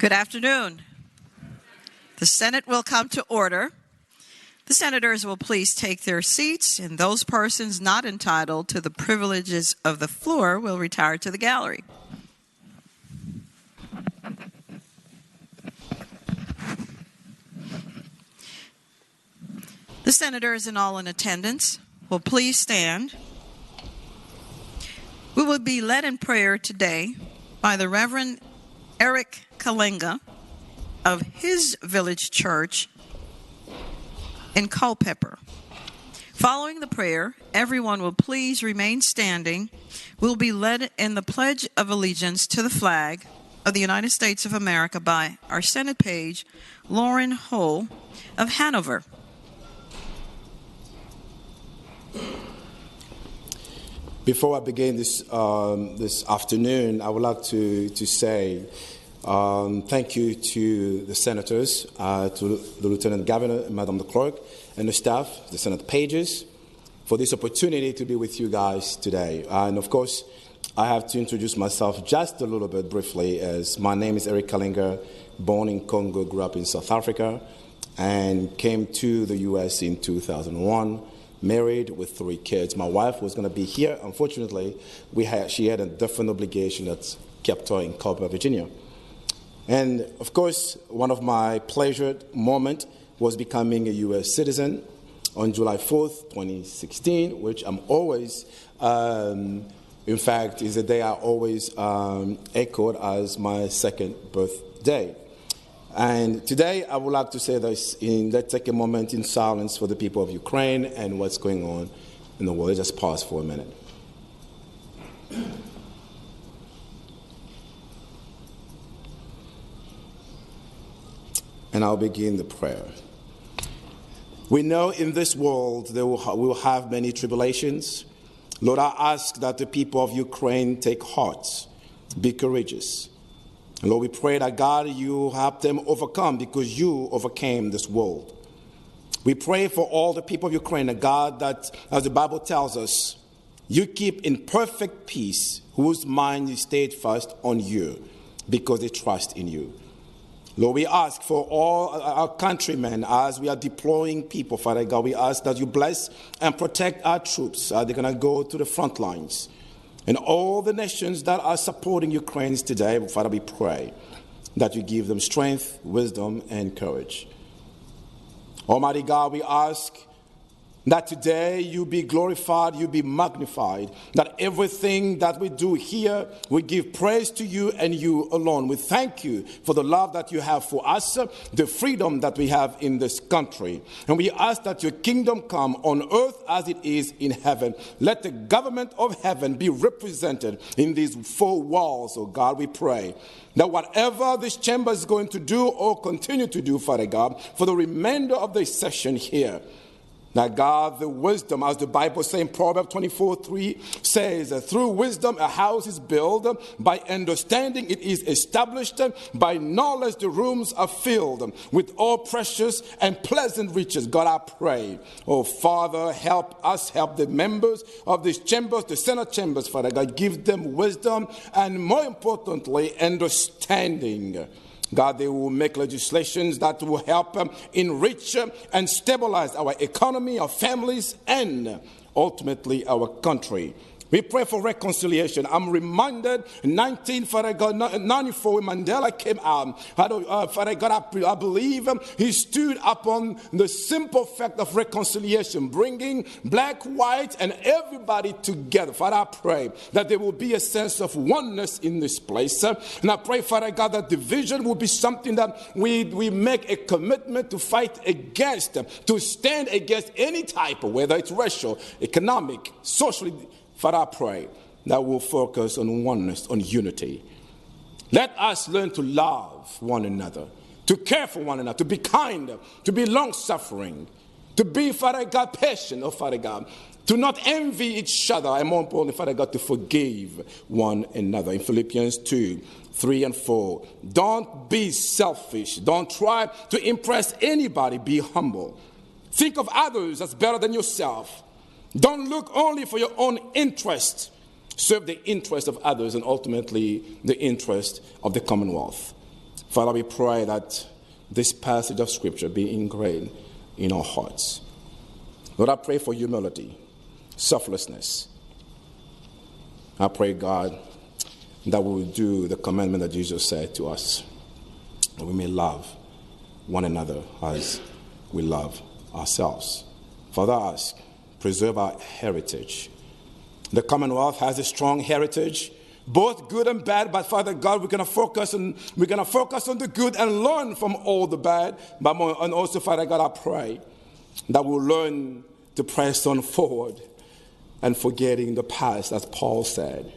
Good afternoon. The Senate will come to order. The senators will please take their seats, and those persons not entitled to the privileges of the floor will retire to the gallery. The senators and all in attendance will please stand. We will be led in prayer today by the Reverend Eric Kalenga of his village church in Culpeper. Following the prayer, everyone will please remain standing. We'll be led in the Pledge of Allegiance to the flag of the United States of America by our Senate page, Lauren Hull of Hanover. Before I begin this afternoon, I would like to say thank you to the senators, to the Lieutenant Governor, Madam the Clerk, and the staff, the Senate pages, for this opportunity to be with you guys today. And of course, I have to introduce myself just a little bit briefly, as my name is Eric Kalenga, born in Congo, grew up in South Africa, and came to the U.S. in 2001. Married with 3 kids. My wife was going to be here. Unfortunately, she had a different obligation that kept her in Culpeper, Virginia. And of course, one of my pleasured moments was becoming a U.S. citizen on July 4th, 2016, which I'm always, in fact, is a day I always echoed as my second birthday. And today, I would like to say this, let's take a moment in silence for the people of Ukraine and what's going on in the world. Let's just pause for a minute. And I'll begin the prayer. We know in this world we will have many tribulations. Lord, I ask that the people of Ukraine take heart, be courageous. Lord, we pray that, God, you help them overcome because you overcame this world. We pray for all the people of Ukraine, that, God, that, as the Bible tells us, you keep in perfect peace whose mind is steadfast on you because they trust in you. Lord, we ask for all our countrymen as we are deploying people, Father God. We ask that you bless and protect our troops. They're going to go to the front lines. And all the nations that are supporting Ukraine today, Father, we pray that you give them strength, wisdom, and courage. Almighty God, we ask that today you be glorified, you be magnified, that everything that we do here, we give praise to you and you alone. We thank you for the love that you have for us, the freedom that we have in this country. And we ask that your kingdom come on earth as it is in heaven. Let the government of heaven be represented in these 4 walls, oh God, we pray. That whatever this chamber is going to do or continue to do, Father God, for the remainder of the session here, that God, the wisdom, as the Bible says in Proverbs 24:3 says, through wisdom a house is built, by understanding it is established, by knowledge the rooms are filled with all precious and pleasant riches. God, I pray, oh Father, help us, help the members of these chambers, the Senate chambers, Father God, give them wisdom and, more importantly, understanding. God, they will make legislations that will help enrich and stabilize our economy, our families, and ultimately our country. We pray for reconciliation. I'm reminded in 1994 when Mandela came out, Father God, I believe he stood upon the simple fact of reconciliation, bringing black, white, and everybody together. Father, I pray that there will be a sense of oneness in this place. And I pray, Father God, that division will be something that we make a commitment to fight against, to stand against any type of, whether it's racial, economic, socially. Father, I pray that we'll focus on oneness, on unity. Let us learn to love one another, to care for one another, to be kind, to be long-suffering, to be, Father God, patient, oh Father God, to not envy each other, and more importantly, Father God, to forgive one another. In Philippians 2:3 and 4, don't be selfish. Don't try to impress anybody. Be humble. Think of others as better than yourself. Don't look only for your own interest. Serve the interest of others and ultimately the interest of the Commonwealth. Father, we pray that this passage of Scripture be ingrained in our hearts. Lord, I pray for humility, selflessness. I pray, God, that we will do the commandment that Jesus said to us, that we may love one another as we love ourselves. Father, I ask, preserve our heritage. The Commonwealth has a strong heritage, both good and bad, but Father God, we're going to focus on the good and learn from all the bad. And also, Father God, I pray that we'll learn to press on forward and forgetting the past, as Paul said.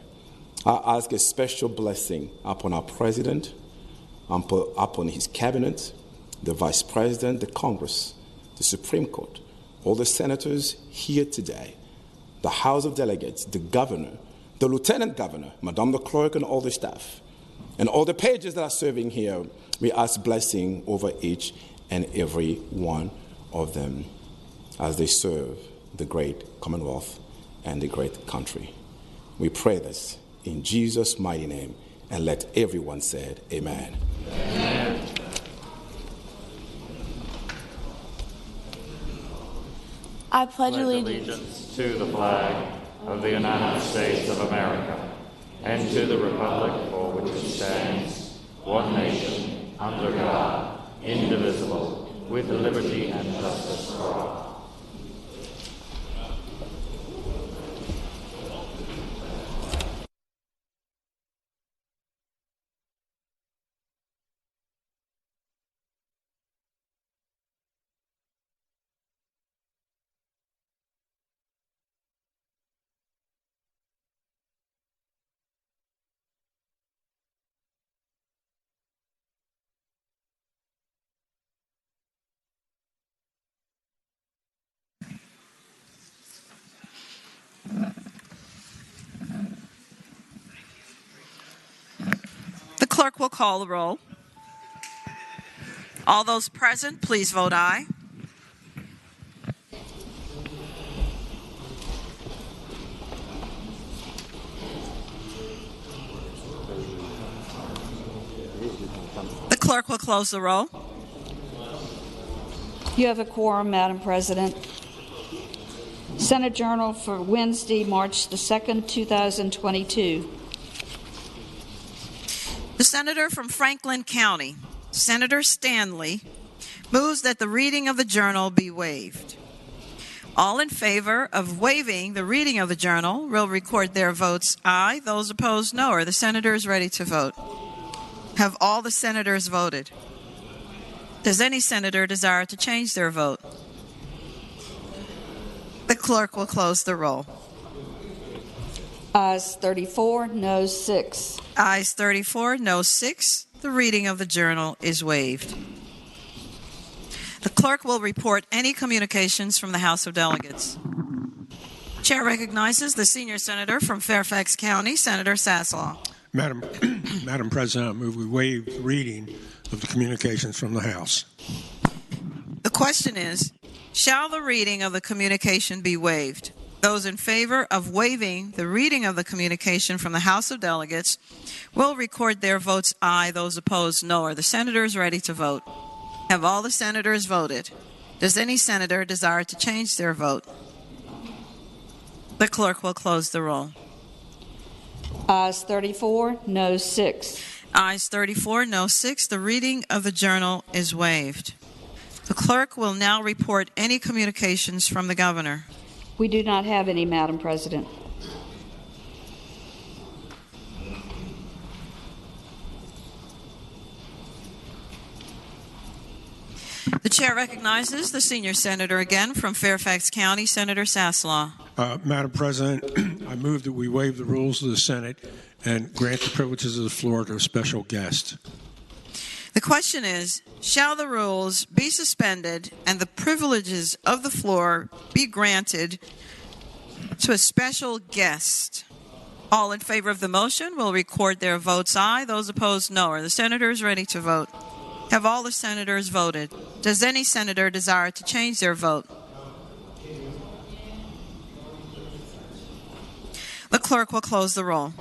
I ask a special blessing upon our president, upon his cabinet, the vice president, the Congress, the Supreme Court, all the senators here today, the House of Delegates, the governor, the lieutenant governor, Madame the Clerk, and all the staff, and all the pages that are serving here. We ask blessing over each and every one of them as they serve the great Commonwealth and the great country. We pray this in Jesus' mighty name, and let everyone say amen. Amen. I pledge allegiance to the flag of the United States of America and to the republic for which it stands, one nation, under God, indivisible, with liberty and justice for all. The clerk will call the roll. All those present, please vote aye. The clerk will close the roll. You have a quorum, Madam President. Senate Journal for Wednesday, March the 2nd, 2022. The senator from Franklin County, Senator Stanley, moves that the reading of the journal be waived. All in favor of waiving the reading of the journal will record their votes aye. Those opposed, no. Are the senators ready to vote? Have all the senators voted? Does any senator desire to change their vote? The clerk will close the roll. Ayes 34, noes 6. Ayes 34, no 6. The reading of the journal is waived. The clerk will report any communications from the House of Delegates. Chair recognizes the senior senator from Fairfax County, Senator Sasslaw. Madam President, I move we waive the reading of the communications from the House. The question is, shall the reading of the communication be waived? Those in favor of waiving the reading of the communication from the House of Delegates will record their votes aye. Those opposed, no. Are the senators ready to vote? Have all the senators voted? Does any senator desire to change their vote? The clerk will close the roll. Ayes 34, noes 6. Ayes 34, no 6. The reading of the journal is waived. The clerk will now report any communications from the governor. We do not have any, Madam President. The chair recognizes the senior senator again from Fairfax County, Senator Sasslaw. Madam President, I move that we waive the rules of the Senate and grant the privileges of the floor to a special guest. The question is, shall the rules be suspended and the privileges of the floor be granted to a special guest? All in favor of the motion will record their votes aye. Those opposed, no. Are the senators ready to vote? Have all the senators voted? Does any senator desire to change their vote? The clerk will close the roll.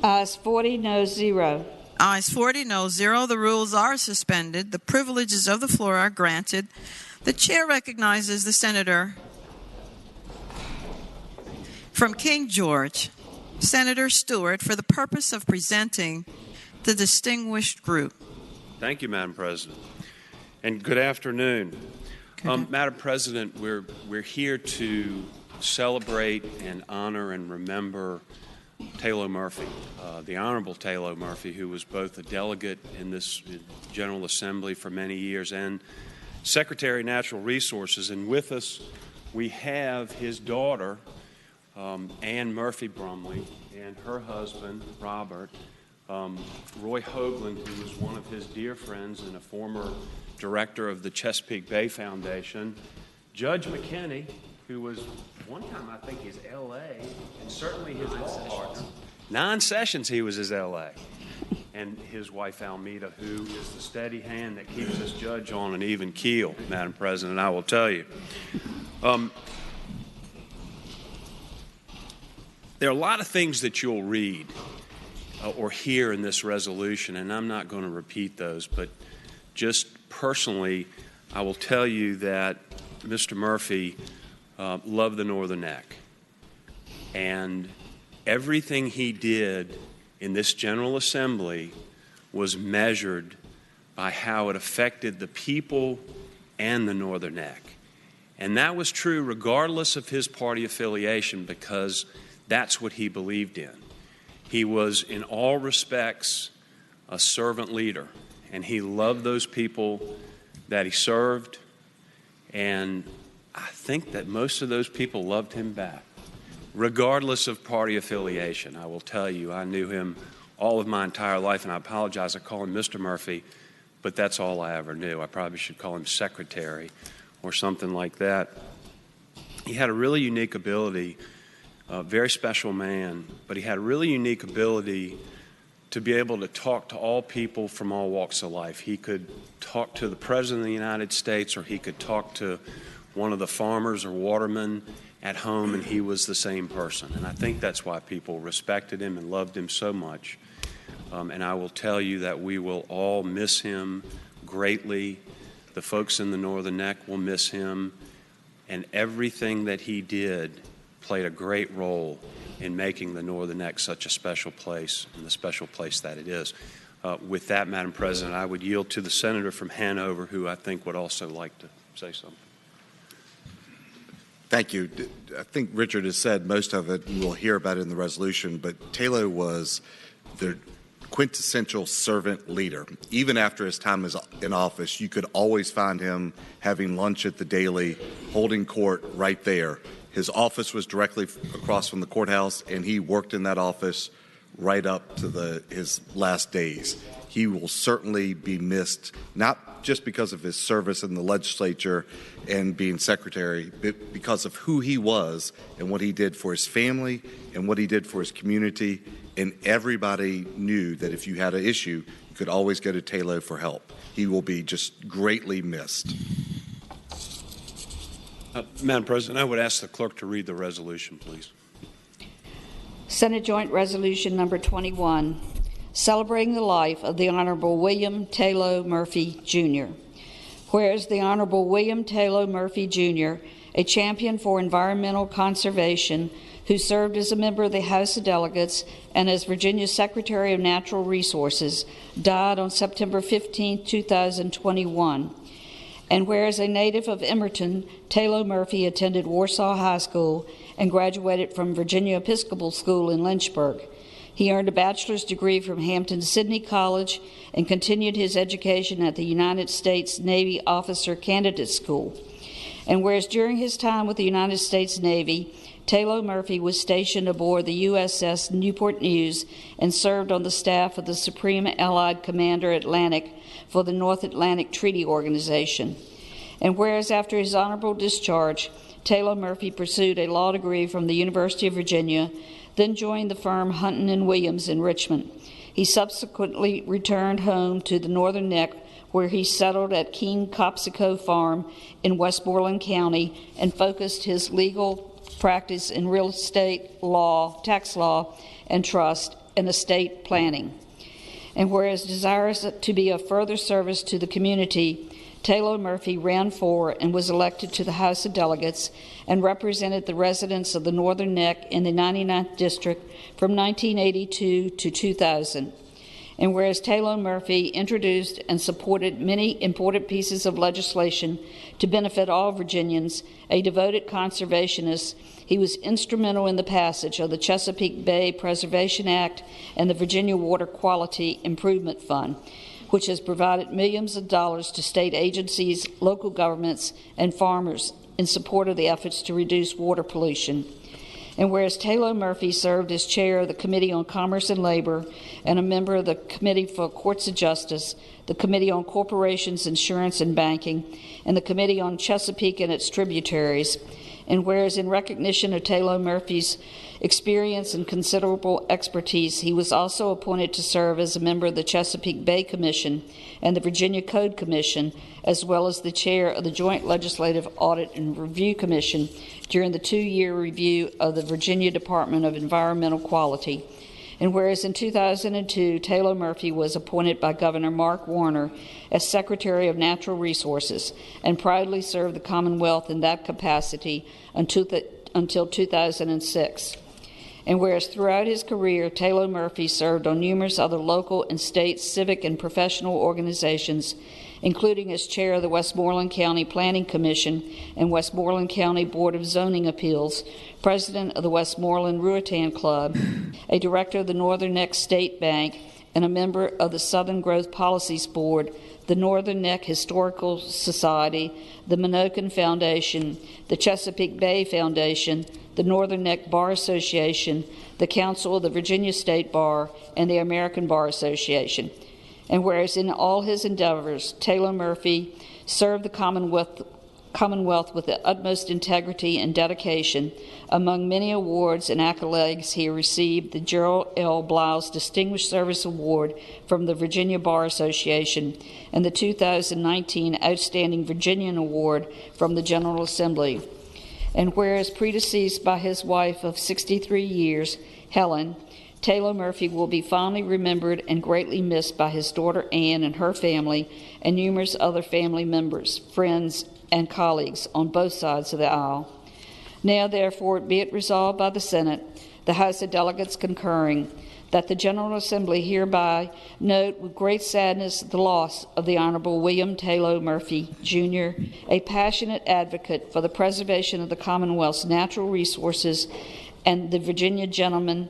Ayes 40, noes 0. Ayes 40, no 0. The rules are suspended. The privileges of the floor are granted. The chair recognizes the senator from King George, Senator Stewart, for the purpose of presenting the distinguished group. Thank you, Madam President. And good afternoon. Madam President, we're here to celebrate and honor and remember Taylor Murphy, the Honorable Taylor Murphy, who was both a delegate in this General Assembly for many years and Secretary of Natural Resources. And with us, we have his daughter, Ann Murphy Brumley, and her husband, Robert, Roy Hoagland, who was one of his dear friends and a former director of the Chesapeake Bay Foundation, Judge McKinney, who was one time, I think, his L.A., and certainly his law partner. 9 sessions he was his L.A., and his wife, Almeda, who is the steady hand that keeps this judge on an even keel, Madam President, I will tell you. There are a lot of things that you'll read or hear in this resolution, and I'm not going to repeat those, but just personally, I will tell you that Mr. Murphy loved the Northern Neck, and everything he did in this General Assembly was measured by how it affected the people and the Northern Neck. And that was true regardless of his party affiliation, because that's what he believed in. He was, in all respects, a servant leader, and he loved those people that he served, and I think that most of those people loved him back, regardless of party affiliation. I will tell you, I knew him all of my entire life, and I apologize, I call him Mr. Murphy, but that's all I ever knew. I probably should call him Secretary or something like that. He had a really unique ability, a very special man, but he had a really unique ability to be able to talk to all people from all walks of life. He could talk to the President of the United States, or he could talk to one of the farmers or watermen at home, and he was the same person. And I think that's why people respected him and loved him so much. And I will tell you that we will all miss him greatly. The folks in the Northern Neck will miss him. And everything that he did played a great role in making the Northern Neck such a special place, and the special place that it is. With that, Madam President, I would yield to the senator from Hanover, who I think would also like to say something. Thank you. I think Richard has said most of it, and we'll hear about it in the resolution, but Taylor was the quintessential servant leader. Even after his time in office, you could always find him having lunch at the Daily, holding court right there. His office was directly across from the courthouse, and he worked in that office right up to his last days. He will certainly be missed, not just because of his service in the legislature and being secretary, but because of who he was and what he did for his family and what he did for his community. And everybody knew that if you had an issue, you could always go to Taylor for help. He will be just greatly missed. Madam President, I would ask the clerk to read the resolution, please. Senate Joint Resolution Number 21, celebrating the life of the Honorable William Taylor Murphy, Jr. Whereas the Honorable William Taylor Murphy, Jr., a champion for environmental conservation, who served as a member of the House of Delegates and as Virginia's Secretary of Natural Resources, died on September 15, 2021. And whereas a native of Emerton, Taylor Murphy attended Warsaw High School and graduated from Virginia Episcopal School in Lynchburg. He earned a bachelor's degree from Hampton-Sydney College and continued his education at the United States Navy Officer Candidate School. And whereas during his time with the United States Navy, Taylor Murphy was stationed aboard the USS Newport News and served on the staff of the Supreme Allied Commander Atlantic for the North Atlantic Treaty Organization. And whereas after his honorable discharge, Taylor Murphy pursued a law degree from the University of Virginia, then joined the firm Hunton and Williams in Richmond. He subsequently returned home to the Northern Neck, where he settled at King Copsico Farm in Westmoreland County and focused his legal practice in real estate law, tax law, and trust, and estate planning. And whereas desirous to be of further service to the community, Taylor Murphy ran for and was elected to the House of Delegates and represented the residents of the Northern Neck in the 99th District from 1982 to 2000. And whereas Taylor Murphy introduced and supported many important pieces of legislation to benefit all Virginians, a devoted conservationist, he was instrumental in the passage of the Chesapeake Bay Preservation Act and the Virginia Water Quality Improvement Fund, which has provided millions of dollars to state agencies, local governments, and farmers in support of the efforts to reduce water pollution. And whereas Taylor Murphy served as chair of the Committee on Commerce and Labor and a member of the Committee for Courts of Justice, the Committee on Corporations, Insurance, and Banking, and the Committee on Chesapeake and its tributaries, and whereas in recognition of Taylor Murphy's experience and considerable expertise, he was also appointed to serve as a member of the Chesapeake Bay Commission and the Virginia Code Commission, as well as the chair of the Joint Legislative Audit and Review Commission during the 2-year review of the Virginia Department of Environmental Quality. And whereas in 2002, Taylor Murphy was appointed by Governor Mark Warner as Secretary of Natural Resources and proudly served the Commonwealth in that capacity until 2006. And whereas throughout his career, Taylor Murphy served on numerous other local and state civic and professional organizations, including as chair of the Westmoreland County Planning Commission and Westmoreland County Board of Zoning Appeals, president of the Westmoreland Ruatan Club, a director of the Northern Neck State Bank, and a member of the Southern Growth Policies Board, the Northern Neck Historical Society, the Minokan Foundation, the Chesapeake Bay Foundation, the Northern Neck Bar Association, the Council of the Virginia State Bar, and the American Bar Association. And whereas in all his endeavors, Taylor Murphy served the Commonwealth with the utmost integrity and dedication, among many awards and accolades he received the Gerald L. Bliles Distinguished Service Award from the Virginia Bar Association and the 2019 Outstanding Virginian Award from the General Assembly. And whereas predeceased by his wife of 63 years, Helen, Taylor Murphy will be fondly remembered and greatly missed by his daughter Anne and her family and numerous other family members, friends, and colleagues on both sides of the aisle. Now, therefore, be it resolved by the Senate, the House of Delegates concurring, that the General Assembly hereby note with great sadness the loss of the Honorable William Taylor Murphy, Jr., a passionate advocate for the preservation of the Commonwealth's natural resources and the Virginia gentleman,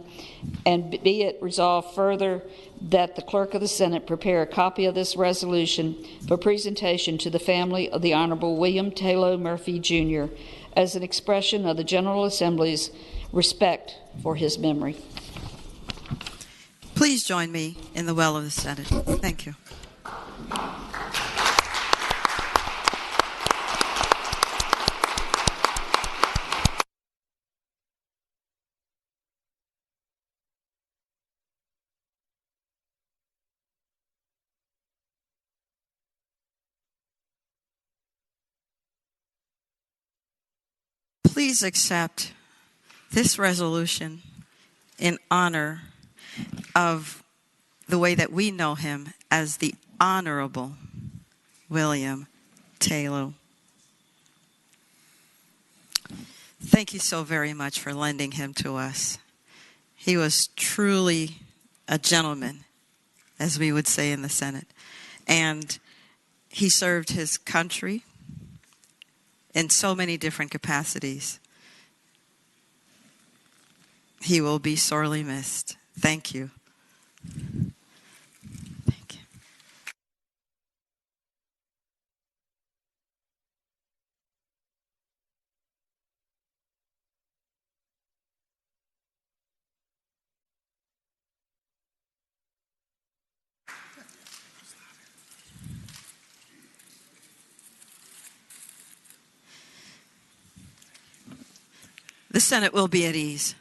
and be it resolved further that the Clerk of the Senate prepare a copy of this resolution for presentation to the family of the Honorable William Taylor Murphy, Jr., as an expression of the General Assembly's respect for his memory. Please join me in the well of the Senate. Thank you. Please accept this resolution in honor of the way that we know him as the Honorable William Taylor. Thank you so very much for lending him to us. He was truly a gentleman, as we would say in the Senate. And he served his country in so many different capacities. He will be sorely missed. Thank you. Thank you. The Senate will be at ease.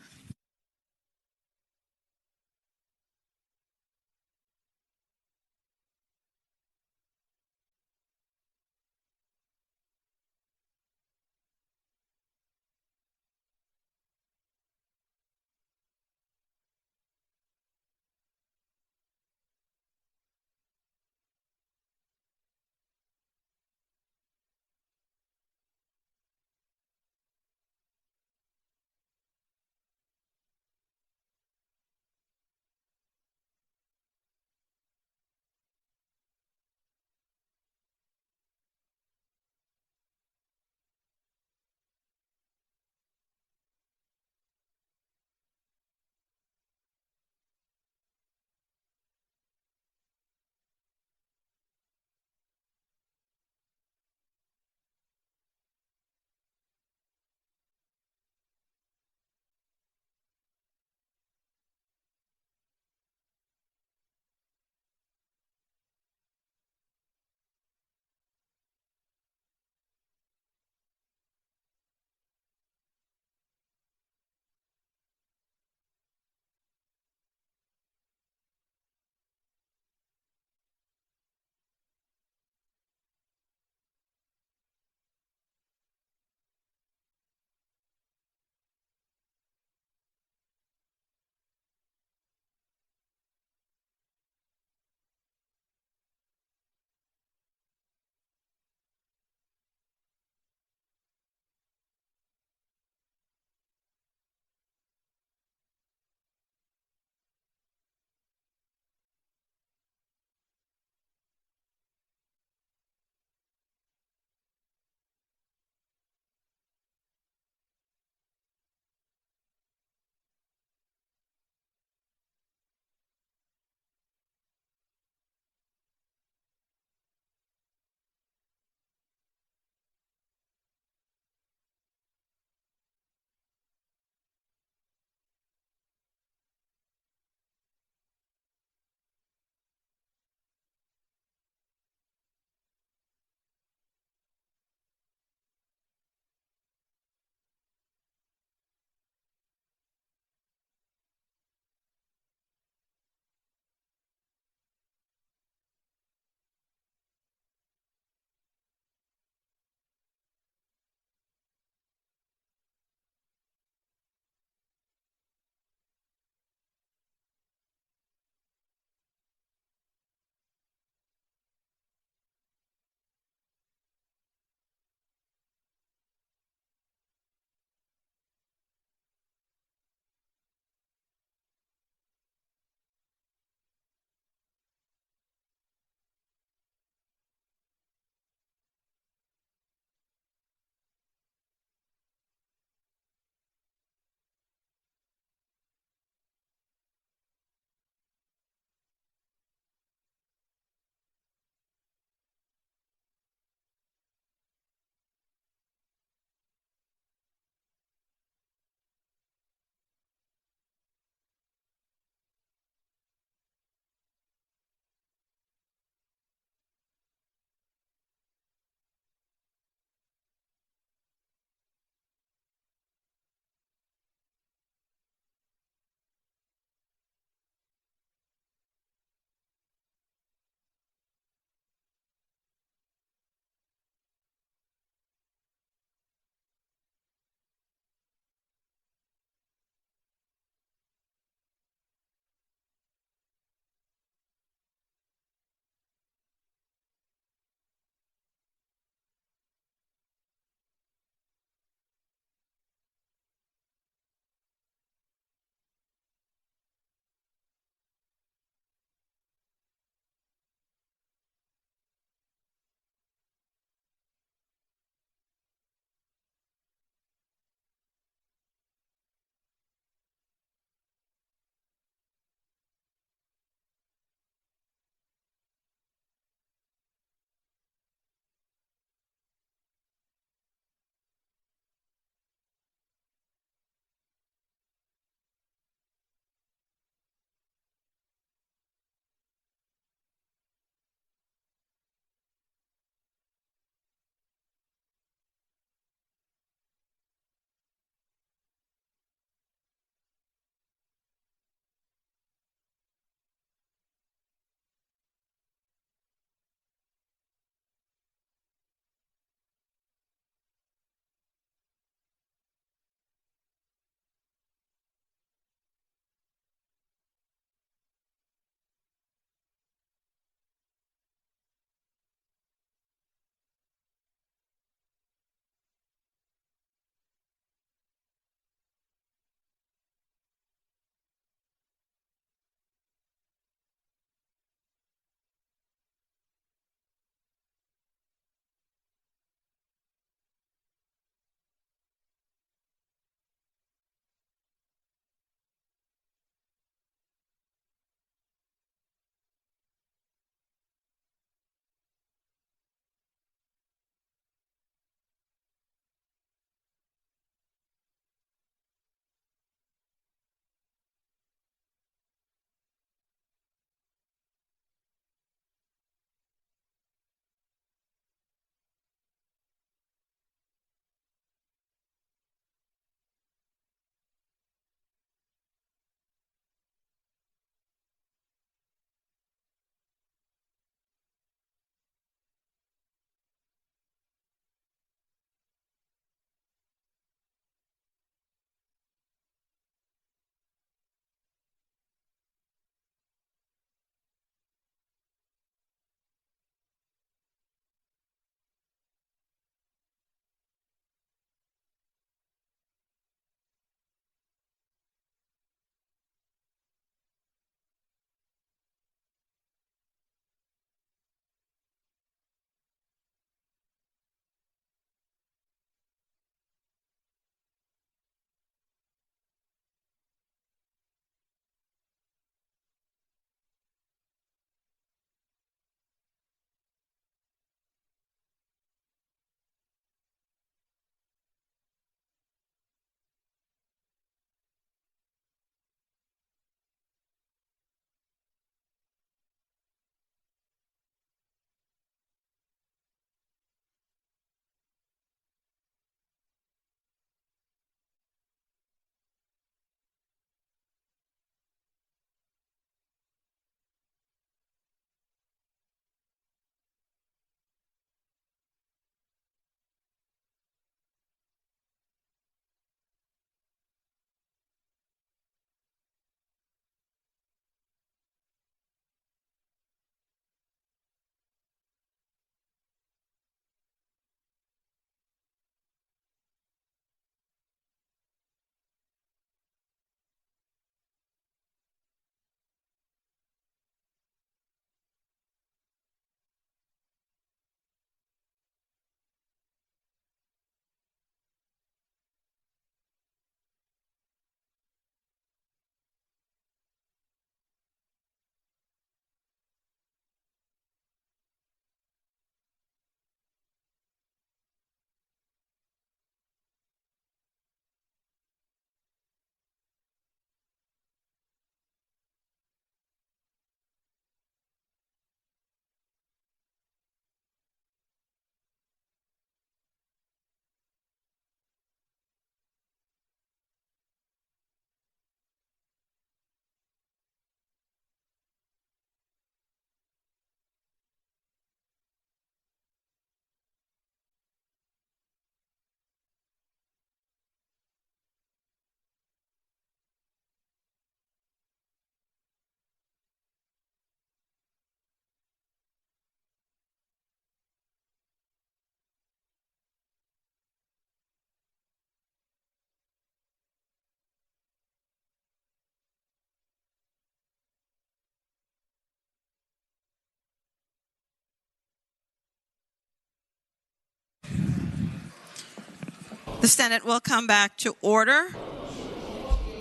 The Senate will come back to order.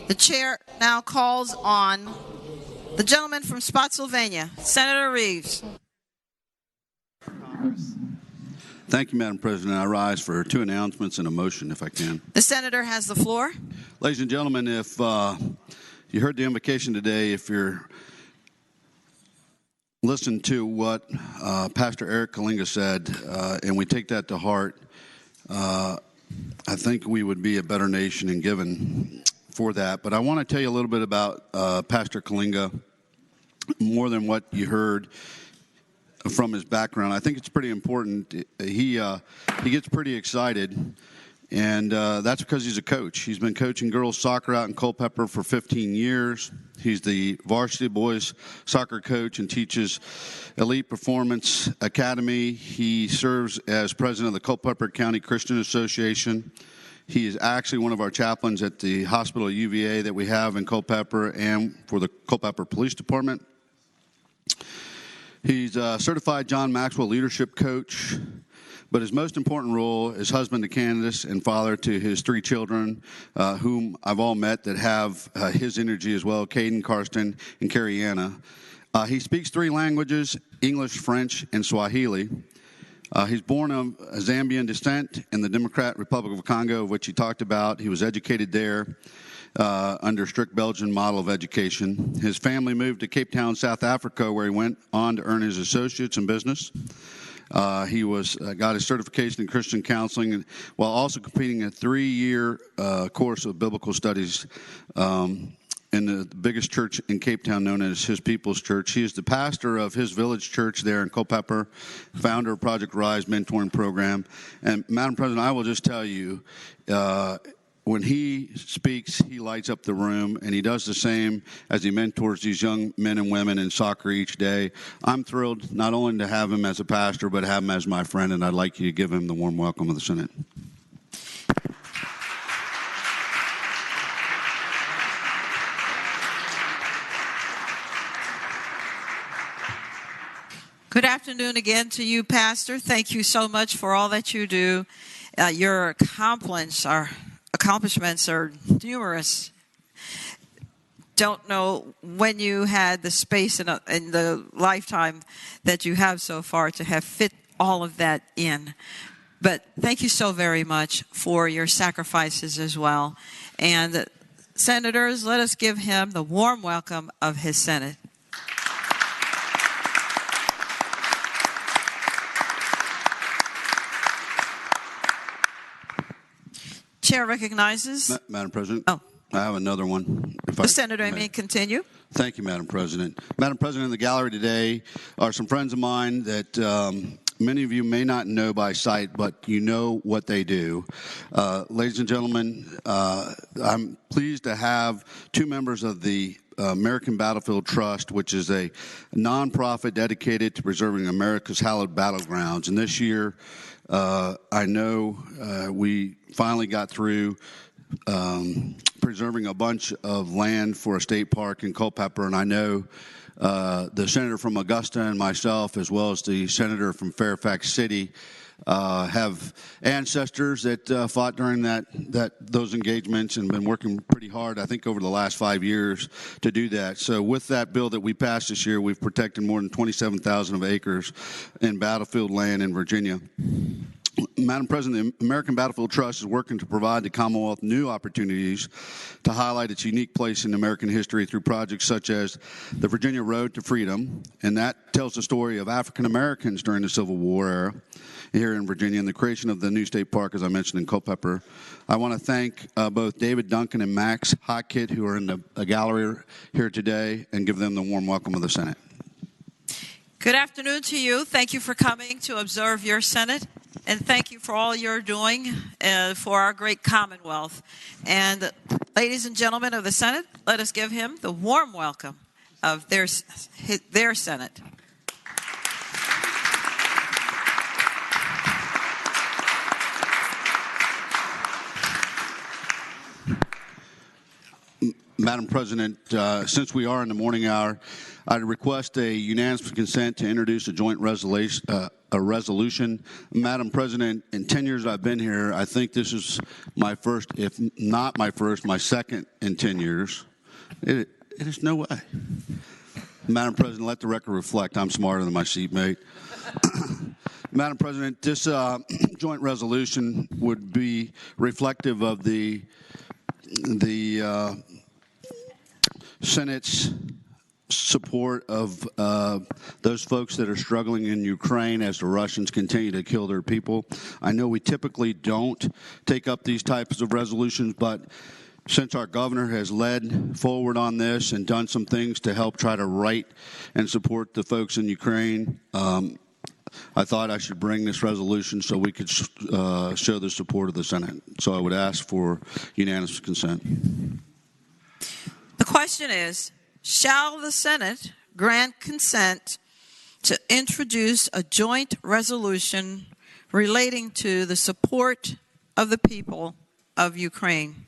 The chair now calls on the gentleman from Spotsylvania, Senator Reeves. Thank you, Madam President. I rise for 2 announcements and a motion, if I can. The senator has the floor. Ladies and gentlemen, if you heard the invocation today, if you're listening to what Pastor Eric Kalinga said, and we take that to heart, I think we would be a better nation and given for that. But I want to tell you a little bit about Pastor Kalinga, more than what you heard from his background. I think it's pretty important. He gets pretty excited, and that's because he's a coach. He's been coaching girls soccer out in Culpeper for 15 years. He's the varsity boys soccer coach and teaches Elite Performance Academy. He serves as president of the Culpeper County Christian Association. He is actually one of our chaplains at the hospital at UVA that we have in Culpeper and for the Culpeper Police Department. He's a certified John Maxwell leadership coach, but his most important role is husband to Candace and father to his 3 children, whom I've all met that have his energy as well, Caden, Karsten, and Carrie Anna. He speaks 3 languages, English, French, and Swahili. He's born of Zambian descent in the Democratic Republic of Congo, which he talked about. He was educated there under strict Belgian model of education. His family moved to Cape Town, South Africa, where he went on to earn his associates in business. He got his certification in Christian counseling while also completing a 3-year course of biblical studies in the biggest church in Cape Town, known as His People's Church. He is the pastor of his village church there in Culpeper, founder of Project Rise mentoring program. And Madam President, I will just tell you, when he speaks, he lights up the room, and he does the same as he mentors these young men and women in soccer each day. I'm thrilled not only to have him as a pastor, but have him as my friend, and I'd like you to give him the warm welcome of the Senate. Good afternoon again to you, Pastor. Thank you so much for all that you do. Your accomplishments are numerous. Don't know when you had the space in the lifetime that you have so far to have fit all of that in. But thank you so very much for your sacrifices as well. And senators, let us give him the warm welcome of his Senate. Chair recognizes. Madam President. Oh. I have another one. The senator may continue. Thank you, Madam President. Madam President, in the gallery today are some friends of mine that many of you may not know by sight, but you know what they do. Ladies and gentlemen, I'm pleased to have 2 members of the American Battlefield Trust, which is a nonprofit dedicated to preserving America's hallowed battlegrounds. And this year, I know we finally got through preserving a bunch of land for a state park in Culpeper, and I know the senator from Augusta and myself, as well as the senator from Fairfax City, have ancestors that fought during those engagements and been working pretty hard, I think, over the last 5 years to do that. So with that bill that we passed this year, we've protected more than 27,000 of acres in battlefield land in Virginia. Madam President, the American Battlefield Trust is working to provide the Commonwealth new opportunities to highlight its unique place in American history through projects such as the Virginia Road to Freedom, and that tells the story of African Americans during the Civil War era here in Virginia, and the creation of the new state park, as I mentioned, in Culpeper. I want to thank both David Duncan and Max Hotkett, who are in the gallery here today, and give them the warm welcome of the Senate. Good afternoon to you. Thank you for coming to observe your Senate. And thank you for all you're doing for our great Commonwealth. And ladies and gentlemen of the Senate, let us give him the warm welcome of their Senate. Madam President, since we are in the morning hour, I'd request a unanimous consent to introduce a joint resolution. Madam President, in 10 years I've been here, I think this is my first, if not my first, my second in 10 years. It is no way. Madam President, let the record reflect I'm smarter than my seatmate. Madam President, this joint resolution would be reflective of the Senate's support of those folks that are struggling in Ukraine as the Russians continue to kill their people. I know we typically don't take up these types of resolutions, but since our governor has led forward on this and done some things to help try to right and support the folks in Ukraine, I thought I should bring this resolution so we could show the support of the Senate. So I would ask for unanimous consent. The question is, shall the Senate grant consent to introduce a joint resolution relating to the support of the people of Ukraine?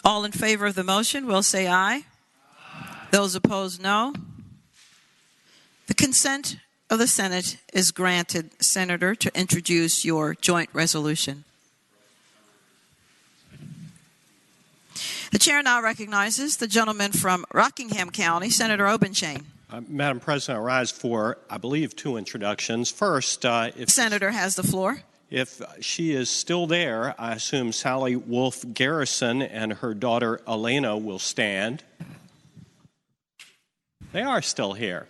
All in favor of the motion will say aye. Those opposed, no. The consent of the Senate is granted, Senator, to introduce your joint resolution. The chair now recognizes the gentleman from Rockingham County, Senator Obenshain. Madam President, I rise for, I believe, two introductions. First, if the Senator has the floor. If she is still there, I assume Sally Wolf Garrison and her daughter Elena will stand. They are still here.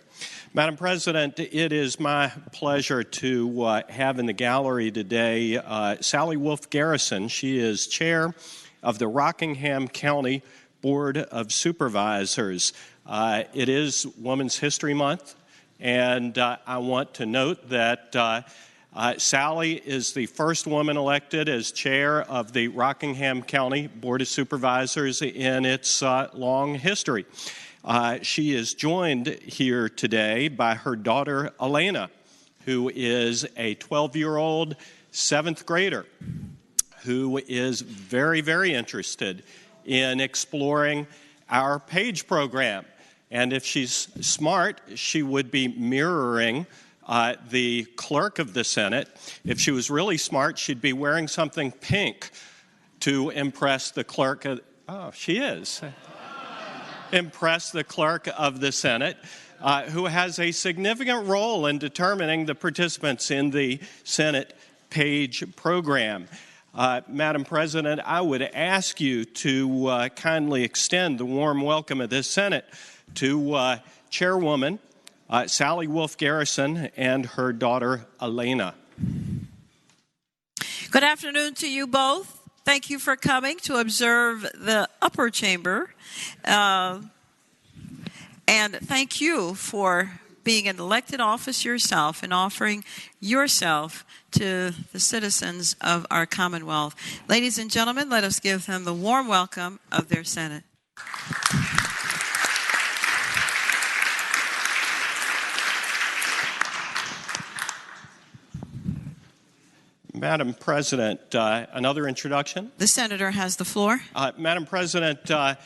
Madam President, it is my pleasure to have in the gallery today Sally Wolf Garrison. She is chair of the Rockingham County Board of Supervisors. It is Women's History Month, and I want to note that Sally is the first woman elected as chair of the Rockingham County Board of Supervisors in its long history. She is joined here today by her daughter, Elena, who is a 12-year-old 7th grader who is very, very interested in exploring our PAGE program. And if she's smart, she would be mirroring the clerk of the Senate. If she was really smart, she'd be wearing something pink to impress the clerk. She is. Impress the clerk of the Senate, who has a significant role in determining the participants in the Senate PAGE program. Madam President, I would ask you to kindly extend the warm welcome of this Senate to Chairwoman Sally Wolf Garrison and her daughter Elena. Good afternoon to you both. Thank you for coming to observe the upper chamber. And thank you for being an elected office yourself and offering yourself to the citizens of our Commonwealth. Ladies and gentlemen, let us give them the warm welcome of their Senate. Madam President, another introduction. The Senator has the floor. Madam President, I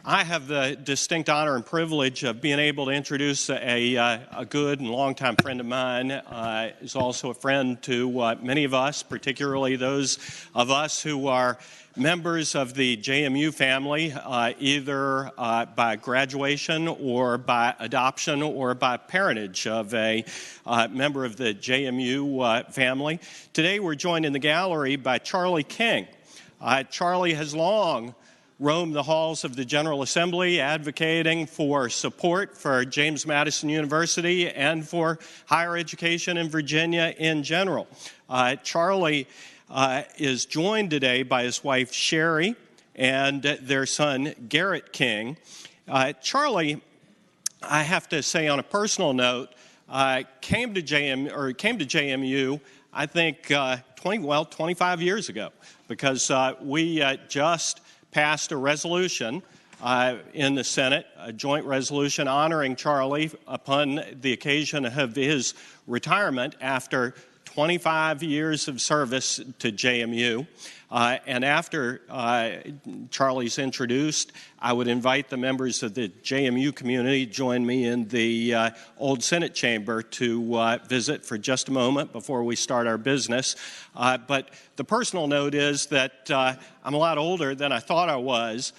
have the distinct honor and privilege of being able to introduce a good and longtime friend of mine. Is also a friend to many of us, particularly those of us who are members of the JMU family, either by graduation or by adoption or by parentage of a member of the JMU family. Today we're joined in the gallery by Charlie King. Charlie has long roamed the halls of the General Assembly advocating for support for James Madison University and for higher education in Virginia in general. Charlie is joined today by his wife Sherry and their son Garrett King. Charlie, I have to say on a personal note, came to JMU I think 25 years ago, because we just passed a resolution in the Senate, a joint resolution honoring Charlie upon the occasion of his retirement after 25 years of service to JMU. And after Charlie's introduced, I would invite the members of the JMU community to join me in the old Senate chamber to visit for just a moment before we start our business. But the personal note is that I'm a lot older than I thought I was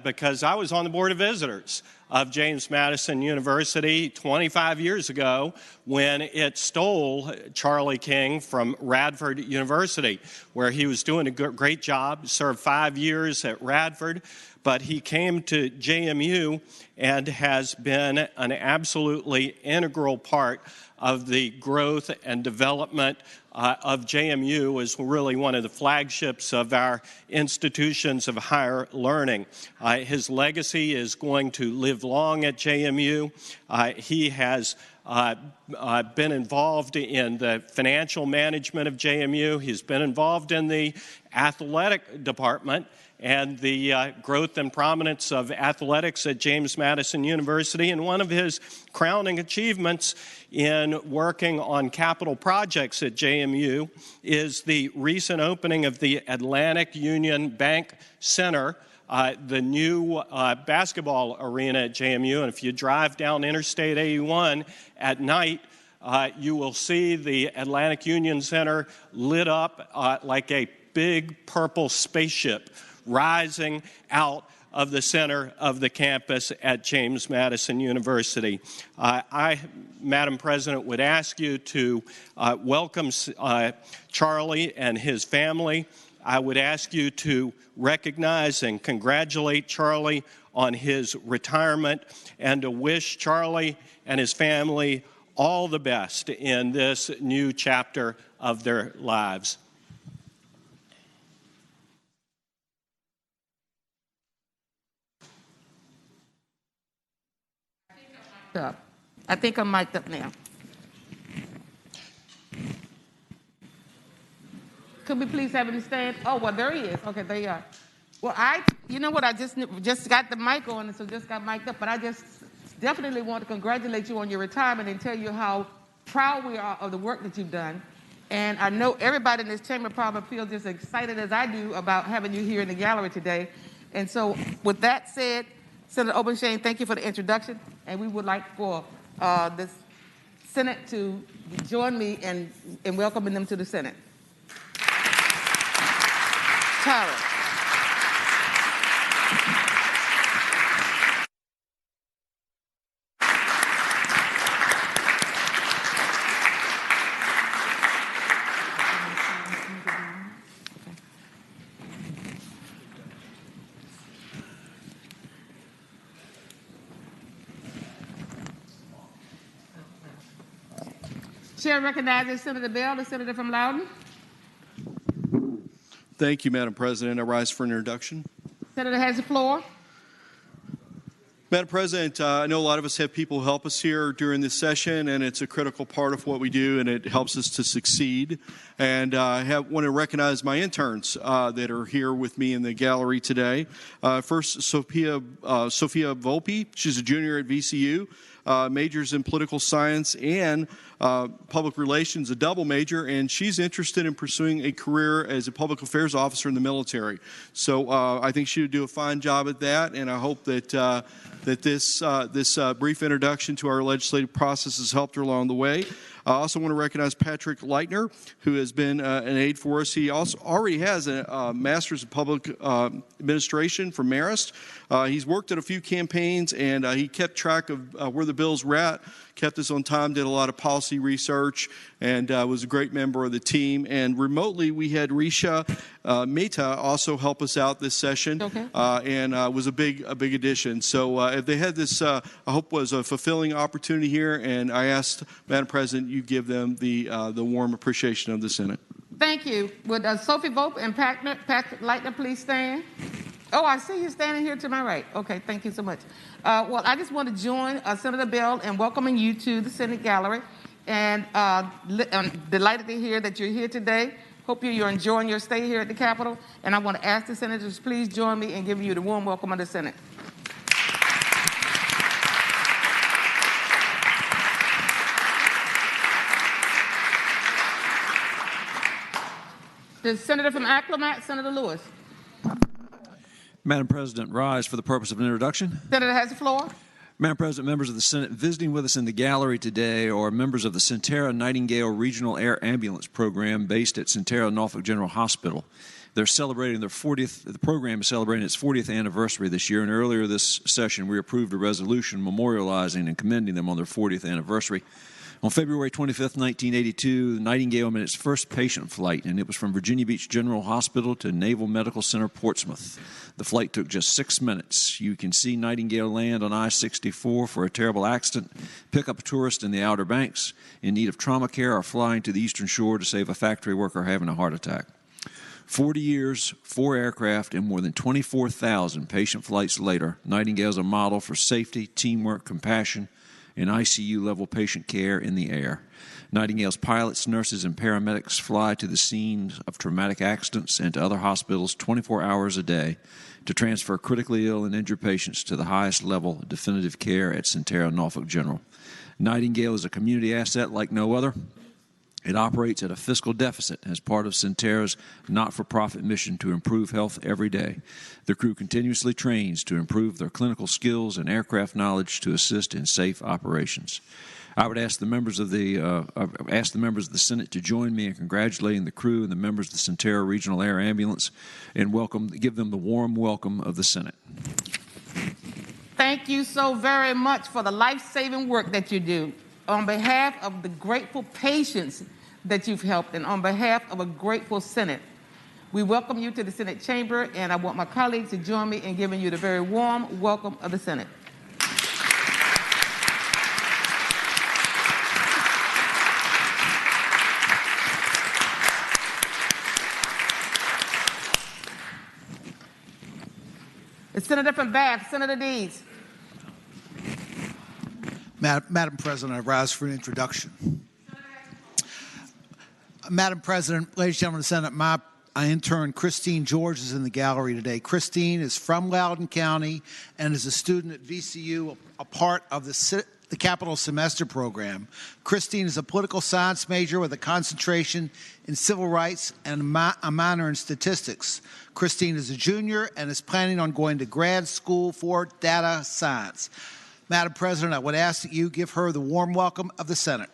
because I was on the Board of Visitors of James Madison University 25 years ago when it stole Charlie King from Radford University, where he was doing a great job, served 5 years at Radford, but he came to JMU and has been an absolutely integral part of the growth and development of JMU as really one of the flagships of our institutions of higher learning. His legacy is going to live long at JMU. He has been involved in the financial management of JMU. He's been involved in the athletic department and the growth and prominence of athletics at James Madison University. And one of his crowning achievements in working on capital projects at JMU is the recent opening of the Atlantic Union Bank Center, the new basketball arena at JMU. And if you drive down Interstate 81 at night, you will see the Atlantic Union Center lit up like a big purple spaceship rising out of the center of the campus at James Madison University. I, Madam President, would ask you to welcome Charlie and his family. I would ask you to recognize and congratulate Charlie on his retirement and to wish Charlie and his family all the best in this new chapter of their lives. Up. I think I'm mic'd up now. Could we please have it stand? Oh, well, there he is. Okay, there you are. Well, you know what, I just got the mic on, so just got mic'd up, but I just definitely want to congratulate you on your retirement and tell you how proud we are of the work that you've done. And I know everybody in this chamber probably feels just as excited as I do about having you here in the gallery today. And so with that said, Senator Obenshain, thank you for the introduction, and we would like for the Senate to join me in welcoming them to the Senate. Tara. Chair recognizes Senator Bell, the senator from Loudoun. Thank you, Madam President. I rise for an introduction. Senator has the floor. Madam President, I know a lot of us have people help us here during this session, and it's a critical part of what we do, and it helps us to succeed. And I want to recognize my interns that are here with me in the gallery today. First, Sophia Volpe. She's a junior at VCU. Majors in political science and public relations, a double major, and she's interested in pursuing a career as a public affairs officer in the military. So I think she would do a fine job at that, and I hope that this brief introduction to our legislative process has helped her along the way. I also want to recognize Patrick Leitner, who has been an aide for us. He also already has a master's in public administration from Marist. He's worked at a few campaigns, and he kept track of where the bills were at, kept us on time, did a lot of policy research, and was a great member of the team. And remotely, we had Risha Mehta also help us out this session, and was a big addition. So if they had this, I hope was a fulfilling opportunity here, and I asked Madam President, you give them the warm appreciation of the Senate. Thank you. Would Sophie Volpe and Patrick Leitner please stand? Oh, I see you standing here to my right. Okay, thank you so much. Well, I just want to join Senator Bell in welcoming you to the Senate Gallery, and I'm delighted to hear that you're here today. Hope you're enjoying your stay here at the Capitol, and I want to ask the senators, please join me in giving you the warm welcome of the Senate. The senator from Accomack, Senator Lewis. Madam President, rise for the purpose of an introduction. Senator has the floor. Madam President, members of the Senate, visiting with us in the gallery today are members of the Centera Nightingale Regional Air Ambulance Program based at Centera Norfolk General Hospital. They're celebrating their 40th, the program is celebrating its 40th anniversary this year, and earlier this session we approved a resolution memorializing and commending them on their 40th anniversary. On February 25, 1982, Nightingale made its first patient flight, and it was from Virginia Beach General Hospital to Naval Medical Center, Portsmouth. The flight took just 6 minutes. You can see Nightingale land on I-64 for a terrible accident, pick up a tourist in the Outer Banks in need of trauma care, or flying to the Eastern Shore to save a factory worker having a heart attack. 40 years, 4 aircraft, and more than 24,000 patient flights later, Nightingale is a model for safety, teamwork, compassion, and ICU-level patient care in the air. Nightingale's pilots, nurses, and paramedics fly to the scenes of traumatic accidents and to other hospitals 24 hours a day to transfer critically ill and injured patients to the highest level of definitive care at Centera Norfolk General. Nightingale is a community asset like no other. It operates at a fiscal deficit as part of Centera's not-for-profit mission to improve health every day. The crew continuously trains to improve their clinical skills and aircraft knowledge to assist in safe operations. I would ask the members of the Senate to join me in congratulating the crew and the members of the Centera Regional Air Ambulance and give them the warm welcome of the Senate. Thank you so very much for the life-saving work that you do. On behalf of the grateful patients that you've helped and on behalf of a grateful Senate, we welcome you to the Senate chamber, and I want my colleagues to join me in giving you the very warm welcome of the Senate. The Senator from Bath, Senator Deeds. Madam President, I rise for an introduction. Madam President, ladies and gentlemen of the Senate, my intern Christine George is in the gallery today. Christine is from Loudoun County and is a student at VCU, a part of the Capital Semester Program. Christine is a political science major with a concentration in civil rights and a minor in statistics. Christine is a junior and is planning on going to grad school for data science. Madam President, I would ask that you give her the warm welcome of the Senate.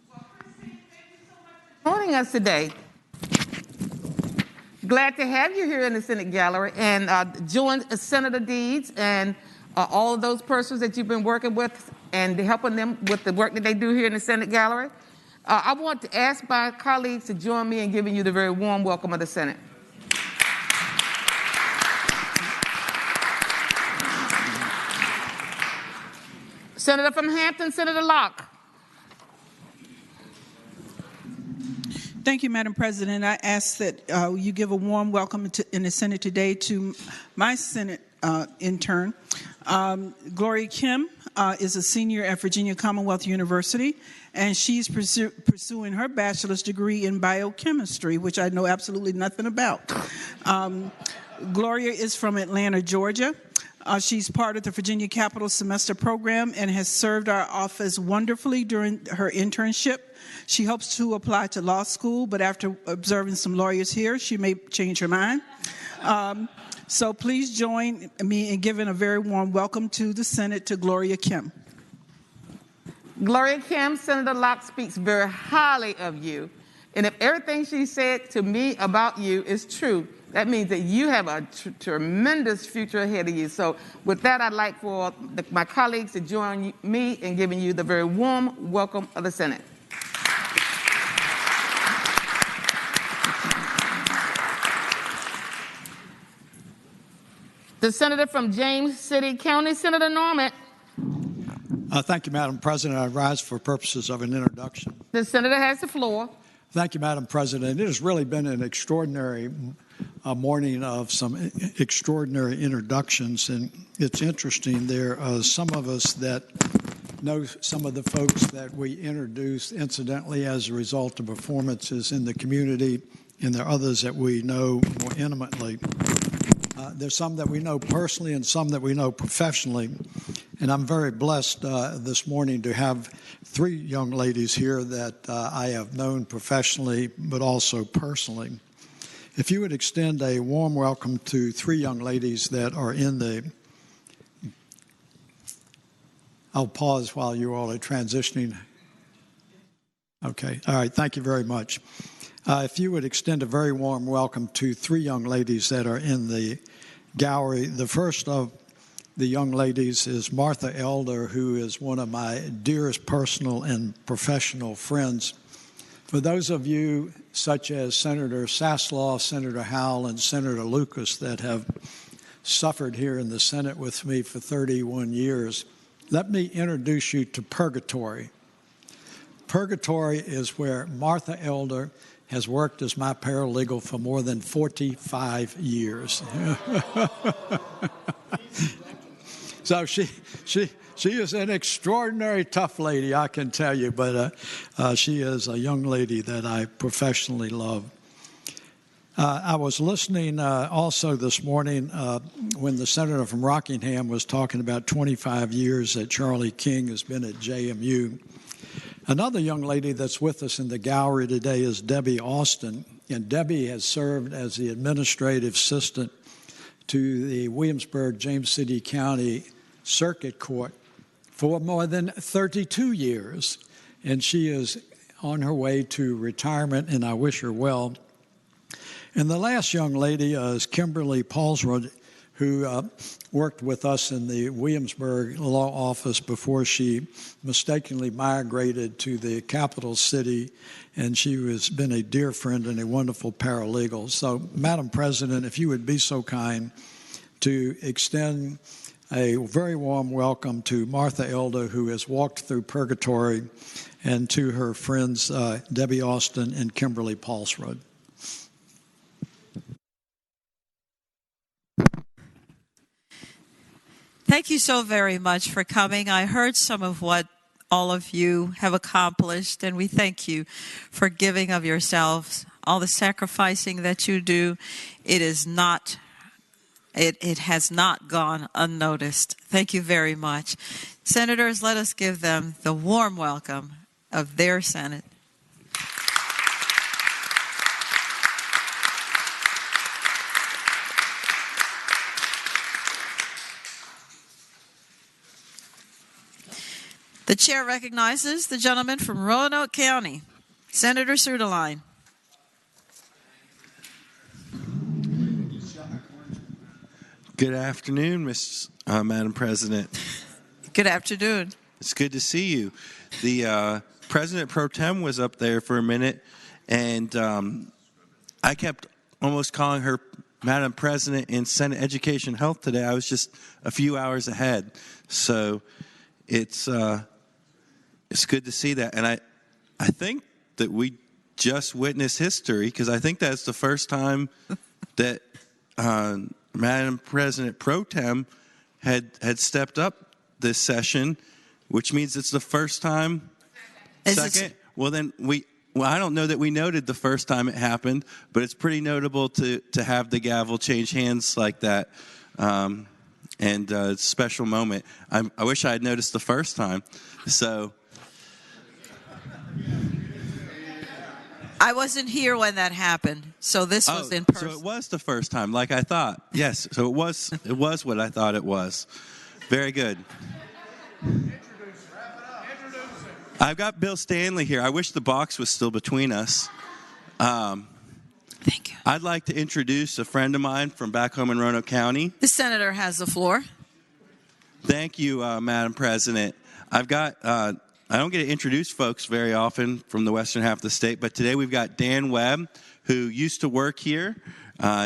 Well, Christine, thank you so much for joining us today. Glad to have you here in the Senate gallery, and join Senator Deeds and all of those persons that you've been working with and helping them with the work that they do here in the Senate gallery. I want to ask my colleagues to join me in giving you the very warm welcome of the Senate. Senator from Hampton, Senator Locke. Thank you, Madam President. I ask that you give a warm welcome in the Senate today to my Senate intern. Gloria Kim is a senior at Virginia Commonwealth University, and she's pursuing her bachelor's degree in biochemistry, which I know absolutely nothing about. Gloria is from Atlanta, Georgia. She's part of the Virginia Capital Semester Program and has served our office wonderfully during her internship. She hopes to apply to law school, but after observing some lawyers here, she may change her mind. So please join me in giving a very warm welcome to the Senate to Gloria Kim. Gloria Kim, Senator Locke speaks very highly of you. And if everything she said to me about you is true, that means that you have a tremendous future ahead of you. So with that, I'd like for my colleagues to join me in giving you the very warm welcome of the Senate. The Senator from James City County, Senator Norman. Thank you, Madam President. I rise for purposes of an introduction. The Senator has the floor. Thank you, Madam President. It has really been an extraordinary morning of some extraordinary introductions, and it's interesting. There are some of us that know some of the folks that we introduced incidentally as a result of performances in the community, and there are others that we know more intimately. There's some that we know personally and some that we know professionally. And I'm very blessed this morning to have three young ladies here that I have known professionally, but also personally. If you would extend a warm welcome to three young ladies that are in the... I'll pause while you all are transitioning. Okay. All right. Thank you very much. If you would extend a very warm welcome to three young ladies that are in the gallery. The first of the young ladies is Martha Elder, who is one of my dearest personal and professional friends. For those of you, such as Senator Saslaw, Senator Howell, and Senator Lucas, that have suffered here in the Senate with me for 31 years, let me introduce you to Purgatory. Purgatory is where Martha Elder has worked as my paralegal for more than 45 years. So she is an extraordinary tough lady, I can tell you, but she is a young lady that I professionally love. I was listening also this morning when the senator from Rockingham was talking about 25 years that Charlie King has been at JMU. Another young lady that's with us in the gallery today is Debbie Austin, and Debbie has served as the administrative assistant to the Williamsburg-James City County Circuit Court for more than 32 years, and she is on her way to retirement, and I wish her well. And the last young lady is Kimberly Paulsrud, who worked with us in the Williamsburg Law Office before she mistakenly migrated to the capital city, and she has been a dear friend and a wonderful paralegal. So, Madam President, if you would be so kind to extend a very warm welcome to Martha Elder, who has walked through Purgatory, and to her friends Debbie Austin and Kimberly Paulsrud. Thank you so very much for coming. I heard some of what all of you have accomplished, and we thank you for giving of yourselves, all the sacrificing that you do. It has not gone unnoticed. Thank you very much. Senators, let us give them the warm welcome of their Senate. The chair recognizes the gentleman from Roanoke County, Senator Suderline. Good afternoon, Madam President. Good afternoon. It's good to see you. The President Pro Tem was up there for a minute, and I kept almost calling her Madam President in Senate Education Health today. I was just a few hours ahead. So it's good to see that. And I think that we just witnessed history, because I think that's the first time that Madam President Pro Tem had stepped up this session, which means it's the first time. Second? Well, then I don't know that we noted the first time it happened, but it's pretty notable to have the gavel change hands like that. And it's a special moment. I wish I had noticed the first time. So I wasn't here when that happened, so this was in person. So it was the first time, like I thought. Yes, so it was what I thought it was. Very good. I've got Bill Stanley here. I wish the box was still between us. Thank you. I'd like to introduce a friend of mine from back home in Roanoke County. The senator has the floor. Thank you, Madam President. I've got... I don't get to introduce folks very often from the western half of the state, but today we've got Dan Webb, who used to work here.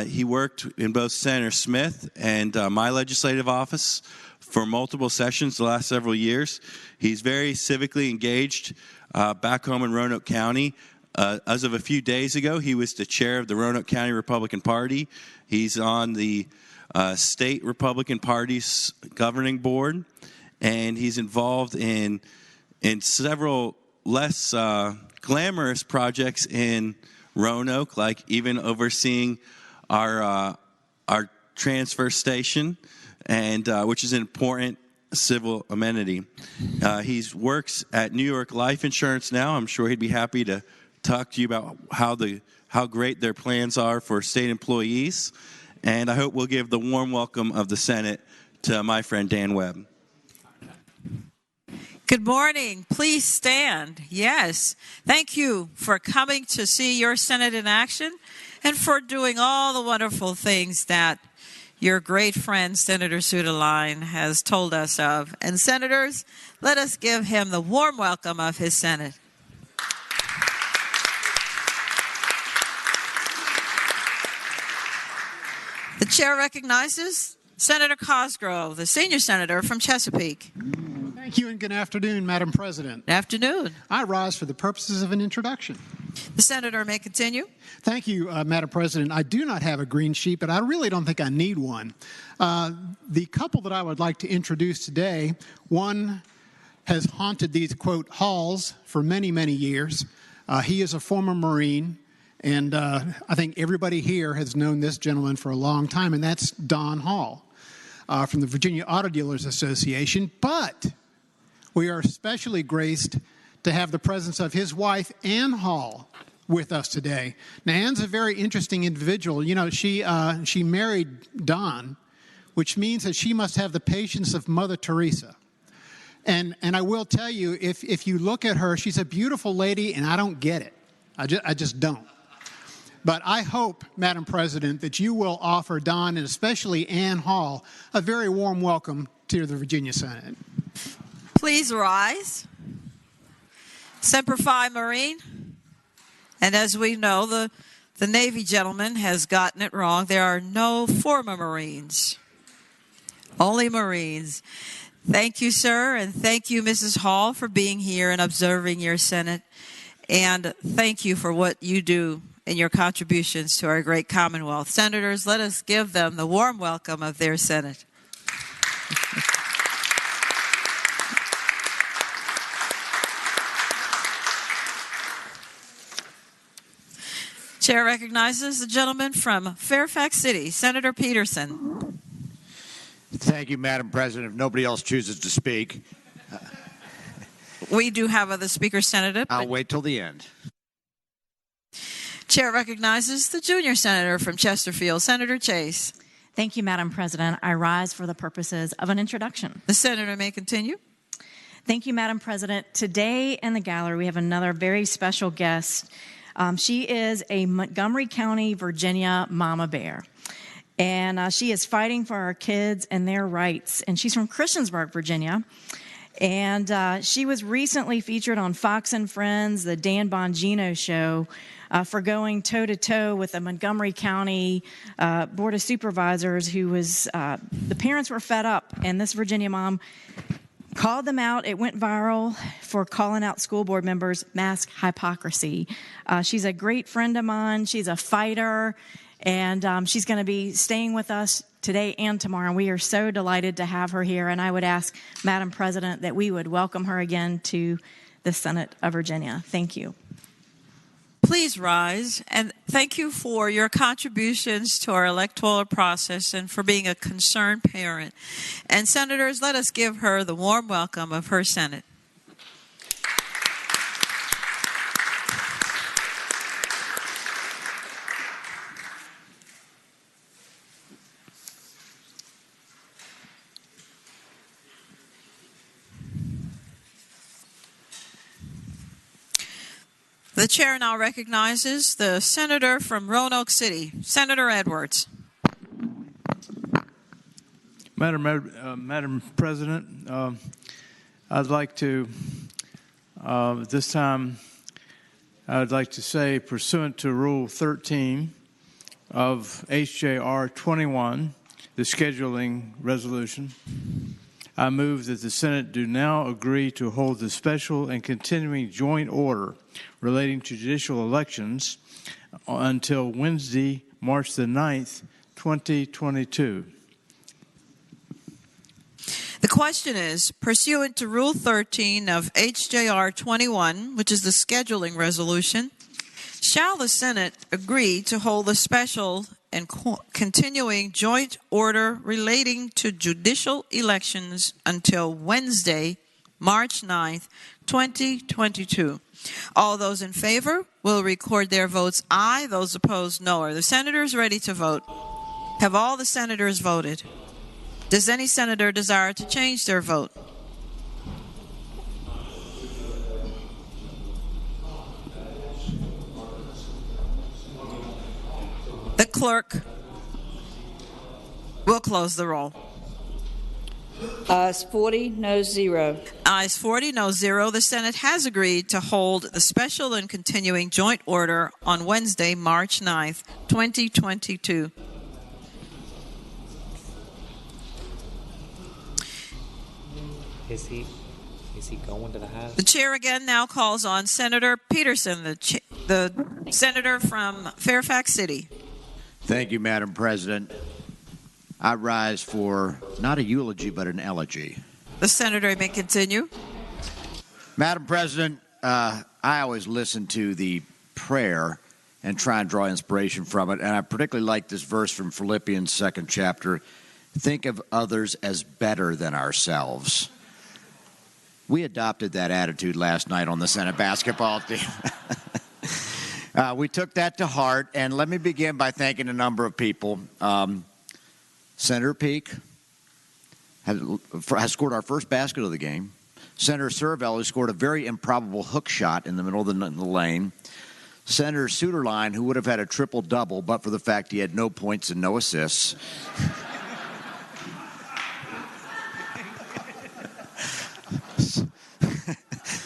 He worked in both Senator Smith and my legislative office for multiple sessions the last several years. He's very civically engaged back home in Roanoke County. As of a few days ago, he was the chair of the Roanoke County Republican Party. He's on the state Republican Party's governing board, and he's involved in several less glamorous projects in Roanoke, like even overseeing our transfer station, and which is an important civil amenity. He works at New York Life Insurance now. I'm sure he'd be happy to talk to you about how great their plans are for state employees. And I hope we'll give the warm welcome of the Senate to my friend Dan Webb. Good morning. Please stand. Yes. Thank you for coming to see your Senate in action and for doing all the wonderful things that your great friend, Senator Sudaline, has told us of. And senators, let us give him the warm welcome of his Senate. The chair recognizes Senator Cosgrove, the senior senator from Chesapeake. Thank you and good afternoon, Madam President. Good afternoon. I rise for the purposes of an introduction. The senator may continue. Thank you, Madam President. I do not have a green sheet, but I really don't think I need one. The couple that I would like to introduce today, one has haunted these, quote, halls for many, many years. He is a former Marine, and I think everybody here has known this gentleman for a long time, and that's Don Hall from the Virginia Auto Dealers Association. But we are especially graced to have the presence of his wife, Ann Hall, with us today. Now, Ann's a very interesting individual. You know, she married Don, which means that she must have the patience of Mother Teresa. And I will tell you, if you look at her, she's a beautiful lady, and I don't get it. I just don't. But I hope, Madam President, that you will offer Don and especially Ann Hall a very warm welcome to the Virginia Senate. Please rise. Semper Fi, Marine. And as we know, the Navy gentleman has gotten it wrong. There are no former Marines, only Marines. Thank you, sir, and thank you, Mrs. Hall, for being here and observing your Senate. And thank you for what you do and your contributions to our great Commonwealth. Senators, let us give them the warm welcome of their Senate. Chair recognizes the gentleman from Fairfax City, Senator Peterson. Thank you, Madam President. If nobody else chooses to speak, we do have other speakers, Senator. I'll wait till the end. Chair recognizes the junior senator from Chesterfield, Senator Chase. Thank you, Madam President. I rise for the purposes of an introduction. The senator may continue. Thank you, Madam President. Today in the gallery, we have another very special guest. She is a Montgomery County, Virginia mama bear. And she is fighting for our kids and their rights. And she's from Christiansburg, Virginia. And she was recently featured on Fox and Friends, the Dan Bongino show, for going toe-to-toe with the Montgomery County Board of Supervisors who was, the parents were fed up. And this Virginia mom called them out. It went viral for calling out school board members' mask hypocrisy. She's a great friend of mine. She's a fighter. And she's going to be staying with us today and tomorrow. And we are so delighted to have her here. And I would ask, Madam President, that we would welcome her again to the Senate of Virginia. Thank you. Please rise. And thank you for your contributions to our electoral process and for being a concerned parent. And senators, let us give her the warm welcome of her Senate. The chair now recognizes the senator from Roanoke City, Senator Edwards. Madam President, I'd like to, this time, I'd like to say, pursuant to Rule 13 of HJR 21, the scheduling resolution, I move that the Senate do now agree to hold the special and continuing joint order relating to judicial elections until Wednesday, March the 9th, 2022. The question is, pursuant to Rule 13 of HJR 21, which is the scheduling resolution, shall the Senate agree to hold a special and continuing joint order relating to judicial elections until Wednesday, March 9th, 2022. All those in favor will record their votes aye. Those opposed, no. Are the senators ready to vote? Have all the senators voted? Does any senator desire to change their vote? The clerk will close the roll. Ayes 40, no 0. Ayes 40, no 0. The Senate has agreed to hold the special and continuing joint order on Wednesday, March 9th, 2022. Is he going to the House? The chair again now calls on Senator Peterson, the senator from Fairfax City. Thank you, Madam President. I rise for not a eulogy, but an elegy. The senator may continue. Madam President, I always listen to the prayer and try and draw inspiration from it, and I particularly like this verse from Philippians 2nd chapter. Think of others as better than ourselves. We adopted that attitude last night on the Senate basketball team. We took that to heart, and let me begin by thanking a number of people. Senator Peake has scored our first basket of the game. Senator Servell, who scored a very improbable hook shot in the middle of the lane. Senator Suderline, who would have had a triple-double, but for the fact he had no points and no assists.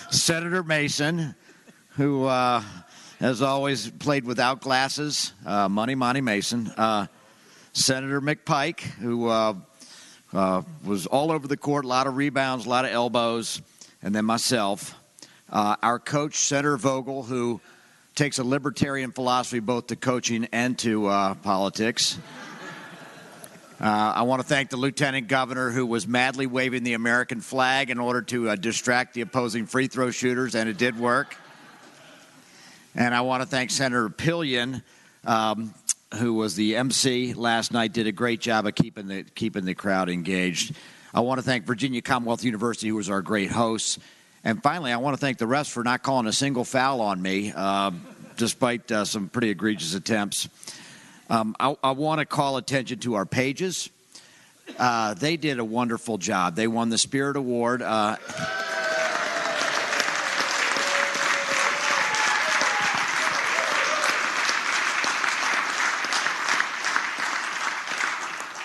Senator Mason, who has always played without glasses, Money Mason. Senator McPike, who was all over the court, a lot of rebounds, a lot of elbows, and then myself. Our coach, Senator Vogel, who takes a libertarian philosophy both to coaching and to politics. I want to thank the Lieutenant Governor, who was madly waving the American flag in order to distract the opposing free throw shooters, and it did work. And I want to thank Senator Pillion, who was the MC last night, did a great job of keeping the crowd engaged. I want to thank Virginia Commonwealth University, who was our great host. And finally, I want to thank the refs for not calling a single foul on me, despite some pretty egregious attempts. I want to call attention to our pages. They did a wonderful job. They won the Spirit Award.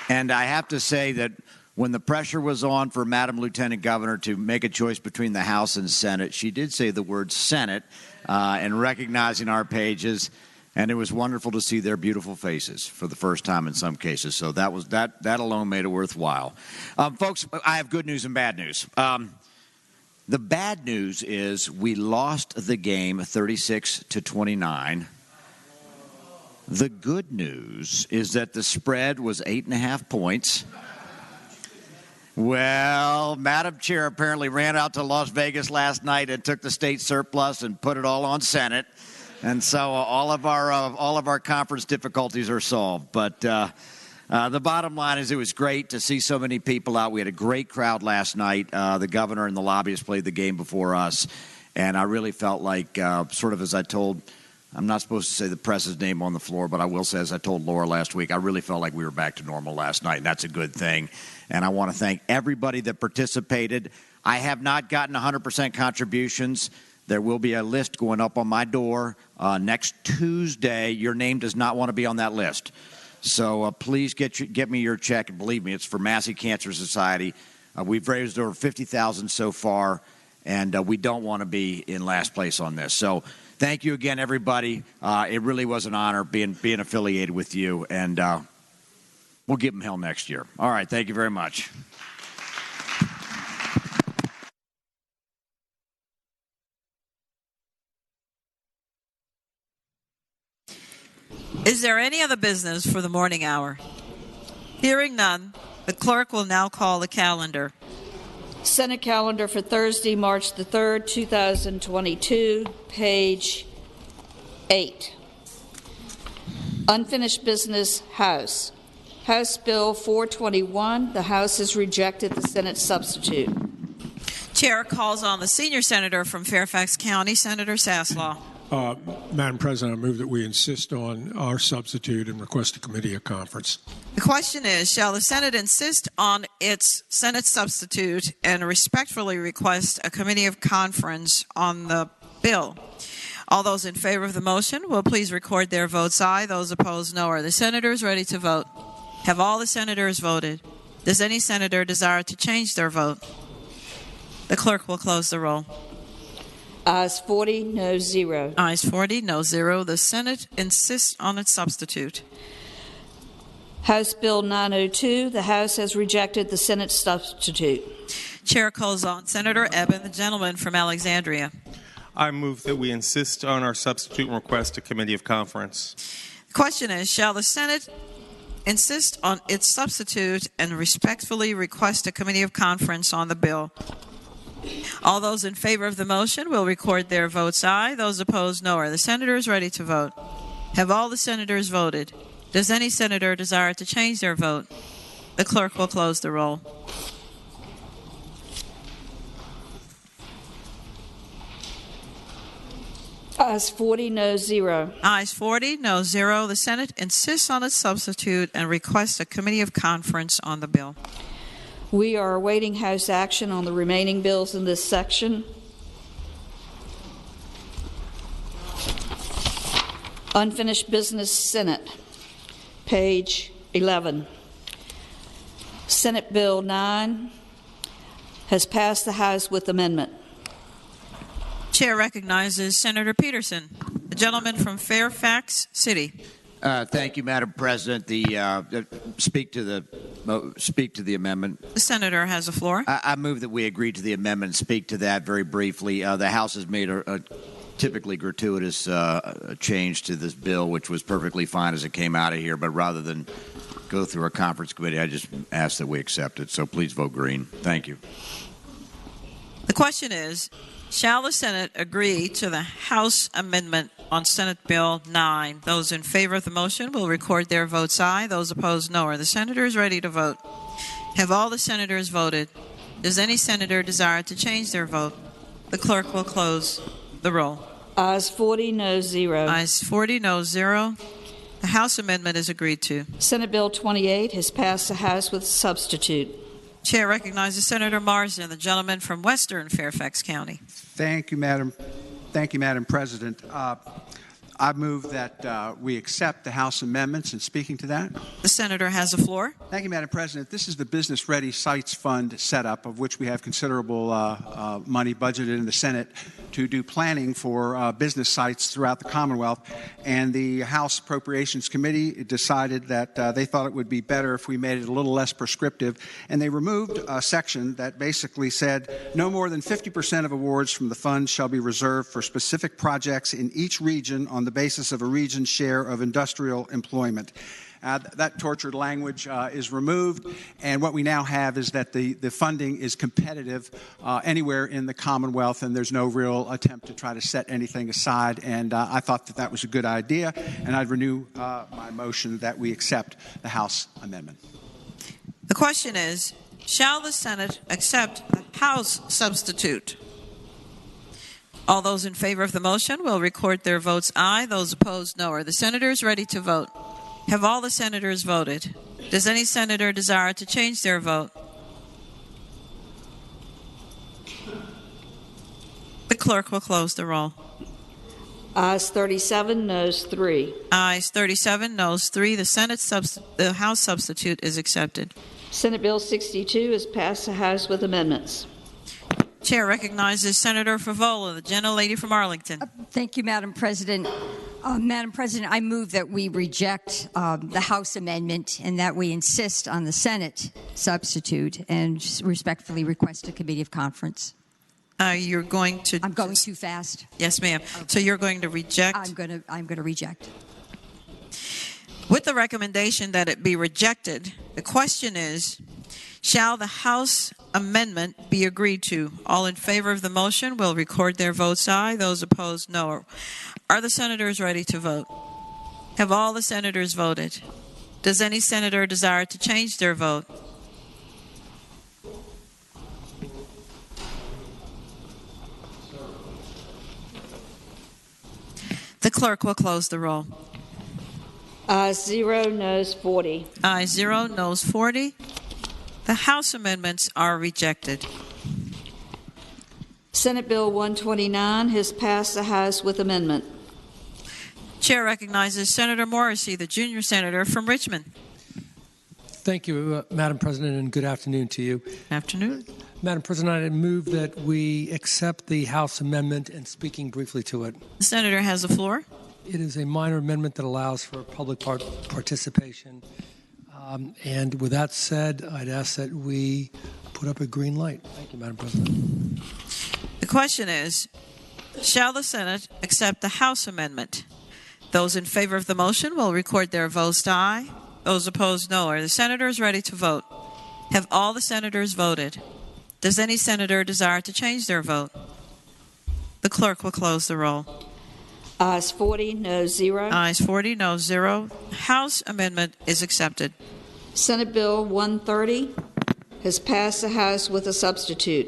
And I have to say that when the pressure was on for Madam Lieutenant Governor to make a choice between the House and Senate, she did say the word Senate in recognizing our pages. And it was wonderful to see their beautiful faces for the first time in some cases. So that alone made it worthwhile. Folks, I have good news and bad news. The bad news is we lost the game 36-29. The good news is that the spread was 8.5 points. Well, Madam Chair apparently ran out to Las Vegas last night and took the state surplus and put it all on Senate. And so all of our conference difficulties are solved. But the bottom line is it was great to see so many people out. We had a great crowd last night. The governor and the lobbyists played the game before us. And I really felt like, sort of as I told, I'm not supposed to say the press's name on the floor, but I will say, as I told Laura last week, I really felt like we were back to normal last night, and that's a good thing. And I want to thank everybody that participated. I have not gotten 100% contributions. There will be a list going up on my door next Tuesday. Your name does not want to be on that list. So please get me your check. And believe me, it's for Massey Cancer Society. We've raised over $50,000 so far, and we don't want to be in last place on this. So thank you again, everybody. It really was an honor being affiliated with you, and we'll give them hell next year. All right, thank you very much. Is there any other business for the morning hour? Hearing none, the clerk will now call the calendar. Senate calendar for Thursday, March the 3rd, 2022, page 8. Unfinished business, House. House Bill 421. The House has rejected the Senate substitute. Chair calls on the senior senator from Fairfax County, Senator Saslaw. Madam President, I move that we insist on our substitute and request a committee of conference. The question is, shall the Senate insist on its Senate substitute and respectfully request a committee of conference on the bill? All those in favor of the motion will please record their votes aye. Those opposed, no. Are the senators ready to vote? Have all the senators voted? Does any senator desire to change their vote? The clerk will close the roll. Ayes 40, no 0. Ayes 40, no 0. The Senate insists on its substitute. House Bill 902. The House has rejected the Senate substitute. Chair calls on Senator Eben, the gentleman from Alexandria. I move that we insist on our substitute and request a committee of conference. The question is, shall the Senate insist on its substitute and respectfully request a committee of conference on the bill? All those in favor of the motion will record their votes aye. Those opposed, no. Are the senators ready to vote? Have all the senators voted? Does any senator desire to change their vote? The clerk will close the roll. Ayes 40, no 0. Ayes 40, no 0. The Senate insists on its substitute and requests a committee of conference on the bill. We are awaiting House action on the remaining bills in this section. Unfinished business, Senate, page 11. Senate Bill 9 has passed the House with amendment. Chair recognizes Senator Peterson, the gentleman from Fairfax City. Thank you, Madam President. Speak to the amendment. The senator has the floor. I move that we agree to the amendment and speak to that very briefly. The House has made a typically gratuitous change to this bill, which was perfectly fine as it came out of here. But rather than go through a conference committee, I just ask that we accept it. So please vote green. Thank you. The question is, shall the Senate agree to the House amendment on Senate Bill 9? Those in favor of the motion will record their votes aye. Those opposed, no. Are the senators ready to vote? Have all the senators voted? Does any senator desire to change their vote? The clerk will close the roll. Ayes 40, no 0. Ayes 40, no 0. The House amendment is agreed to. Senate Bill 28 has passed the House with substitute. Chair recognizes Senator Marsden, the gentleman from Western Fairfax County. Thank you, Madam President. I move that we accept the House amendments. And speaking to that, the senator has the floor. Thank you, Madam President. This is the Business Ready Sites Fund setup, of which we have considerable money budgeted in the Senate to do planning for business sites throughout the Commonwealth. And the House Appropriations Committee decided that they thought it would be better if we made it a little less prescriptive. And they removed a section that basically said no more than 50% of awards from the fund shall be reserved for specific projects in each region on the basis of a region's share of industrial employment. That tortured language is removed, and what we now have is that the funding is competitive anywhere in the Commonwealth, and there's no real attempt to try to set anything aside, and I thought that was a good idea, and I'd renew my motion that we accept the House amendment. The question is, shall the Senate accept the House substitute? All those in favor of the motion will record their votes aye. Those opposed, no. Are the senators ready to vote? Have all the senators voted? Does any senator desire to change their vote? The clerk will close the roll. Ayes 37, noes 3. Ayes 37, noes 3. The House substitute is accepted. Senate Bill 62 has passed the House with amendments. Chair recognizes Senator Favola, the gentlelady from Arlington. Thank you, Madam President. Madam President, I move that we reject the House amendment and that we insist on the Senate substitute and respectfully request a committee of conference. You're going to... I'm going too fast. Yes, ma'am. Okay. So you're going to reject... I'm going to reject. With the recommendation that it be rejected, the question is, shall the House amendment be agreed to? All in favor of the motion will record their votes aye. Those opposed, no. Are the senators ready to vote? Have all the senators voted? Does any senator desire to change their vote? The clerk will close the roll. Ayes 0, noes 40. Ayes 0, noes 40. The House amendments are rejected. Senate Bill 129 has passed the House with amendment. Chair recognizes Senator Morrissey, the junior senator from Richmond. Thank you, Madam President, and good afternoon to you. Afternoon. Madam President, I move that we accept the House amendment and speaking briefly to it. The senator has the floor. It is a minor amendment that allows for public participation. And with that said, I'd ask that we put up a green light. Thank you, Madam President. The question is, shall the Senate accept the House amendment? Those in favor of the motion will record their votes aye. Those opposed, no. Are the senators ready to vote? Have all the senators voted? Does any senator desire to change their vote? The clerk will close the roll. Ayes 40, noes 0. Ayes 40, noes 0. House amendment is accepted. Senate Bill 130 has passed the House with a substitute.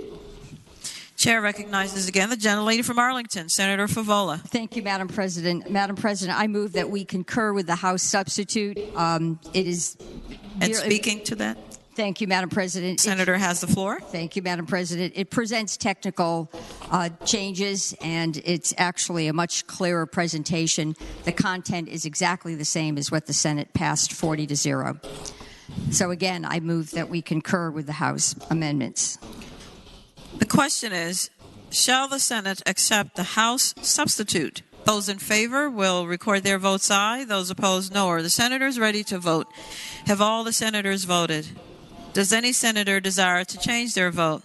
Chair recognizes again the gentlelady from Arlington, Senator Favola. Thank you, Madam President. Madam President, I move that we concur with the House substitute. It is... And speaking to that? Thank you, Madam President. Senator has the floor. Thank you, Madam President. It presents technical changes, and it's actually a much clearer presentation. The content is exactly the same as what the Senate passed 40-0. So again, I move that we concur with the House amendments. The question is, shall the Senate accept the House substitute? Those in favor will record their votes aye. Those opposed, no. Are the senators ready to vote? Have all the senators voted? Does any senator desire to change their vote?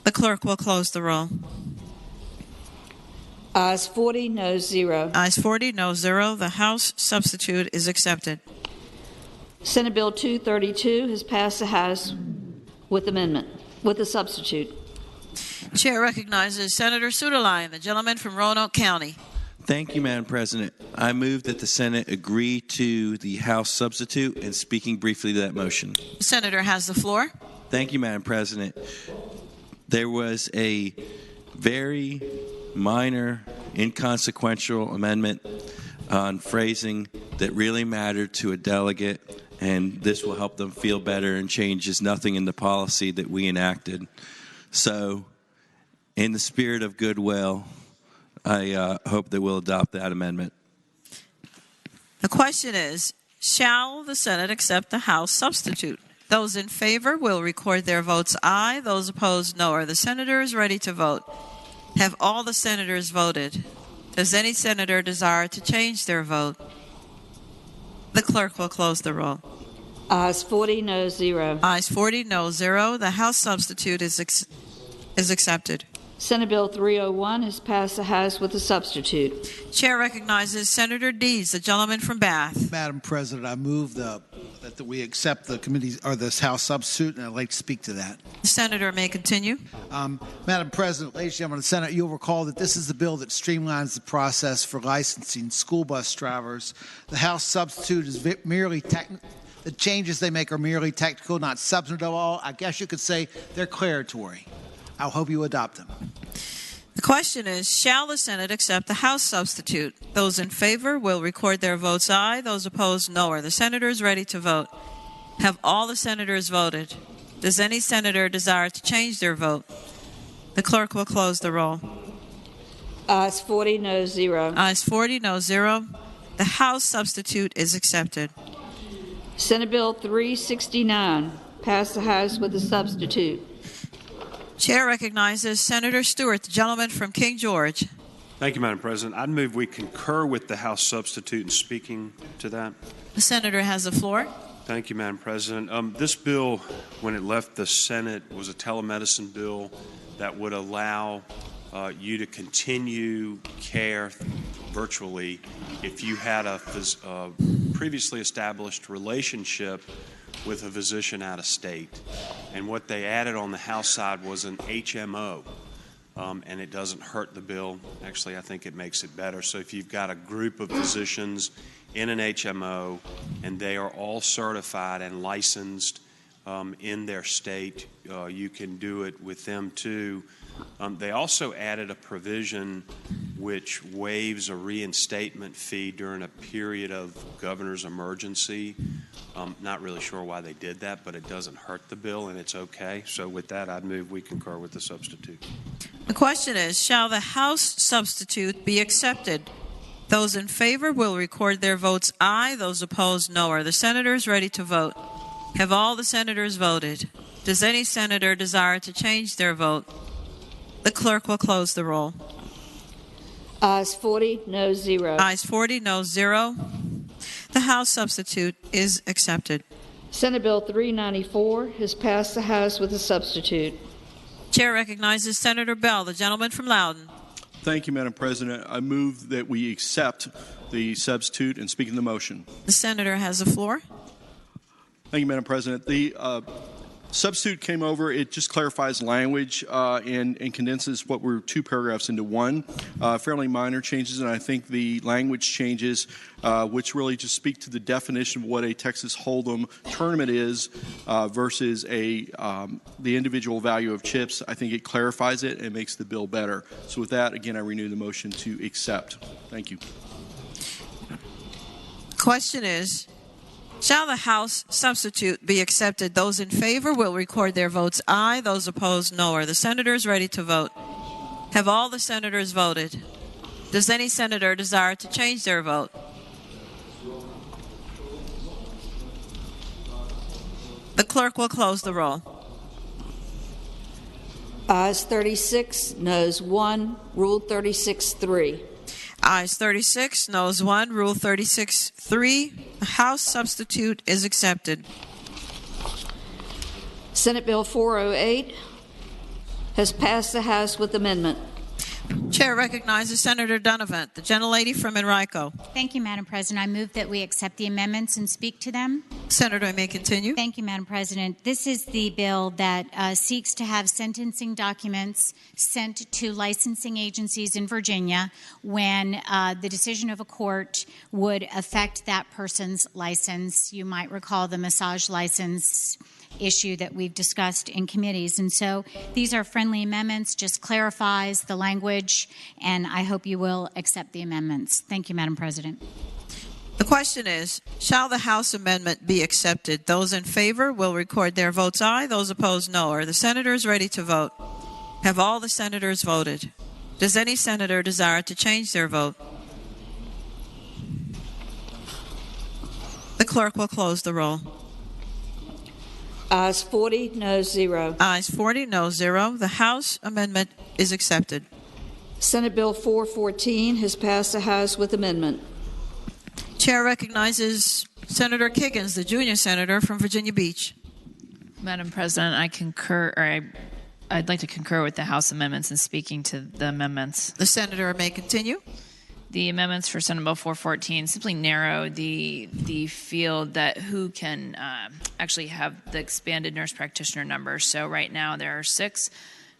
The clerk will close the roll. Ayes 40, noes 0. Ayes 40, noes 0. The House substitute is accepted. Senate Bill 232 has passed the House with amendment, with a substitute. Chair recognizes Senator Suderline, the gentleman from Roanoke County. Thank you, Madam President. I move that the Senate agree to the House substitute and speaking briefly to that motion. The senator has the floor. Thank you, Madam President. There was a very minor, inconsequential amendment on phrasing that really mattered to a delegate, and this will help them feel better and changes nothing in the policy that we enacted. So, in the spirit of goodwill, I hope that we'll adopt that amendment. The question is, shall the Senate accept the House substitute? Those in favor will record their votes aye. Those opposed, no. Are the senators ready to vote? Have all the senators voted? Does any senator desire to change their vote? The clerk will close the roll. Ayes 40, noes 0. Ayes 40, noes 0. The House substitute is accepted. Senate Bill 301 has passed the House with a substitute. Chair recognizes Senator Dees, the gentleman from Bath. Madam President, I move that we accept the committee's or this House substitute, and I'd like to speak to that. The senator may continue. Madam President, ladies and gentlemen of the Senate, you'll recall that this is the bill that streamlines the process for licensing school bus drivers. The House substitute is merely technical. The changes they make are merely technical, not substantive at all. I guess you could say they're declaratory. I hope you adopt them. The question is, shall the Senate accept the House substitute? Those in favor will record their votes aye. Those opposed, no. Are the senators ready to vote? Have all the senators voted? Does any senator desire to change their vote? The clerk will close the roll. Ayes 40, noes 0. Ayes 40, noes 0. The House substitute is accepted. Senate Bill 369 passed the House with a substitute. Chair recognizes Senator Stewart, the gentleman from King George. Thank you, Madam President. I'd move we concur with the House substitute in speaking to that. The senator has the floor. Thank you, Madam President. This bill, when it left the Senate, was a telemedicine bill that would allow you to continue care virtually if you had a previously established relationship with a physician out of state. And what they added on the House side was an HMO, and it doesn't hurt the bill. Actually, I think it makes it better. So if you've got a group of physicians in an HMO and they are all certified and licensed in their state, you can do it with them too. They also added a provision which waives a reinstatement fee during a period of governor's emergency. Not really sure why they did that, but it doesn't hurt the bill and it's okay. So with that, I'd move we concur with the substitute. The question is, shall the House substitute be accepted? Those in favor will record their votes aye. Those opposed, no. Are the senators ready to vote? Have all the senators voted? Does any senator desire to change their vote? The clerk will close the roll. Ayes 40, no 0. Ayes 40, no 0. The House substitute is accepted. Senate Bill 394 has passed the House with a substitute. Chair recognizes Senator Bell, the gentleman from Loudoun. Thank you, Madam President. I move that we accept the substitute and speak in the motion. The senator has the floor. Thank you, Madam President. The substitute came over. It just clarifies language and condenses what were 2 paragraphs into 1. Fairly minor changes, and I think the language changes, which really just speak to the definition of what a Texas Hold'em tournament is versus the individual value of chips. I think it clarifies it and makes the bill better. So with that, again, I renew the motion to accept. Thank you. Question is, shall the House substitute be accepted? Those in favor will record their votes aye. Those opposed, no. Are the senators ready to vote? Have all the senators voted? Does any senator desire to change their vote? The clerk will close the roll. Ayes 36, noes 1, Rule 36-3. Ayes 36, noes 1, Rule 36-3. The House substitute is accepted. Senate Bill 408 has passed the House with amendment. Chair recognizes Senator Donovan, the gentlelady from Enrico. Thank you, Madam President. I move that we accept the amendments and speak to them. Senator, I may continue. Thank you, Madam President. This is the bill that seeks to have sentencing documents sent to licensing agencies in Virginia when the decision of a court would affect that person's license. You might recall the massage license issue that we've discussed in committees. And so these are friendly amendments, just clarifies the language, and I hope you will accept the amendments. Thank you, Madam President. The question is, shall the House amendment be accepted? Those in favor will record their votes aye. Those opposed, no. Are the senators ready to vote? Have all the senators voted? Does any senator desire to change their vote? The clerk will close the roll. Ayes 40, no 0. Ayes 40, no 0. The House amendment is accepted. Senate Bill 414 has passed the House with amendment. Chair recognizes Senator Kiggins, the junior senator from Virginia Beach. Madam President, I concur, or I'd like to concur with the House amendments and speaking to the amendments. The senator may continue. The amendments for Senate Bill 414 simply narrow the field that who can actually have the expanded nurse practitioner number. So right now there are 6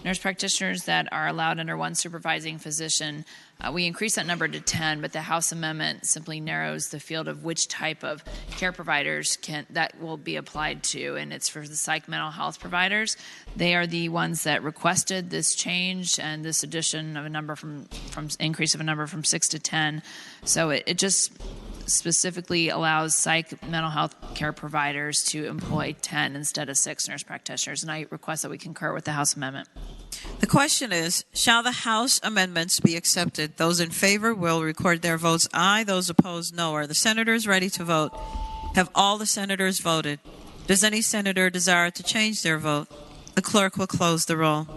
nurse practitioners that are allowed under one supervising physician. We increase that number to 10, but the House amendment simply narrows the field of which type of care providers that will be applied to, and it's for the psych mental health providers. They are the ones that requested this change and this addition of a number from increase of a number from 6 to 10. So it just specifically allows psych mental health care providers to employ 10 instead of 6 nurse practitioners, and I request that we concur with the House amendment. The question is, shall the House amendments be accepted? Those in favor will record their votes aye. Those opposed, no. Are the senators ready to vote? Have all the senators voted? Does any senator desire to change their vote? The clerk will close the roll.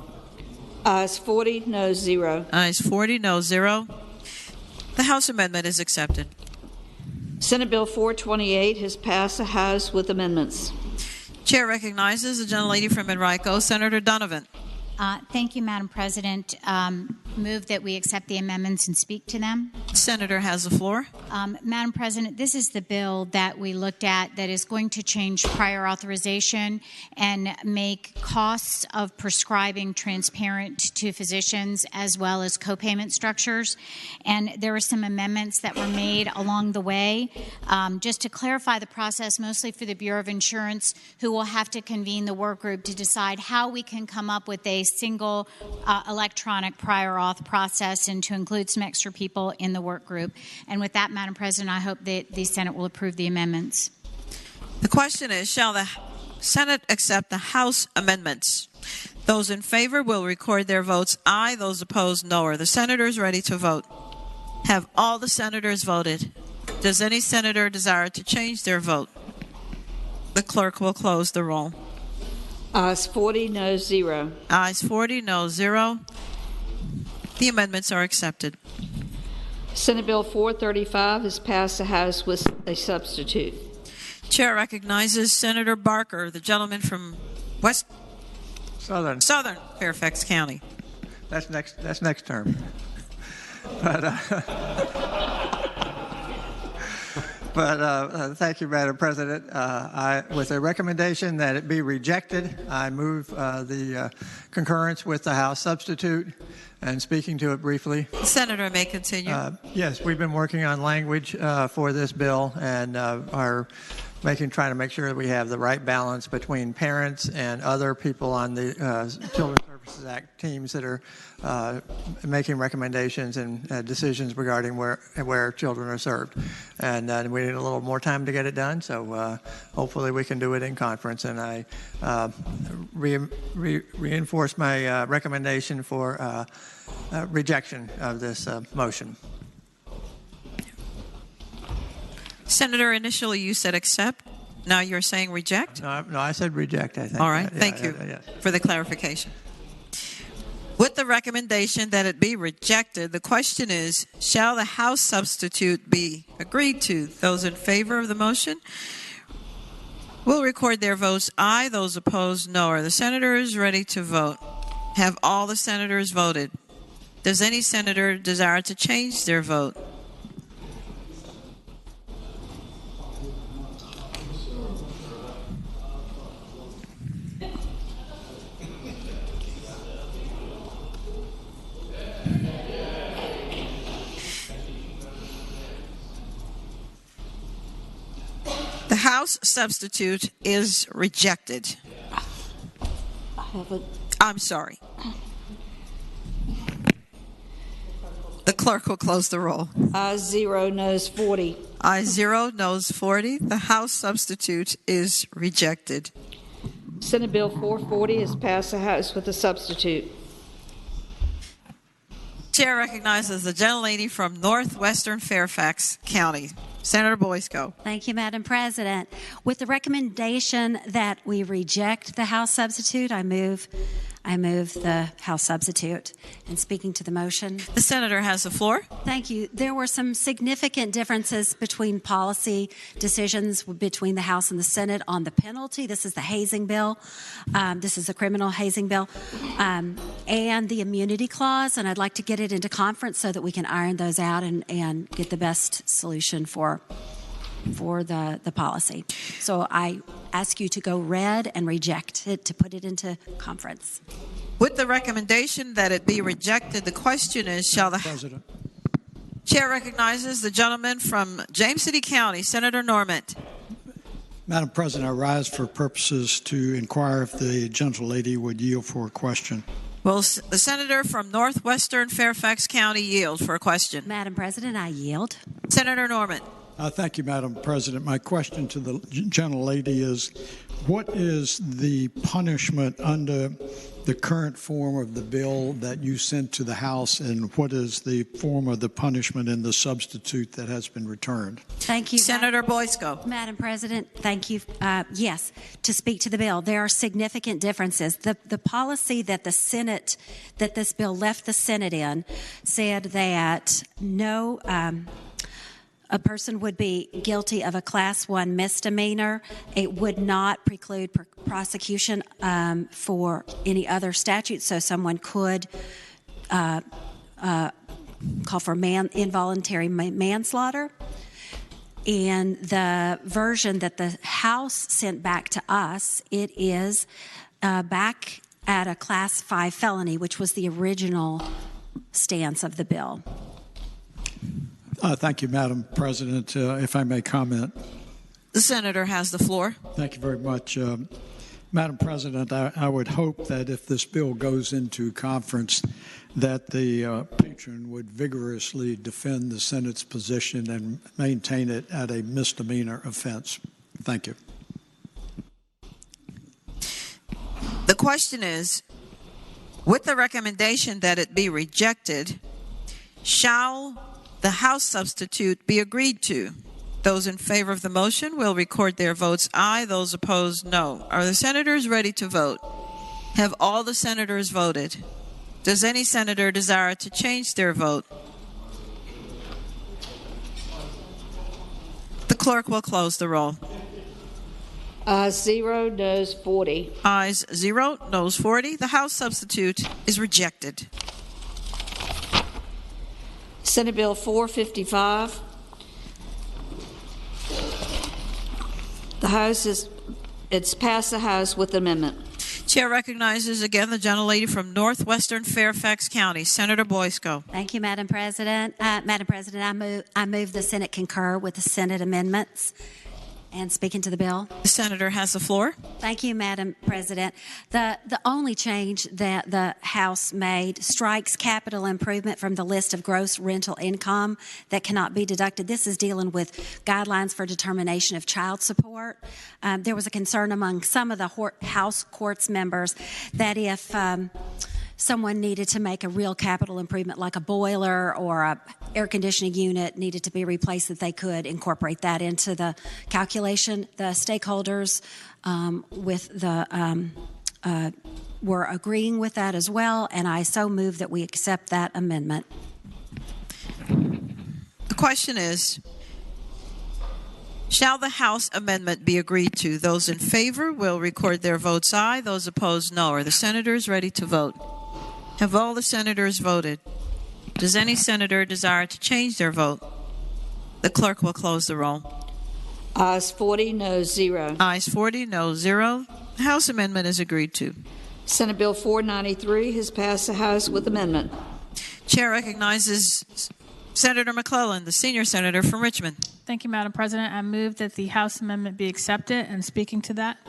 Ayes 40, no 0. Ayes 40, no 0. The House amendment is accepted. Senate Bill 428 has passed the House with amendments. Chair recognizes the gentlelady from Enrico, Senator Donovan. Thank you, Madam President. Move that we accept the amendments and speak to them. Senator has the floor. Madam President, this is the bill that we looked at that is going to change prior authorization and make costs of prescribing transparent to physicians as well as copayment structures. And there were some amendments that were made along the way just to clarify the process, mostly for the Bureau of Insurance, who will have to convene the work group to decide how we can come up with a single electronic prior auth process and to include some extra people in the work group. And with that, Madam President, I hope that the Senate will approve the amendments. The question is, shall the Senate accept the House amendments? Those in favor will record their votes aye. Those opposed, no. Are the senators ready to vote? Have all the senators voted? Does any senator desire to change their vote? The clerk will close the roll. Ayes 40, no 0. Ayes 40, no 0. The amendments are accepted. Senate Bill 435 has passed the House with a substitute. Chair recognizes Senator Barker, the gentleman from Southern Fairfax County. That's next term. But thank you, Madam President. With a recommendation that it be rejected, I move the concurrence with the House substitute. And speaking to it briefly. The senator may continue. Yes, we've been working on language for this bill and are trying to make sure that we have the right balance between parents and other people on the Children's Services Act teams that are making recommendations and decisions regarding where children are served. And we need a little more time to get it done, so hopefully we can do it in conference. And I reinforce my recommendation for rejection of this motion. Senator, initially you said accept. Now you're saying reject? No, I said reject, I think. All right. Thank you for the clarification. With the recommendation that it be rejected, the question is, shall the House substitute be agreed to? Those in favor of the motion will record their votes aye. Those opposed, no. Are the senators ready to vote? Have all the senators voted? Does any senator desire to change their vote? The House substitute is rejected. I'm sorry. The clerk will close the roll. Ayes 0, noes 40. Ayes 0, noes 40. The House substitute is rejected. Senate Bill 440 has passed the House with a substitute. Chair recognizes the gentlelady from northwestern Fairfax County. Senator Boysko. Thank you, Madam President. With the recommendation that we reject the House substitute, I move the House substitute. And speaking to the motion. The senator has the floor. Thank you. There were some significant differences between policy decisions between the House and the Senate on the penalty. This is the hazing bill. This is the criminal hazing bill. And the immunity clause. And I'd like to get it into conference so that we can iron those out and get the best solution for the policy. So I ask you to go red and reject it, to put it into conference. With the recommendation that it be rejected, the question is, shall the President. Chair recognizes the gentleman from James City County, Senator Normand. Madam President, I rise for purposes to inquire if the gentlelady would yield for a question. Will the senator from northwestern Fairfax County yield for a question? Madam President, I yield. Senator Normand. Thank you, Madam President. My question to the gentlelady is, what is the punishment under the current form of the bill that you sent to the House, and what is the form of the punishment in the substitute that has been returned? Thank you. Senator Boysko. Madam President, thank you. Yes, to speak to the bill, there are significant differences. The policy that the Senate, that this bill left the Senate in, said that no a person would be guilty of a Class 1 misdemeanor. It would not preclude prosecution for any other statute, so someone could call for involuntary manslaughter. And the version that the House sent back to us, it is back at a Class 5 felony, which was the original stance of the bill. Thank you, Madam President. If I may comment. The senator has the floor. Thank you very much. Madam President, I would hope that if this bill goes into conference, that the patron would vigorously defend the Senate's position and maintain it at a misdemeanor offense. Thank you. The question is, with the recommendation that it be rejected, shall the House substitute be agreed to? Those in favor of the motion will record their votes aye. Those opposed, no. Are the senators ready to vote? Have all the senators voted? Does any senator desire to change their vote? The clerk will close the roll. Ayes 0, noes 40. Ayes 0, noes 40. The House substitute is rejected. Senate Bill 455. It's passed the House with amendment. Chair recognizes again the gentlelady from northwestern Fairfax County, Senator Boysko. Thank you, Madam President. Madam President, I move the Senate concur with the Senate amendments. And speaking to the bill. The senator has the floor. Thank you, Madam President. The only change that the House made strikes capital improvement from the list of gross rental income that cannot be deducted. This is dealing with guidelines for determination of child support. There was a concern among some of the House courts members that if someone needed to make a real capital improvement like a boiler or a air conditioning unit needed to be replaced, that they could incorporate that into the calculation. The stakeholders were agreeing with that as well, and I so move that we accept that amendment. The question is, shall the House amendment be agreed to? Those in favor will record their votes aye. Those opposed, no. Are the senators ready to vote? Have all the senators voted? Does any senator desire to change their vote? The clerk will close the roll. Ayes 40, noes 0. Ayes 40, noes 0. The House amendment is agreed to. Senate Bill 493 has passed the House with amendment. Chair recognizes Senator McClellan, the senior senator from Richmond. Thank you, Madam President. I move that the House amendment be accepted. And speaking to that,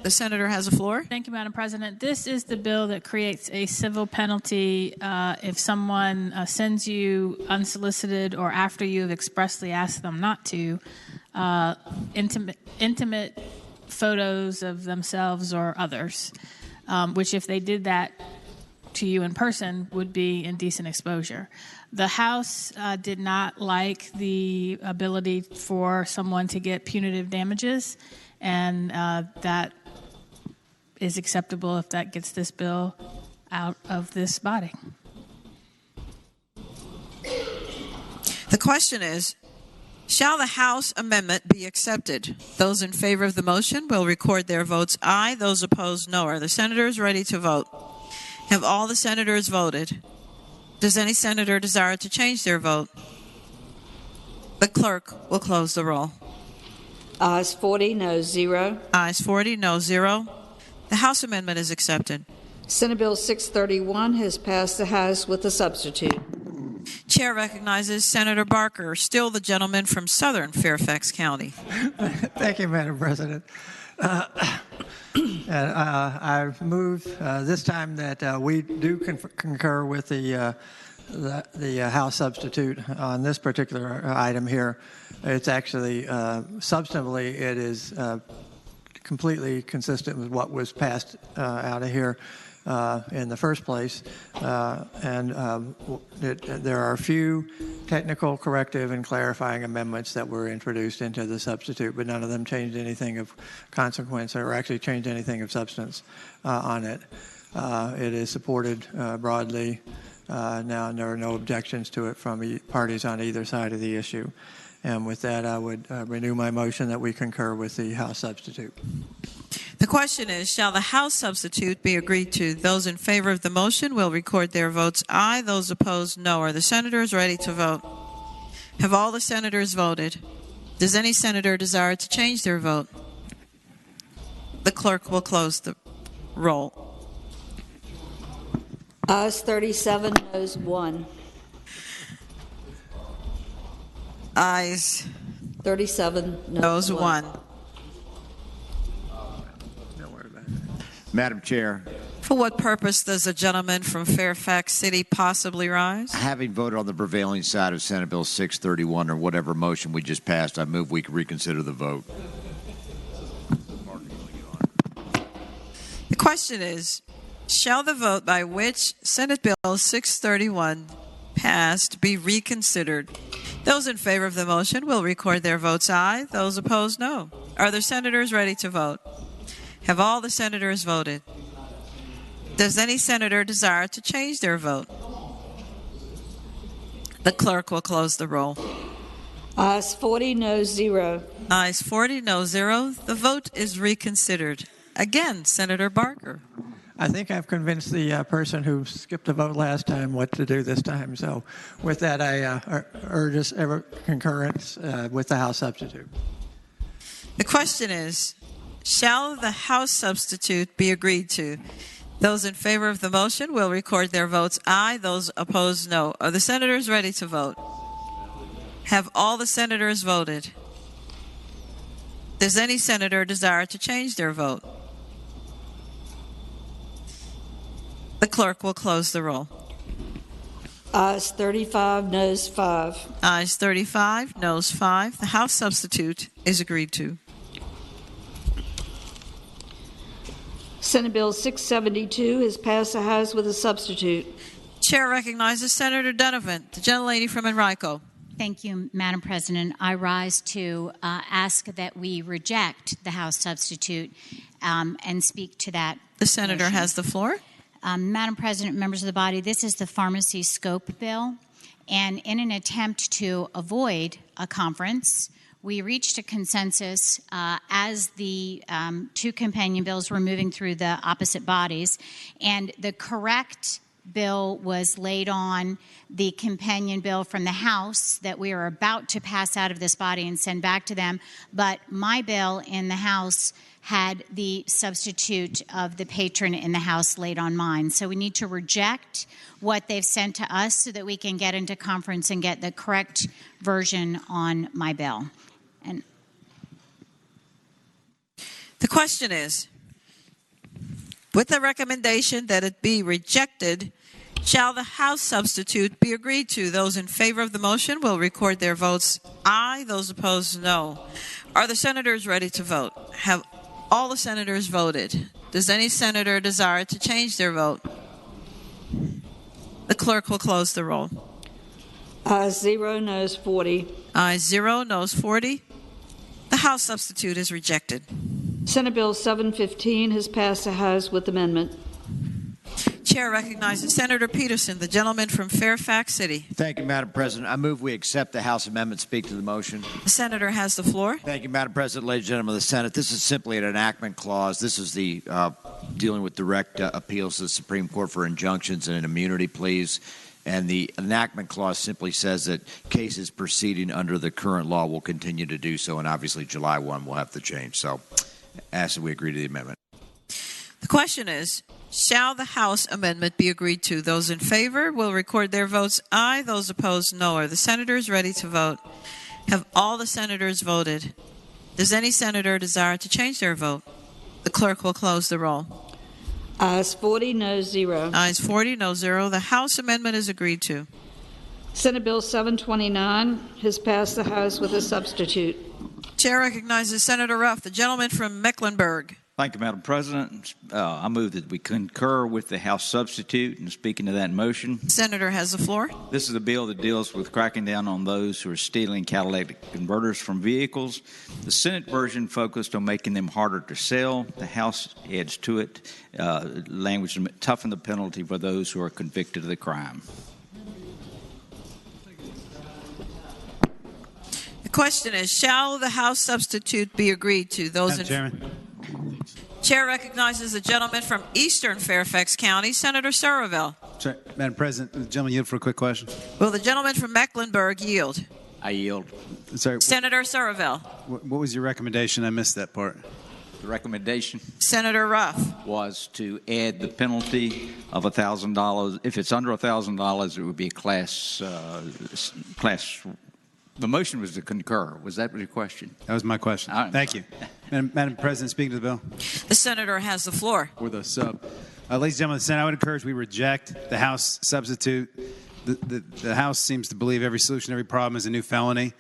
the senator has the floor. Thank you, Madam President. This is the bill that creates a civil penalty if someone sends you unsolicited or after you have expressly asked them not to, intimate photos of themselves or others, which if they did that to you in person would be indecent exposure. The House did not like the ability for someone to get punitive damages, and that is acceptable if that gets this bill out of this body. The question is, shall the House amendment be accepted? Those in favor of the motion will record their votes aye. Those opposed, no. Are the senators ready to vote? Have all the senators voted? Does any senator desire to change their vote? The clerk will close the roll. Ayes 40, noes 0. Ayes 40, noes 0. The House amendment is accepted. Senate Bill 631 has passed the House with a substitute. Chair recognizes Senator Barker, still the gentleman from southern Fairfax County. Thank you, Madam President. I move this time that we do concur with the House substitute on this particular item here. It's actually substantively it is completely consistent with what was passed out of here in the first place, and there are a few technical corrective and clarifying amendments that were introduced into the substitute, but none of them changed anything of consequence or actually changed anything of substance on it. It is supported broadly now, and there are no objections to it from parties on either side of the issue. And with that, I would renew my motion that we concur with the House substitute. The question is, shall the House substitute be agreed to? Those in favor of the motion will record their votes aye. Those opposed, no. Are the senators ready to vote? Have all the senators voted? Does any senator desire to change their vote? The clerk will close the roll. Ayes 37, noes 1. Ayes 37, noes 1. Madam Chair, For what purpose does a gentleman from Fairfax City possibly rise? having voted on the prevailing side of Senate Bill 631 or whatever motion we just passed, I move we reconsider the vote. The question is, shall the vote by which Senate Bill 631 passed be reconsidered? Those in favor of the motion will record their votes aye. Those opposed, no. Are the senators ready to vote? Have all the senators voted? Does any senator desire to change their vote? The clerk will close the roll. Ayes 40, noes 0. Ayes 40, no 0. The vote is reconsidered. Again, Senator Barker. I think I've convinced the person who skipped a vote last time what to do this time. So with that, I urge concurrence with the House substitute. The question is, shall the House substitute be agreed to? Those in favor of the motion will record their votes aye. Those opposed, no. Are the senators ready to vote? Have all the senators voted? Does any senator desire to change their vote? The clerk will close the roll. Ayes 35, noes 5. Ayes 35, noes 5. The House substitute is agreed to. Senate Bill 672 has passed the House with a substitute. Chair recognizes Senator Donovan, the gentlelady from Enrico. Thank you, Madam President. I rise to ask that we reject the House substitute and speak to that. The senator motion. has the floor. Madam President, members of the body, this is the pharmacy scope bill, and in an attempt to avoid a conference, we reached a consensus as the two companion bills were moving through the opposite bodies, and the correct bill was laid on the companion bill from the House that we are about to pass out of this body and send back to them, but my bill in the House had the substitute of the patron in the House laid on mine. So we need to reject what they've sent to us so that we can get into conference and get the correct version on my bill. And the question is, with the recommendation that it be rejected, shall the House substitute be agreed to? Those in favor of the motion will record their votes aye. Those opposed, no. Are the senators ready to vote? Have all the senators voted? Does any senator desire to change their vote? The clerk will close the roll. Ayes 0, noes 40. Ayes 0, noes 40. The House substitute is rejected. Senate Bill 715 has passed the House with amendment. Chair recognizes Senator Peterson, the gentleman from Fairfax City. Thank you, Madam President. I move we accept the House amendment. Speak to the motion. The senator has the floor. Thank you, Madam President. Ladies and gentlemen of the Senate, this is simply an enactment clause. This is the dealing with direct appeals to the Supreme Court for injunctions and immunity pleas. And the enactment clause simply says that cases proceeding under the current law will continue to do so, and obviously July 1 will have to change. So ask that we agree to the amendment. The question is, shall the House amendment be agreed to? Those in favor will record their votes aye. Those opposed, no. Are the senators ready to vote? Have all the senators voted? Does any senator desire to change their vote? The clerk will close the roll. Ayes 40, noes 0. Ayes 40, no 0. The House amendment is agreed to. Senate Bill 729 has passed the House with a substitute. Chair recognizes Senator Ruff, the gentleman from Mecklenburg. Thank you, Madam President. I move that we concur with the House substitute and speaking to that motion. Senator has the floor. This is a bill that deals with cracking down on those who are stealing catalytic converters from vehicles. The Senate version focused on making them harder to sell. The House adds to it language to toughen the penalty for those who are convicted of the crime. The Question is, shall the House substitute be agreed to? Those Madam Chairman. Chair recognizes the gentleman from Eastern Fairfax County, Senator Surville. Madam President, the gentleman yield for a quick question. Will the gentleman from Mecklenburg yield? I yield. Sorry, Senator Surville. what was your recommendation? I missed that part. The recommendation Senator Ruff. was to add the penalty of $1,000. If it's under $1,000, it would be a class. The motion was to concur. Was that your question? That was my question. Thank you. Madam President, speaking to the bill. The senator has the floor. For the sub. Ladies and gentlemen of the Senate, I would encourage we reject the House substitute. The House seems to believe every solution, every problem is a new felony.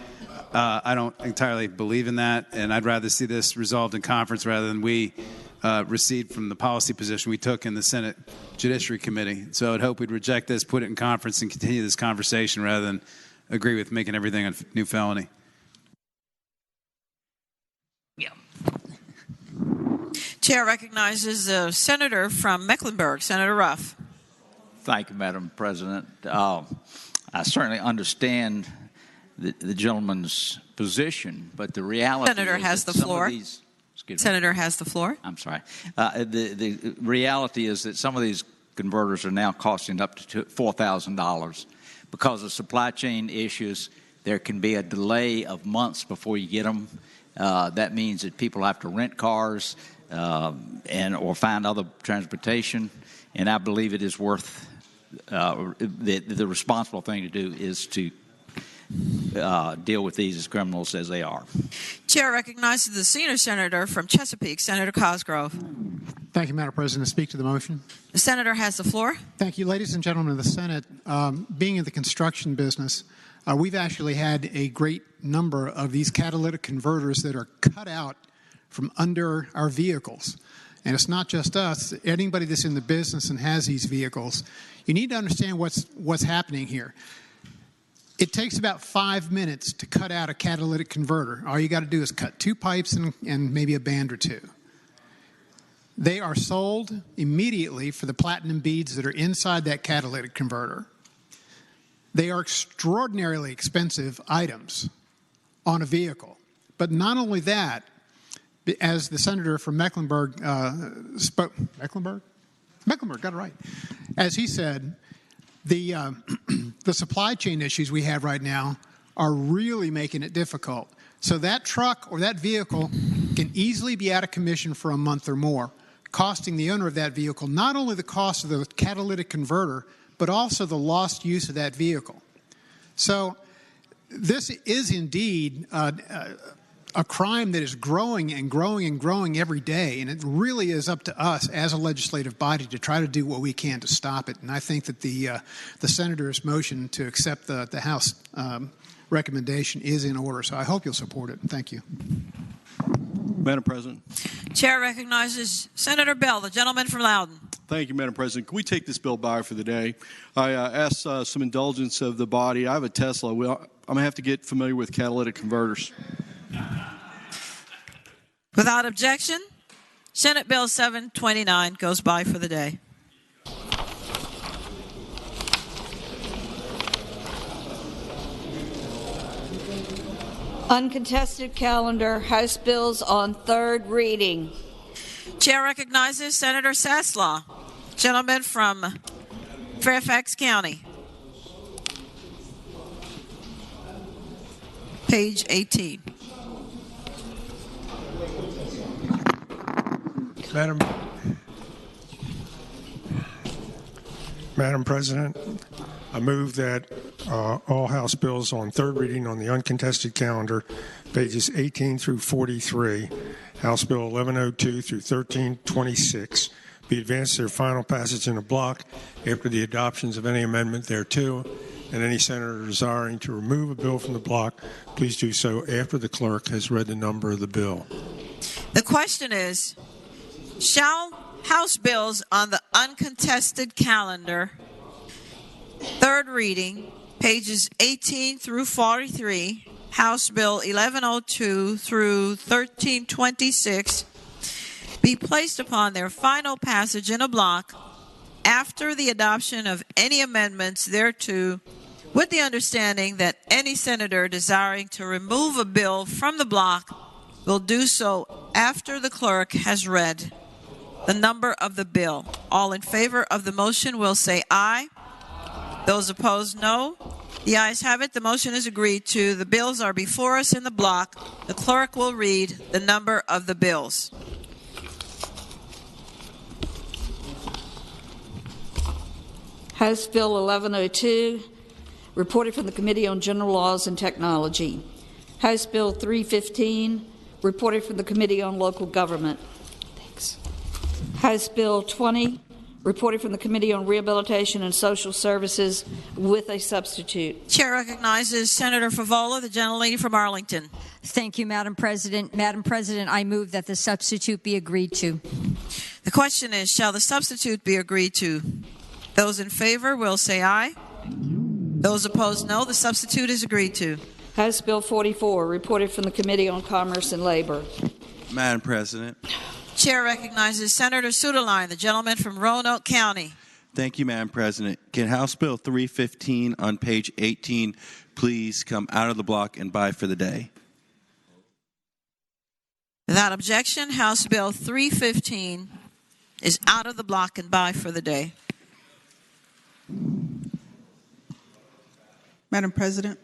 I don't entirely believe in that, and I'd rather see this resolved in conference rather than we recede from the policy position we took in the Senate Judiciary Committee. So I'd hope we'd reject this, put it in conference, and continue this conversation rather than agree with making everything a new felony. Yeah. Chair recognizes the senator from Mecklenburg, Senator Ruff. Thank you, Madam President. I certainly understand the gentleman's position, but the reality Senator is has that the some floor. of these, Senator has the floor. I'm sorry. The reality is that some of these converters are now costing up to $4,000. Because of supply chain issues, there can be a delay of months before you get them. That means that people have to rent cars or find other transportation. And I believe it is worth the responsible thing to do is to deal with these as criminals as they are. Chair recognizes the senior senator from Chesapeake, Senator Cosgrove. Thank you, Madam President. Speak to the motion. The senator has the floor. Thank you, ladies and gentlemen of the Senate. Being in the construction business, we've actually had a great number of these catalytic converters that are cut out from under our vehicles. And it's not just us. Anybody that's in the business and has these vehicles, you need to understand what's happening here. It takes about 5 minutes to cut out a catalytic converter. All you got to do is cut 2 pipes and maybe a band or 2. They are sold immediately for the platinum beads that are inside that catalytic converter. They are extraordinarily expensive items on a vehicle. But not only that, as the senator from Mecklenburg spoke, Mecklenburg, got it right. As he said, the supply chain issues we have right now are really making it difficult. So that truck or that vehicle can easily be out of commission for a month or more, costing the owner of that vehicle not only the cost of the catalytic converter, but also the lost use of that vehicle. So this is indeed a crime that is growing and growing and growing every day, and it really is up to us as a legislative body to try to do what we can to stop it. And I think that the senator's motion to accept the House recommendation is in order, so I hope you'll support it. Thank you. Madam President. Chair recognizes Senator Bell, the gentleman from Loudoun. Thank you, Madam President. Can we take this bill by for the day? I asked some indulgence of the body. I have a Tesla. I'm going to have to get familiar with catalytic converters. Without objection, Senate Bill 729 goes by for the day. Uncontested calendar, House bills on third reading. Chair recognizes Senator Saslaw, gentleman from Fairfax County. Page 18. Madam President, I move that all House bills on third reading on the uncontested calendar, pages 18 through 43, House Bill 1102 through 1326, be advanced to their final passage in a block after the adoptions of any amendment thereto, and any senator desiring to remove a bill from the block, please do so after the clerk has read the number of the bill. The question is, shall House bills on the uncontested calendar, third reading, pages 18 through 43, House Bill 1102 through 1326, be placed upon their final passage in a block after the adoption of any amendments thereto with the understanding that any senator desiring to remove a bill from the block will do so after the clerk has read the number of the bill. All in favor of the motion will say aye. Those opposed, no. The ayes have it. The motion is agreed to. The bills are before us in the block. The clerk will read the number of the bills. House Bill 1102, reported from the Committee on General Laws and Technology. House Bill 315, reported from the Committee on Local Government. Thanks. House Bill 20, reported from the Committee on Rehabilitation and Social Services with a substitute. Chair recognizes Senator Favola, the gentlelady from Arlington. Thank you, Madam President. Madam President, I move that the substitute be agreed to. The question is, shall the substitute be agreed to? Those in favor will say aye. Those opposed, no. The substitute is agreed to. House Bill 44, reported from the Committee on Commerce and Labor. Madam President. Chair recognizes Senator Suderline, the gentleman from Roanoke County. Thank you, Madam President. Can House Bill 315 on page 18 please come out of the block and by for the day? Without objection, House Bill 315 is out of the block and by for the day. Madam President.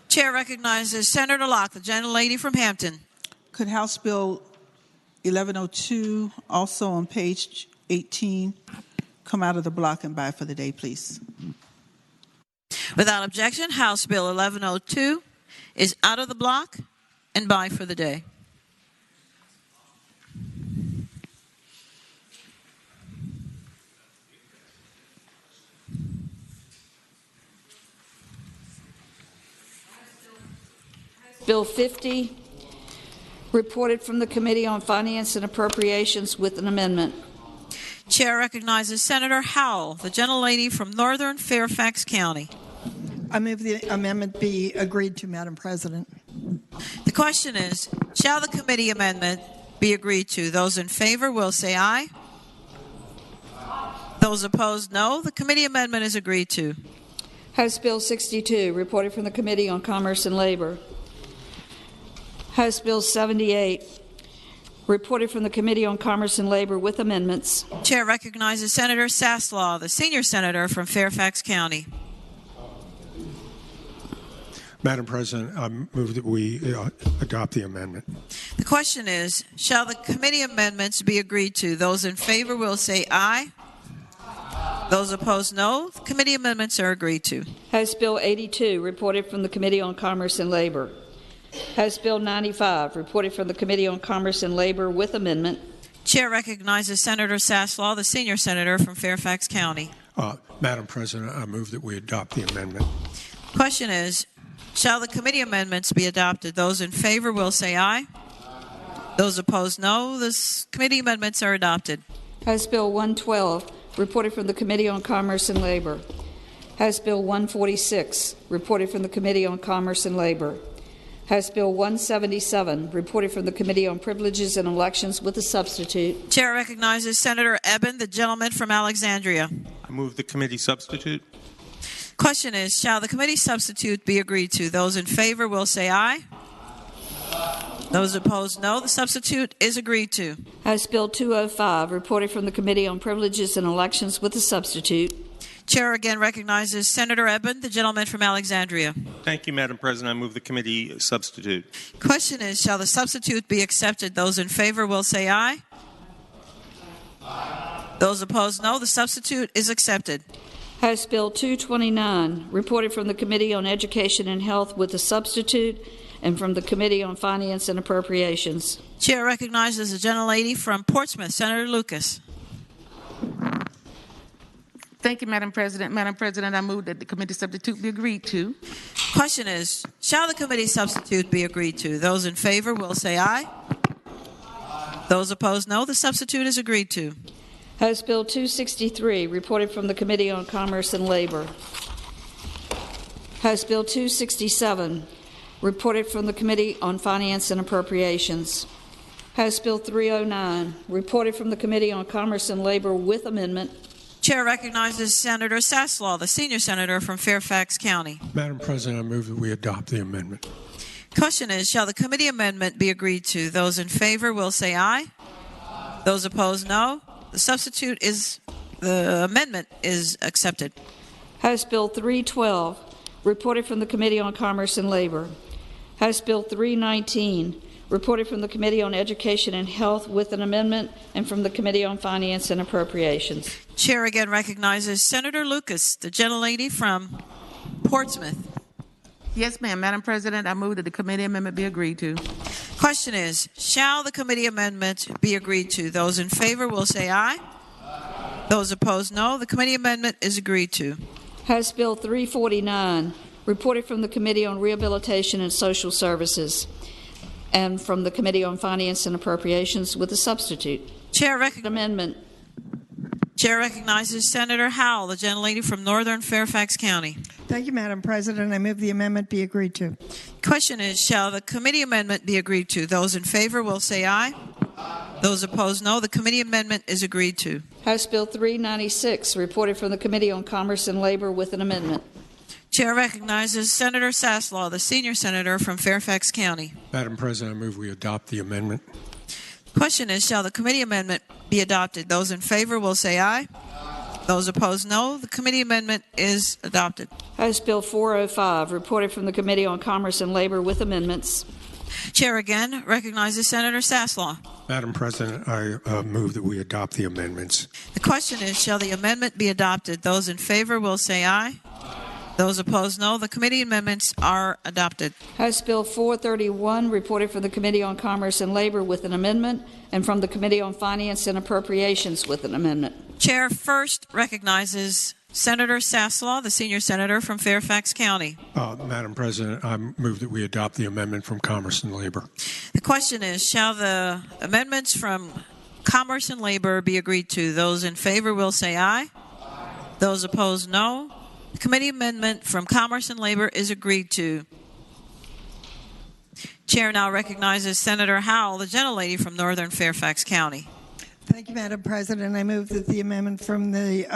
Chair recognizes Senator Locke, the gentlelady from Hampton. Could House Bill 1102, also on page 18, come out of the block and by for the day, please? Without objection, House Bill 1102 is out of the block and by for the day. Bill 50, reported from the Committee on Finance and Appropriations with an amendment. Chair recognizes Senator Howell, the gentlelady from Northern Fairfax County. I move the amendment be agreed to, Madam President. The question is, shall the committee amendment be agreed to? Those in favor will say aye. Those opposed, no. The committee amendment is agreed to. House Bill 62, reported from the Committee on Commerce and Labor. House Bill 78, reported from the Committee on Commerce and Labor with amendments. Chair recognizes Senator Saslaw, the senior senator from Fairfax County. Madam President, I move that we adopt the amendment. The question is, shall the committee amendments be agreed to? Those in favor will say aye. Those opposed, no. The committee amendments are agreed to. House Bill 82, reported from the Committee on Commerce and Labor. House Bill 95, reported from the Committee on Commerce and Labor with amendment. Chair recognizes Senator Saslaw, the senior senator from Fairfax County. Madam President, I move that we adopt the amendment. Question is, shall the committee amendments be adopted? Those in favor will say aye. Those opposed, no. The committee amendments are adopted. House Bill 112, reported from the Committee on Commerce and Labor. House Bill 146, reported from the Committee on Commerce and Labor. House Bill 177, reported from the Committee on Privileges and Elections with a substitute. Chair recognizes Senator Eben, the gentleman from Alexandria. I move the committee substitute. Question is, shall the committee substitute be agreed to? Those in favor will say aye. Those opposed, no. The substitute is agreed to. House Bill 205, reported from the Committee on Privileges and Elections with a substitute. Chair again recognizes Senator Eben, the gentleman from Alexandria. Thank you, Madam President. I move the committee substitute. Question is, shall the substitute be accepted? Those in favor will say aye. Those opposed, no. The substitute is accepted. House Bill 229, reported from the Committee on Education and Health with a substitute and from the Committee on Finance and Appropriations. Chair recognizes the gentlelady from Portsmouth, Senator Lucas. Thank you, Madam President. Madam President, I move that the committee substitute be agreed to. Question is, shall the committee substitute be agreed to? Those in favor will say aye. Those opposed, no. The substitute is agreed to. House Bill 263, reported from the Committee on Commerce and Labor. House Bill 267, reported from the Committee on Finance and Appropriations. House Bill 309, reported from the Committee on Commerce and Labor with amendment. Chair recognizes Senator Saslaw, the senior senator from Fairfax County. Madam President, I move that we adopt the amendment. Question is, shall the committee amendment be agreed to? Those in favor will say aye. Those opposed, no. The amendment is accepted. House Bill 312, reported from the Committee on Commerce and Labor. House Bill 319, reported from the Committee on Education and Health with an amendment, and from the Committee on Finance and Appropriations. Chair again recognizes Senator Lucas, the gentlelady from Portsmouth. Yes, ma'am. Madam President, I move that the committee amendment be agreed to. Question is, shall the committee amendment be agreed to? Those in favor will say aye. Those opposed, no. The committee amendment is agreed to. House Bill 349, reported from the Committee on Rehabilitation and Social Services, and from the Committee on Finance and Appropriations with a substitute. Chair recognizes Senator Howell, the gentlelady from Northern Fairfax County. Thank you, Madam President. I move the amendment be agreed to. Question is, shall the committee amendment be agreed to? Those in favor will say aye. Those opposed, no. The committee amendment is agreed to. House Bill 396, reported from the Committee on Commerce and Labor with an amendment. Chair recognizes Senator Saslaw, the senior senator from Fairfax County. Madam President, I move we adopt the amendment. Question is, shall the committee amendment be adopted? Those in favor will say aye. Those opposed, no. The committee amendment is adopted. House Bill 405, reported from the Committee on Commerce and Labor with amendments. Chair again recognizes Senator Saslaw. Madam President, I move that we adopt the amendments. The question is, shall the amendment be adopted? Those in favor will say aye. Those opposed, no. The committee amendments are adopted. House Bill 431, reported from the Committee on Commerce and Labor with an amendment, and from the Committee on Finance and Appropriations with an amendment. Chair first recognizes Senator Saslaw, the senior senator from Fairfax County. Madam President, I move that we adopt the amendment from Commerce and Labor. The question is, shall the amendments from Commerce and Labor be agreed to? Those in favor will say aye. Those opposed, no. The committee amendment from Commerce and Labor is agreed to. Chair now recognizes Senator Howell, the gentlelady from Northern Fairfax County. Thank you, Madam President. I move that the amendment from the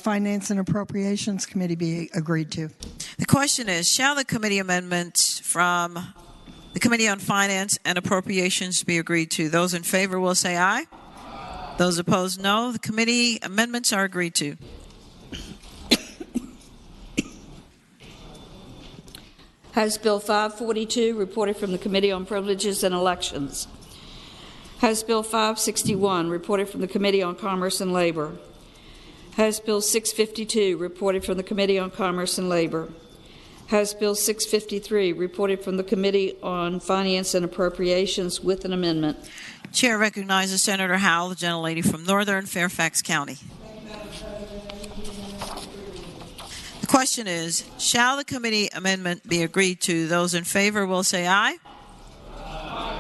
Finance and Appropriations Committee be agreed to. The question is, shall the committee amendments from the Committee on Finance and Appropriations be agreed to? Those in favor will say aye. Those opposed, no. The committee amendments are agreed to. House Bill 542, reported from the Committee on Privileges and Elections. House Bill 561, reported from the Committee on Commerce and Labor. House Bill 652, reported from the Committee on Commerce and Labor. House Bill 653, reported from the Committee on Finance and Appropriations with an amendment. Chair recognizes Senator Howell, the gentlelady from Northern Fairfax County. The question is, shall the committee amendment be agreed to? Those in favor will say aye.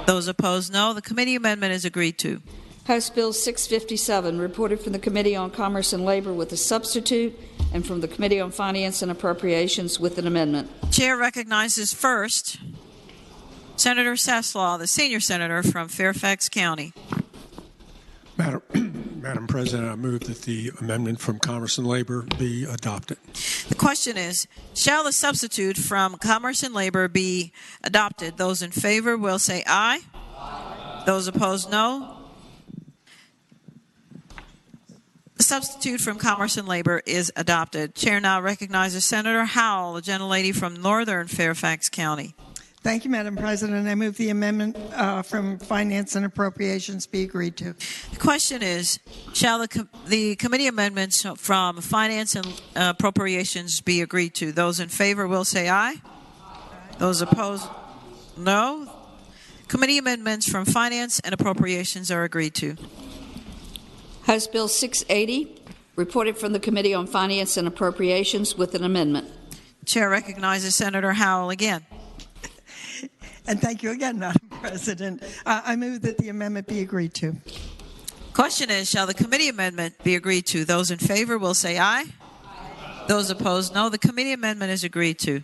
Those opposed, no. The committee amendment is agreed to. House Bill 657, reported from the Committee on Commerce and Labor with a substitute, and from the Committee on Finance and Appropriations with an amendment. Chair recognizes first Senator Saslaw, the senior senator from Fairfax County. Madam President, I move that the amendment from Commerce and Labor be adopted. The question is, shall the substitute from Commerce and Labor be adopted? Those in favor will say aye. Those opposed, no. The substitute from Commerce and Labor is adopted. Chair now recognizes Senator Howell, the gentlelady from Northern Fairfax County. Thank you, Madam President. I move the amendment from Finance and Appropriations be agreed to. The question is, shall the committee amendments from Finance and Appropriations be agreed to? Those in favor will say aye. Those opposed, no. Committee amendments from Finance and Appropriations are agreed to. House Bill 680, reported from the Committee on Finance and Appropriations with an amendment. Chair recognizes Senator Howell again. And thank you again, Madam President. I move that the amendment be agreed to. Question is, shall the committee amendment be agreed to? Those in favor will say aye. Those opposed, no. The committee amendment is agreed to.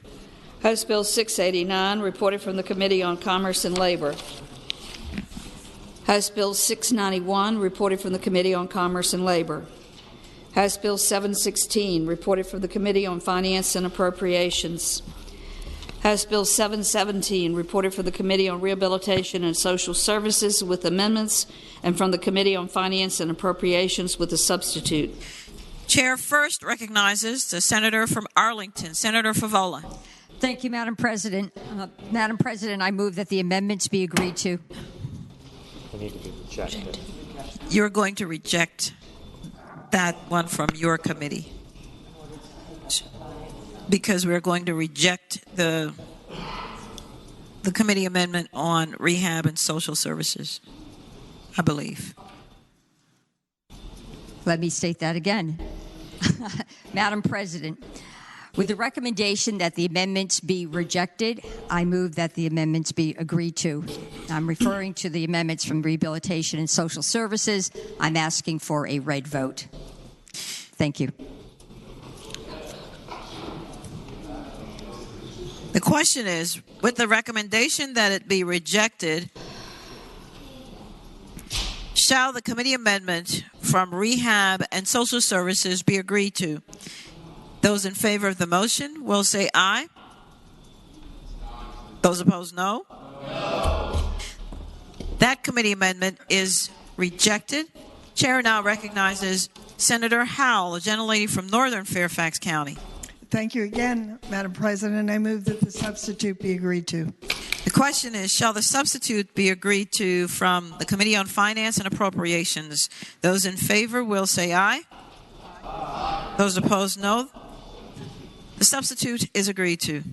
House Bill 689, reported from the Committee on Commerce and Labor. House Bill 691, reported from the Committee on Commerce and Labor. House Bill 716, reported from the Committee on Finance and Appropriations. House Bill 717, reported from the Committee on Rehabilitation and Social Services with amendments, and from the Committee on Finance and Appropriations with a substitute. Chair first recognizes the senator from Arlington, Senator Favola. Thank you, Madam President. Madam President, I move that the amendments be agreed to. They need to be rejected. You're going to reject that one from your committee because we're going to reject the committee amendment on rehab and social services, I believe. Let me state that again. Madam President, with the recommendation that the amendments be rejected, I move that the amendments be agreed to. I'm referring to the amendments from Rehabilitation and Social Services. I'm asking for a red vote. Thank you. The question is, with the recommendation that it be rejected, shall the committee amendment from Rehab and Social Services be agreed to? Those in favor of the motion will say aye. Those opposed, no. That committee amendment is rejected. Chair now recognizes Senator Howell, a gentlelady from Northern Fairfax County. Thank you again, Madam President. I move that the substitute be agreed to. The question is, shall the substitute be agreed to from the Committee on Finance and Appropriations? Those in favor will say aye. Those opposed, no. The substitute is agreed to.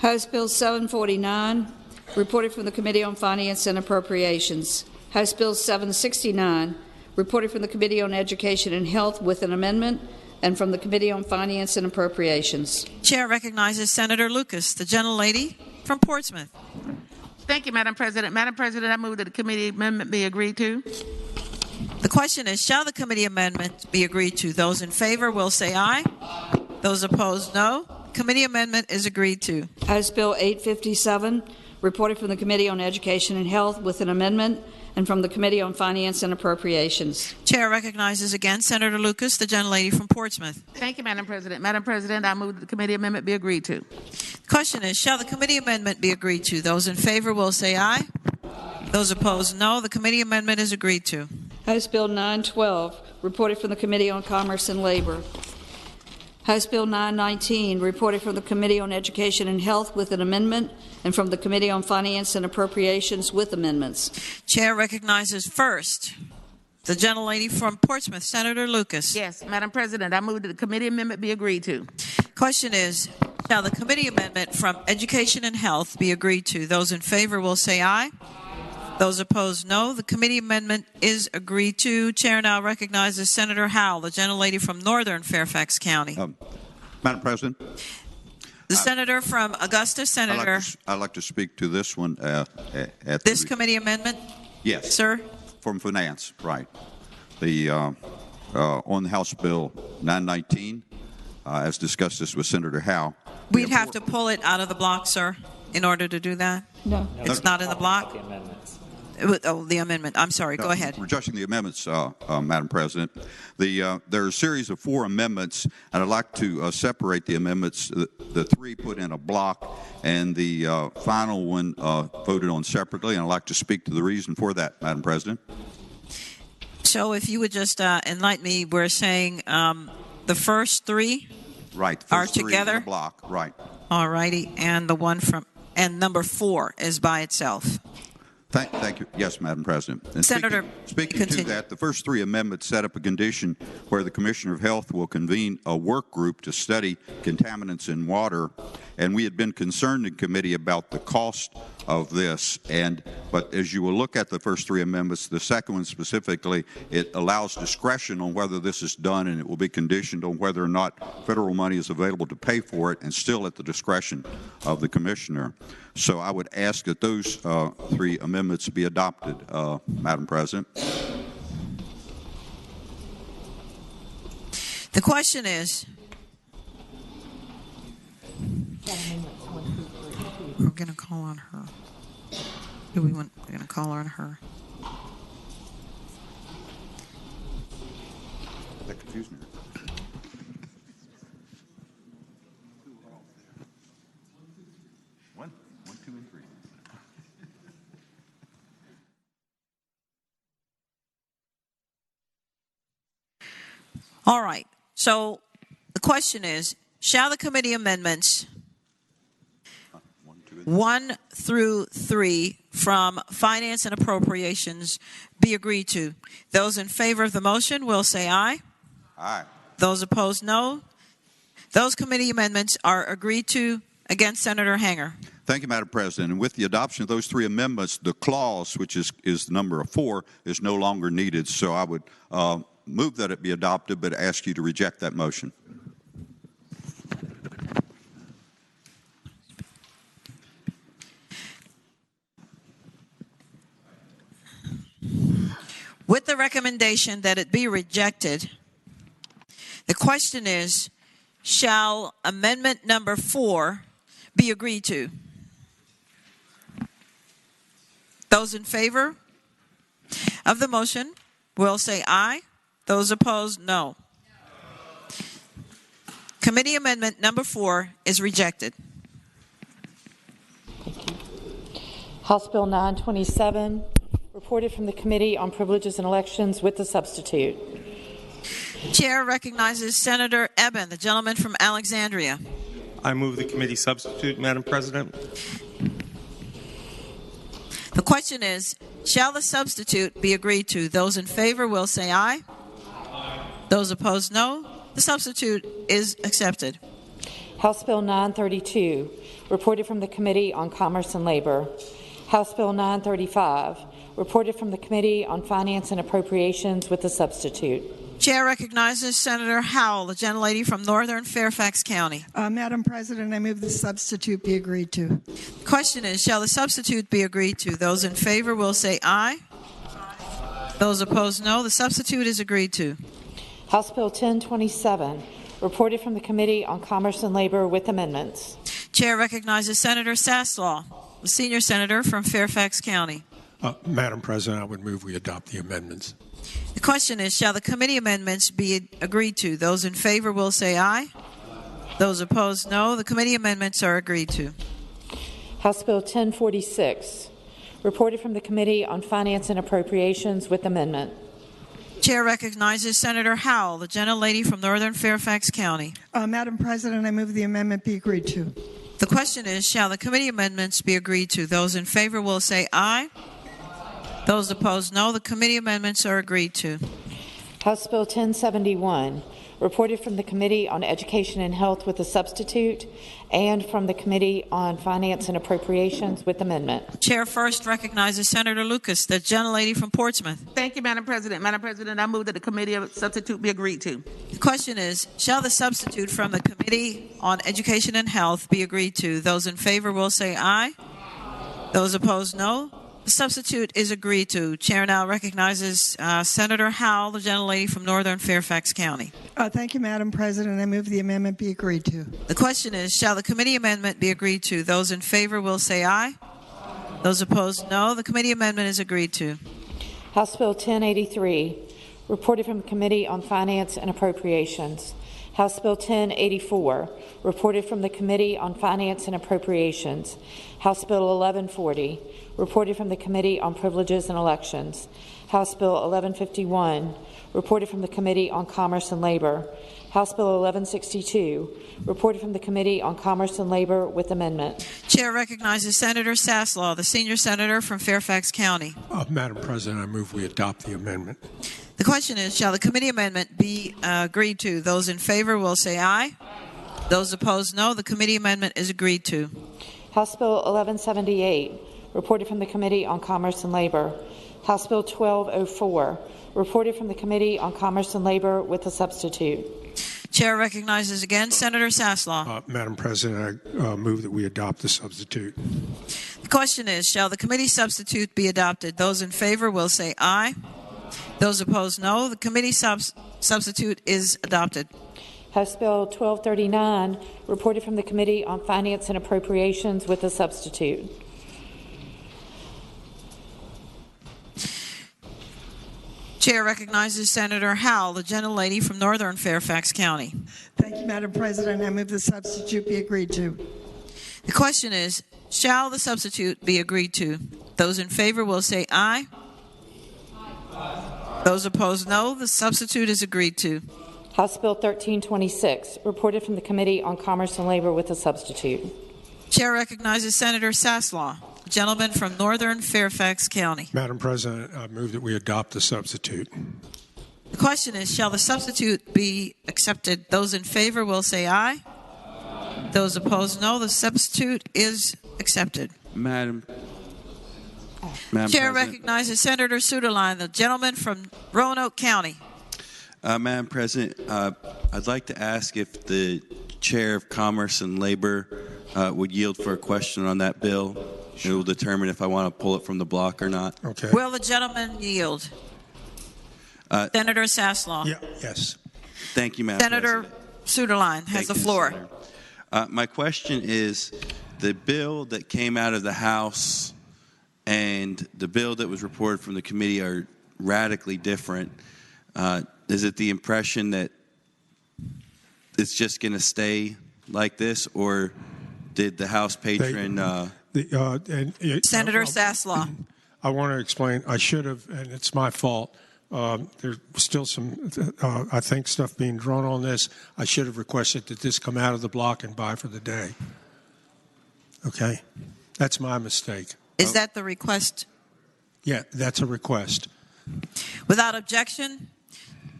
House Bill 749, reported from the Committee on Finance and Appropriations. House Bill 769, reported from the Committee on Education and Health with an amendment, and from the Committee on Finance and Appropriations. Chair recognizes Senator Lucas, the gentlelady from Portsmouth. Thank you, Madam President. Madam President, I move that the committee amendment be agreed to. The question is, shall the committee amendment be agreed to? Those in favor will say aye. Those opposed, no. Committee amendment is agreed to. House Bill 857, reported from the Committee on Education and Health with an amendment, and from the Committee on Finance and Appropriations. Chair recognizes again Senator Lucas, the gentlelady from Portsmouth. Thank you, Madam President. Madam President, I move that the committee amendment be agreed to. The question is, shall the committee amendment be agreed to? Those in favor will say aye. Those opposed, no. The committee amendment is agreed to. House Bill 912, reported from the Committee on Commerce and Labor. House Bill 919, reported from the Committee on Education and Health with an amendment, and from the Committee on Finance and Appropriations with amendments. Chair recognizes first the gentlelady from Portsmouth, Senator Lucas. Yes, Madam President, I move that the committee amendment be agreed to. Question is, shall the committee amendment from Education and Health be agreed to? Those in favor will say aye. Those opposed, no. The committee amendment is agreed to. Chair now recognizes Senator Howell, the gentlelady from Northern Fairfax County. Madam President. The senator from Augusta, Senator. I'd like to speak to this one at this committee amendment? Yes. Sir? From Finance, right. The on the House Bill 919, as discussed this with Senator Howe. We'd have to pull it out of the block, sir, in order to do that? No. It's not in the block? The amendments. Oh, the amendment. I'm sorry. Go ahead. Rejecting the amendments, Madam President. There are a series of 4 amendments, and I'd like to separate the amendments, the 3 put in a block, and the final one voted on separately, and I'd like to speak to the reason for that, Madam President. So if you would just enlighten me, we're saying the first 3 right, are first 3 together? in a block, right. All righty, and the one from, and number 4 is by itself. Thank you. Yes, Madam President. And Senator, speaking to that, the first 3 amendments set up a condition where the Commissioner of Health will convene a work group to study contaminants in water, and we had been concerned in committee about the cost of this. But as you will look at the first 3 amendments, the second one specifically, it allows discretion on whether this is done, and it will be conditioned on whether or not federal money is available to pay for it, and still at the discretion of the Commissioner. So I would ask that those 3 amendments be adopted, Madam President. The question is, we're going to call on her. We're going to call on her. Excuse me. One, two, and three. All right. So the question is, shall the committee amendments 1 through 3 from Finance and Appropriations be agreed to? Those in favor of the motion will say aye. Aye. Those opposed, no. Those committee amendments are agreed to. Against, Senator Hanger. Thank you, Madam President. And with the adoption of those 3 amendments, the clause, which is the number of 4, is no longer needed. So I would move that it be adopted, but ask you to reject that motion. With the recommendation that it be rejected, the question is, shall amendment number 4 be agreed to? Those in favor of the motion will say aye. Those opposed, no. Committee amendment number 4 is rejected. House Bill 927, reported from the Committee on Privileges and Elections with the substitute. Chair recognizes Senator Eben, the gentleman from Alexandria. I move the committee substitute, Madam President. The question is, shall the substitute be agreed to? Those in favor will say aye. Those opposed, no. The substitute is accepted. House Bill 932, reported from the Committee on Commerce and Labor. House Bill 935, reported from the Committee on Finance and Appropriations with the substitute. Chair recognizes Senator Howell, the gentlelady from Northern Fairfax County. Madam President, I move the substitute be agreed to. The question is, shall the substitute be agreed to? Those in favor will say aye. Those opposed, no. The substitute is agreed to. House Bill 1027, reported from the Committee on Commerce and Labor with amendments. Chair recognizes Senator Saslaw, the senior senator from Fairfax County. Madam President, I would move we adopt the amendments. The question is, shall the committee amendments be agreed to? Those in favor will say aye. Those opposed, no. The committee amendments are agreed to. House Bill 1046, reported from the Committee on Finance and Appropriations with amendment. Chair recognizes Senator Howell, the gentlelady from Northern Fairfax County. Madam President, I move the amendment be agreed to. The question is, shall the committee amendments be agreed to? Those in favor will say aye. Those opposed, no. The committee amendments are agreed to. House Bill 1071, reported from the Committee on Education and Health with a substitute, and from the Committee on Finance and Appropriations with amendment. Chair first recognizes Senator Lucas, the gentlelady from Portsmouth. Thank you, Madam President. Madam President, I move that the committee of substitute be agreed to. The question is, shall the substitute from the Committee on Education and Health be agreed to? Those in favor will say aye. Those opposed, no. The substitute is agreed to. Chair now recognizes Senator Howell, the gentlelady from Northern Fairfax County. Thank you, Madam President. I move the amendment be agreed to. The question is, shall the committee amendment be agreed to? Those in favor will say aye. Those opposed, no. The committee amendment is agreed to. House Bill 1083, reported from the Committee on Finance and Appropriations. House Bill 1084, reported from the Committee on Finance and Appropriations. House Bill 1140, reported from the Committee on Privileges and Elections. House Bill 1151, reported from the Committee on Commerce and Labor. House Bill 1162, reported from the Committee on Commerce and Labor with amendment. Chair recognizes Senator Saslaw, the senior senator from Fairfax County. Madam President, I move we adopt the amendment. The question is, shall the committee amendment be agreed to? Those in favor will say aye. Those opposed, no. The committee amendment is agreed to. House Bill 1178, reported from the Committee on Commerce and Labor. House Bill 1204, reported from the Committee on Commerce and Labor with a substitute. Chair recognizes again Senator Saslaw. Madam President, I move that we adopt the substitute. The question is, shall the committee substitute be adopted? Those in favor will say aye. Those opposed, no. The committee substitute is adopted. House Bill 1239, reported from the Committee on Finance and Appropriations with a substitute. Chair recognizes Senator Howell, the gentlelady from Northern Fairfax County. Thank you, Madam President. I move the substitute be agreed to. The question is, shall the substitute be agreed to? Those in favor will say aye. Aye. Those opposed, no. The substitute is agreed to. House Bill 1326, reported from the Committee on Commerce and Labor with a substitute. Chair recognizes Senator Saslaw, the gentleman from Northern Fairfax County. Madam President, I move that we adopt the substitute. The question is, shall the substitute be accepted? Those in favor will say aye. Those opposed, no. The substitute is accepted. Madam Chair President. recognizes Senator Suderline, the gentleman from Roanoke County. Madam President, I'd like to ask if the Chair of Commerce and Labor would yield for a question on that bill. It will determine if I want to pull it from the block or not. Okay. Will the gentleman yield? Senator Saslaw. Yeah. Yes. Thank you, Madam Senator President. Suderline has Thank the you, floor. Senator. My question is, the bill that came out of the House and the bill that was reported from the committee are radically different. Is it the impression that it's just going to stay like this, or did the House patron... Senator Saslaw. I want to explain. I should have, and it's my fault. There's still some, I think, stuff being drawn on this. I should have requested that this come out of the block and buy for the day. Okay? That's my mistake. Is that the request? Yeah, that's a request. Without objection,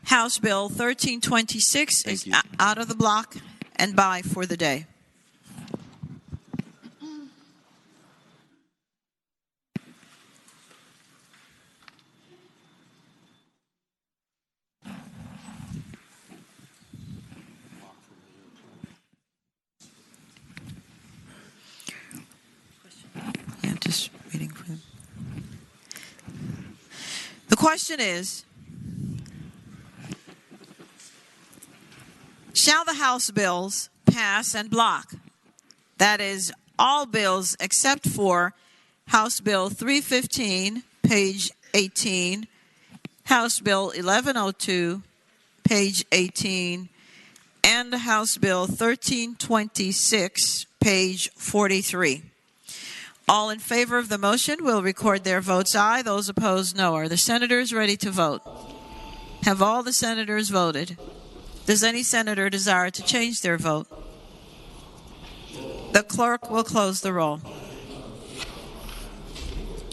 House Bill 1326 is out of the block and by for the day. Just waiting for them. The question is, shall the House bills pass and block? That is, all bills except for House Bill 315, page 18, House Bill 1102, page 18, and House Bill 1326, page 43. All in favor of the motion will record their votes aye. Those opposed, no. Are the senators ready to vote? Have all the senators voted? Does any senator desire to change their vote? The clerk will close the roll.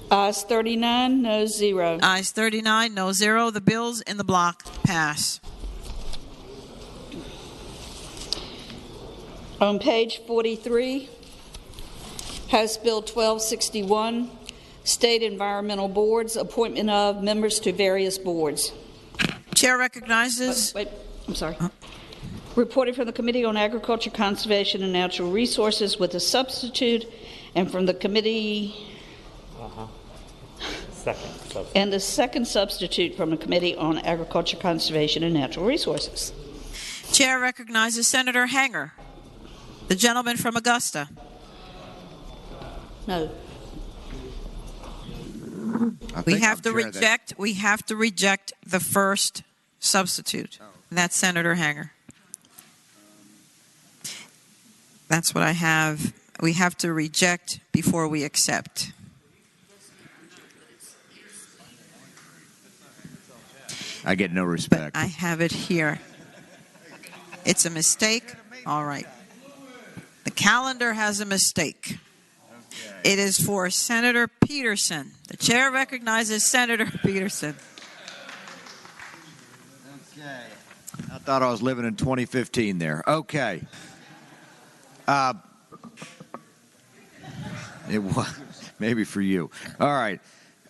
Ayes 39, no 0. Ayes 39, no 0. The bills in the block pass. On page 43, House Bill 1261, State Environmental Boards, appointment of members to various boards. Chair recognizes... I'm sorry. Reported from the Committee on Agriculture, Conservation, and Natural Resources with a substitute, and from the committee... And the second substitute from the Committee on Agriculture, Conservation, and Natural Resources. Chair recognizes Senator Hanger, the gentleman from Augusta. No. We have to reject the first substitute. And that's Senator Hanger. That's what I have. We have to reject before we accept. I get no respect. But I have it here. It's a mistake. All right. The calendar has a mistake. It is for Senator Peterson. The chair recognizes Senator Peterson. Okay. I thought I was living in 2015 there. Okay. It was maybe for you. All right.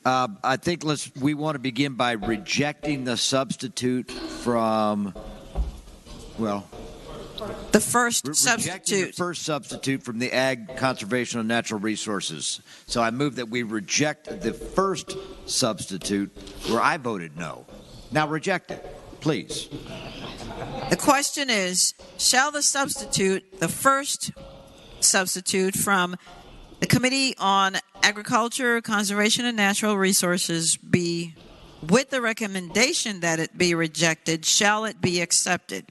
I think we want to begin by rejecting the substitute from, well, the first substitute. Rejecting the first substitute from the Ag, Conservation, and Natural Resources. So I move that we reject the first substitute where I voted no. Now reject it, please. The question is, shall the substitute, the first substitute from the Committee on Agriculture, Conservation, and Natural Resources be with the recommendation that it be rejected, shall it be accepted?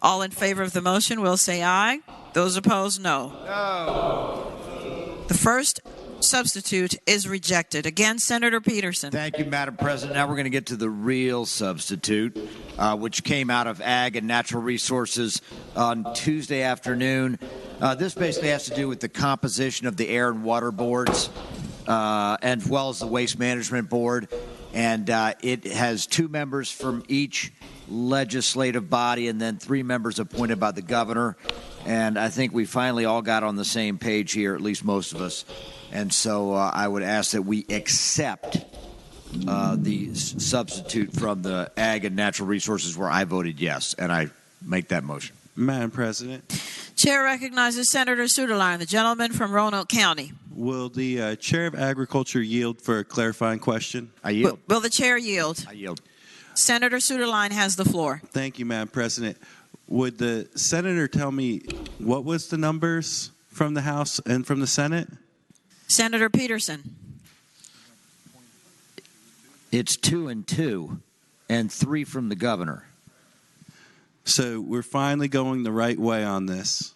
All in favor of the motion will say aye. Those opposed, no. No. The first substitute is rejected. Again, Senator Peterson. Thank you, Madam President. Now we're going to get to the real substitute, which came out of Ag and Natural Resources on Tuesday afternoon. This basically has to do with the composition of the Air and Water Boards, as well as the Waste Management Board. And it has 2 members from each legislative body and then 3 members appointed by the governor. And I think we finally all got on the same page here, at least most of us. And so I would ask that we accept the substitute from the Ag and Natural Resources where I voted yes, and I make that motion. Madam President. Chair recognizes Senator Suderline, the gentleman from Roanoke County. Will the Chair of Agriculture yield for a clarifying question? I yield. Will the Chair yield? I yield. Senator Suderline has the floor. Thank you, Madam President. Would the Senator tell me what was the numbers from the House and from the Senate? Senator Peterson. It's 2 and 2, and 3 from the governor. So we're finally going the right way on this.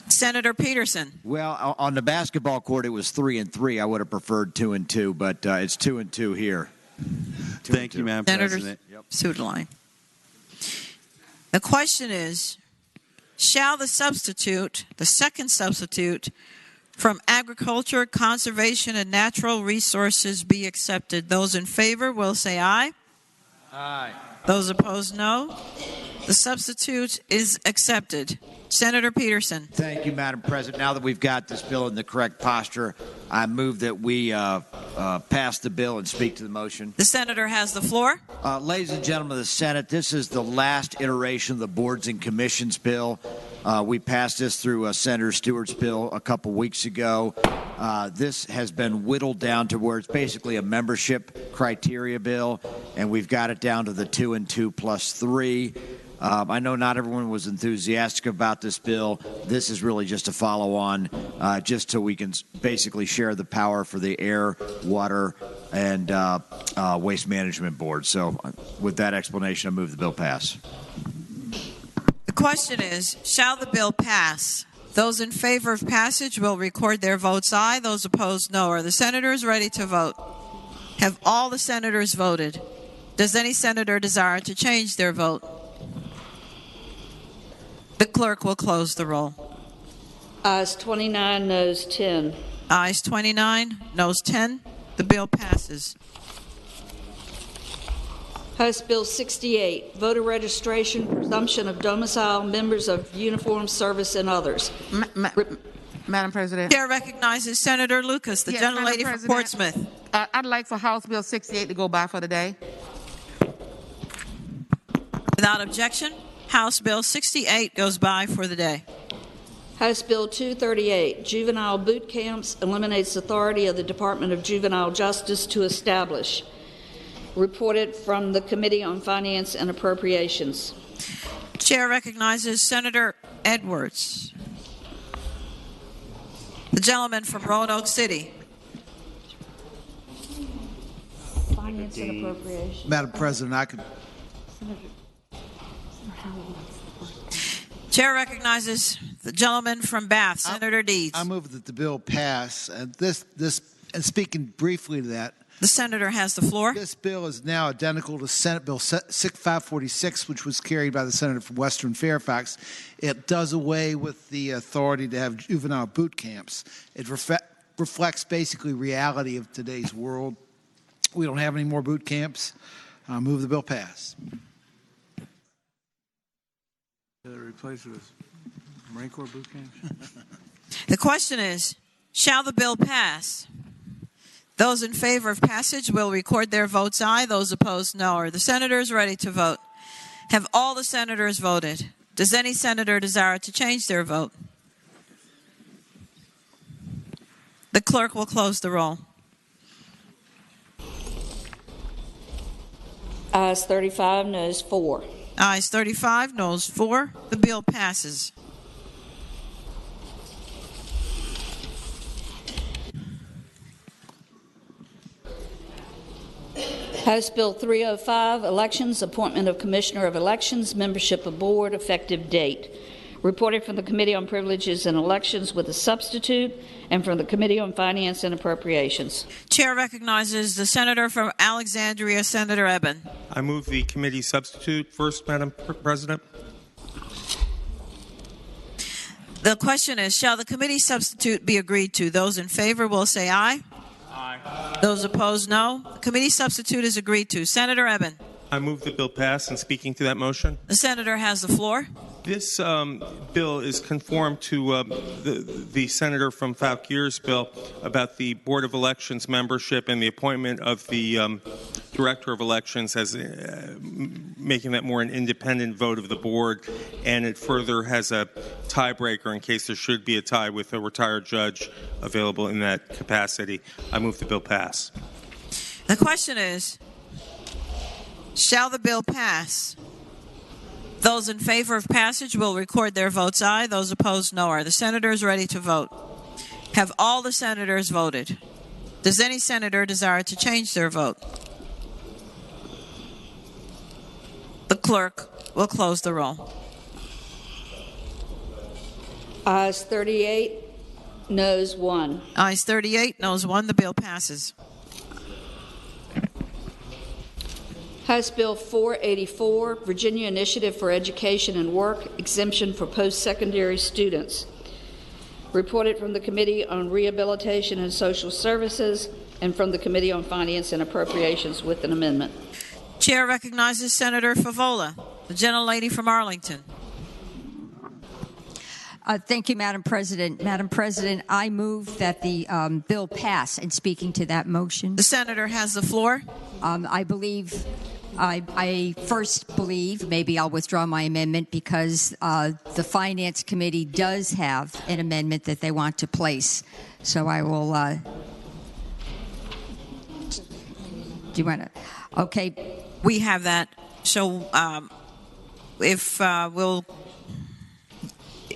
Senator Peterson. Well, on the basketball court, it was 3 and 3. I would have preferred 2 and 2, but it's 2 and 2 here. Thank you, Madam President. Senator Suderline. The question is, shall the substitute, the second substitute, from Agriculture, Conservation, and Natural Resources be accepted? Those in favor will say aye. Aye. Those opposed, no. The substitute is accepted. Senator Peterson. Thank you, Madam President. Now that we've got this bill in the correct posture, I move that we pass the bill and speak to the motion. The senator has the floor. Ladies and gentlemen of the Senate, this is the last iteration of the Boards and Commissions bill. We passed this through Senator Stewart's bill a couple weeks ago. This has been whittled down to where it's basically a membership criteria bill, and we've got it down to the 2 and 2 plus 3. I know not everyone was enthusiastic about this bill. This is really just a follow-on, just so we can basically share the power for the Air, Water, and Waste Management Board. So with that explanation, I move the bill pass. The question is, shall the bill pass? Those in favor of passage will record their votes aye. Those opposed, no. Are the senators ready to vote? Have all the senators voted? Does any senator desire to change their vote? The clerk will close the roll. Ayes 29, noes 10. Ayes 29, noes 10. The bill passes. House Bill 68, voter registration, presumption of domicile, members of uniformed service, and others. Madam President. Chair recognizes Senator Lucas, the gentlelady from Portsmouth. I'd like for House Bill 68 to go by for the day. Without objection, House Bill 68 goes by for the day. House Bill 238, juvenile boot camps, eliminates authority of the Department of Juvenile Justice to establish. Reported from the Committee on Finance and Appropriations. Chair recognizes Senator Edwards, the gentleman from Roanoke City. Finance and Appropriations. Madam President, I could. Chair recognizes the gentleman from Bath, Senator Deeds. I move that the bill pass. And and speaking briefly to that, the senator has the floor. This bill is now identical to Senate Bill 6546, which was carried by the senator from Western Fairfax. It does away with the authority to have juvenile boot camps. It reflects basically reality of today's world. We don't have any more boot camps. I move the bill pass. Replace it with Marine Corps boot camps? The question is, shall the bill pass? Those in favor of passage will record their votes aye. Those opposed, no. Are the senators ready to vote? Have all the senators voted? Does any senator desire to change their vote? The clerk will close the roll. Ayes 35, noes 4. Ayes 35, noes 4. The bill passes. House Bill 305, Elections, Appointment of Commissioner of Elections, Membership of Board, Effective Date. Reported from the Committee on Privileges and Elections with a substitute, and from the Committee on Finance and Appropriations. Chair recognizes the senator from Alexandria, Senator Eben. I move the committee substitute first, Madam President. The question is, shall the committee substitute be agreed to? Those in favor will say aye. Aye. Those opposed, no. The committee substitute is agreed to. Senator Eben. I move the bill pass, and speaking to that motion. The senator has the floor. This bill is conformed to the senator from Fauquier's bill about the Board of Elections membership and the appointment of the Director of Elections as making that more an independent vote of the board, and it further has a tiebreaker in case there should be a tie with a retired judge available in that capacity. I move the bill pass. The question is, shall the bill pass? Those in favor of passage will record their votes aye. Those opposed, no. Are the senators ready to vote? Have all the senators voted? Does any senator desire to change their vote? The clerk will close the roll. Ayes 38, noes 1. Ayes 38, noes 1. The bill passes. House Bill 484, Virginia Initiative for Education and Work, Exemption for Post-Secondary Students. Reported from the Committee on Rehabilitation and Social Services and from the Committee on Finance and Appropriations with an amendment. Chair recognizes Senator Favola, the gentlelady from Arlington. Thank you, Madam President. Madam President, I move that the bill pass. And speaking to that motion, the senator has the floor. I first believe, maybe I'll withdraw my amendment because the Finance Committee does have an amendment that they want to place. So I will. Do you want to? Okay. We have that. So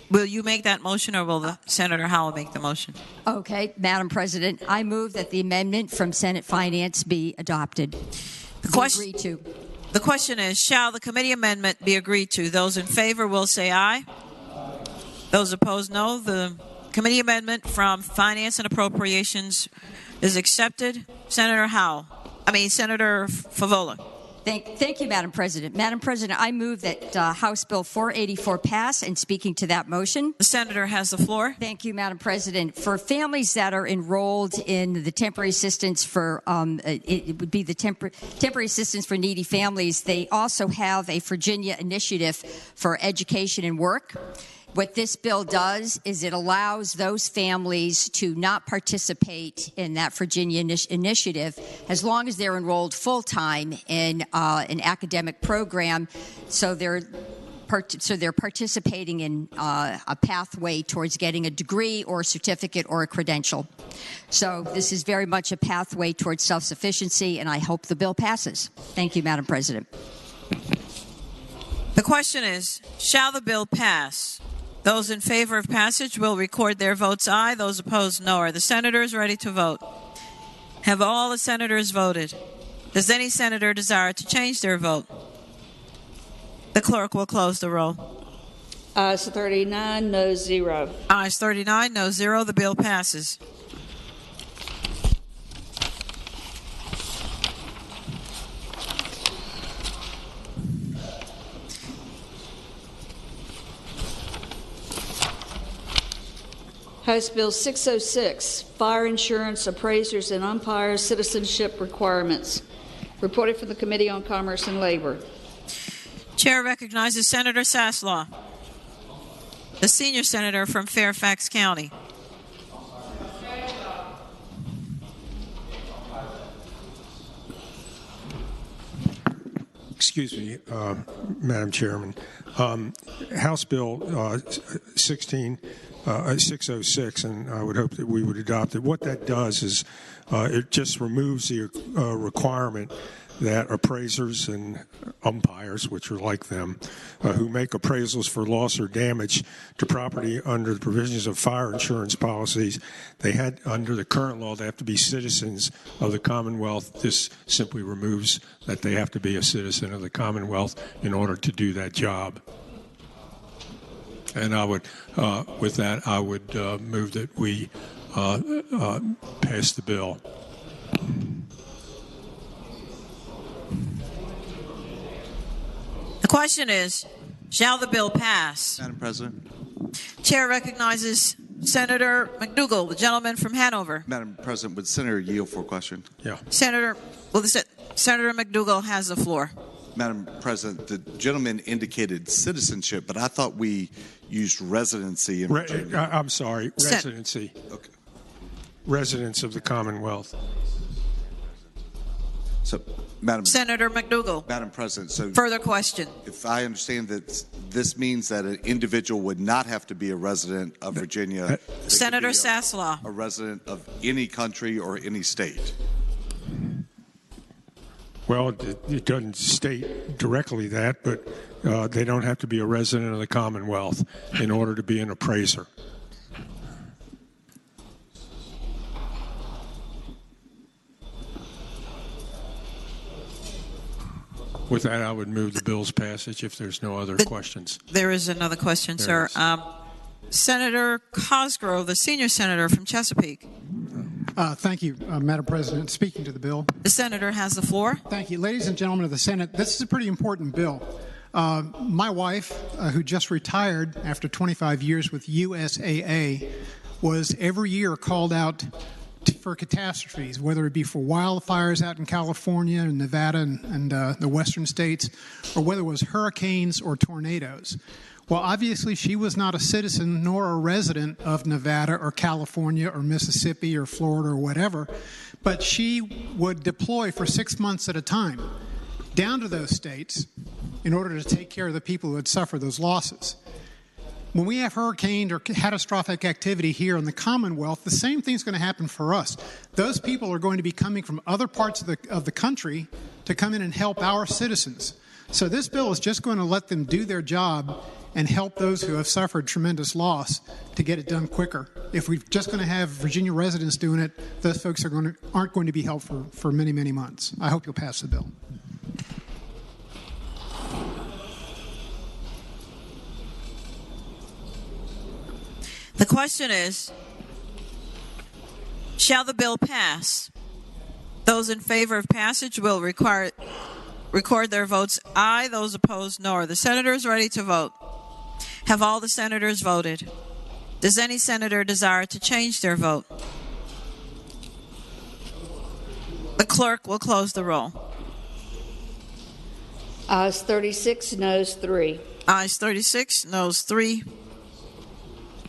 will you make that motion, or will the Senator Howell make the motion? Okay, Madam President, I move that the amendment from Senate Finance be adopted. The question is, shall the committee amendment be agreed to? Those in favor will say aye. Those opposed, no. The committee amendment from Finance and Appropriations is accepted. Senator Favola. Thank you, Madam President. Madam President, I move that House Bill 484 pass, and speaking to that motion. The senator has the floor. Thank you, Madam President. For families that are enrolled in the temporary assistance for, it would be the temporary assistance for needy families, they also have a Virginia initiative for education and work. What this bill does is it allows those families to not participate in that Virginia initiative as long as they're enrolled full-time in an academic program, so they're participating in a pathway towards getting a degree or a certificate or a credential. So this is very much a pathway towards self-sufficiency, and I hope the bill passes. Thank you, Madam President. The question is, shall the bill pass? Those in favor of passage will record their votes aye. Those opposed, no. Are the senators ready to vote? Have all the senators voted? Does any senator desire to change their vote? The clerk will close the roll. Ayes 39, noes 0. Ayes 39, noes 0. The bill passes. House Bill 606, Fire Insurance Appraisers and Umpires Citizenship Requirements. Reported from the Committee on Commerce and Labor. Chair recognizes Senator Saslaw, the senior senator from Fairfax County. Excuse me, Madam Chairman. House Bill 606, and I would hope that we would adopt it. What that does is it just removes the requirement that appraisers and umpires, which are like them, who make appraisals for loss or damage to property under the provisions of fire insurance policies, they had, under the current law, they have to be citizens of the Commonwealth. This simply removes that they have to be a citizen of the Commonwealth in order to do that job. And I would, with that, I would move that we pass the bill. The question is, shall the bill pass? Madam President. Chair recognizes Senator McDougall, the gentleman from Hanover. Madam President, would Senator yield for a question? Yeah. Senator McDougall has the floor. Madam President, the gentleman indicated citizenship, but I thought we used residency in Virginia. I'm sorry, residency. Okay. Residents of the Commonwealth. So, Senator McDougall. Madam President, so further question. If I understand that this means that an individual would not have to be a resident of Virginia. Senator Sasslaw. A resident of any country or any state. Well, it doesn't state directly that, but they don't have to be a resident of the Commonwealth in order to be an appraiser. With that, I would move the bill's passage if there's no other questions. There is another question, sir. Senator Cosgrove, the senior senator from Chesapeake. Thank you, Madam President. Speaking to the bill. The senator has the floor. Thank you. Ladies and gentlemen of the Senate, this is a pretty important bill. My wife, who just retired after 25 years with USAA, was every year called out for catastrophes, whether it be for wildfires out in California and Nevada and the western states, or whether it was hurricanes or tornadoes. Well, obviously, she was not a citizen nor a resident of Nevada or California or Mississippi or Florida or whatever, but she would deploy for 6 months at a time down to those states in order to take care of the people who had suffered those losses. When we have hurricane or catastrophic activity here in the Commonwealth, the same thing's going to happen for us. Those people are going to be coming from other parts of the country to come in and help our citizens. So this bill is just going to let them do their job and help those who have suffered tremendous loss to get it done quicker. If we're just going to have Virginia residents doing it, those folks aren't going to be helped for many, many months. I hope you'll pass the bill. The question is, shall the bill pass? Those in favor of passage will record their votes aye. Those opposed, no. Are the senators ready to vote? Have all the senators voted? Does any senator desire to change their vote? The clerk will close the roll. Ayes 36, noes 3. Ayes 36, noes 3.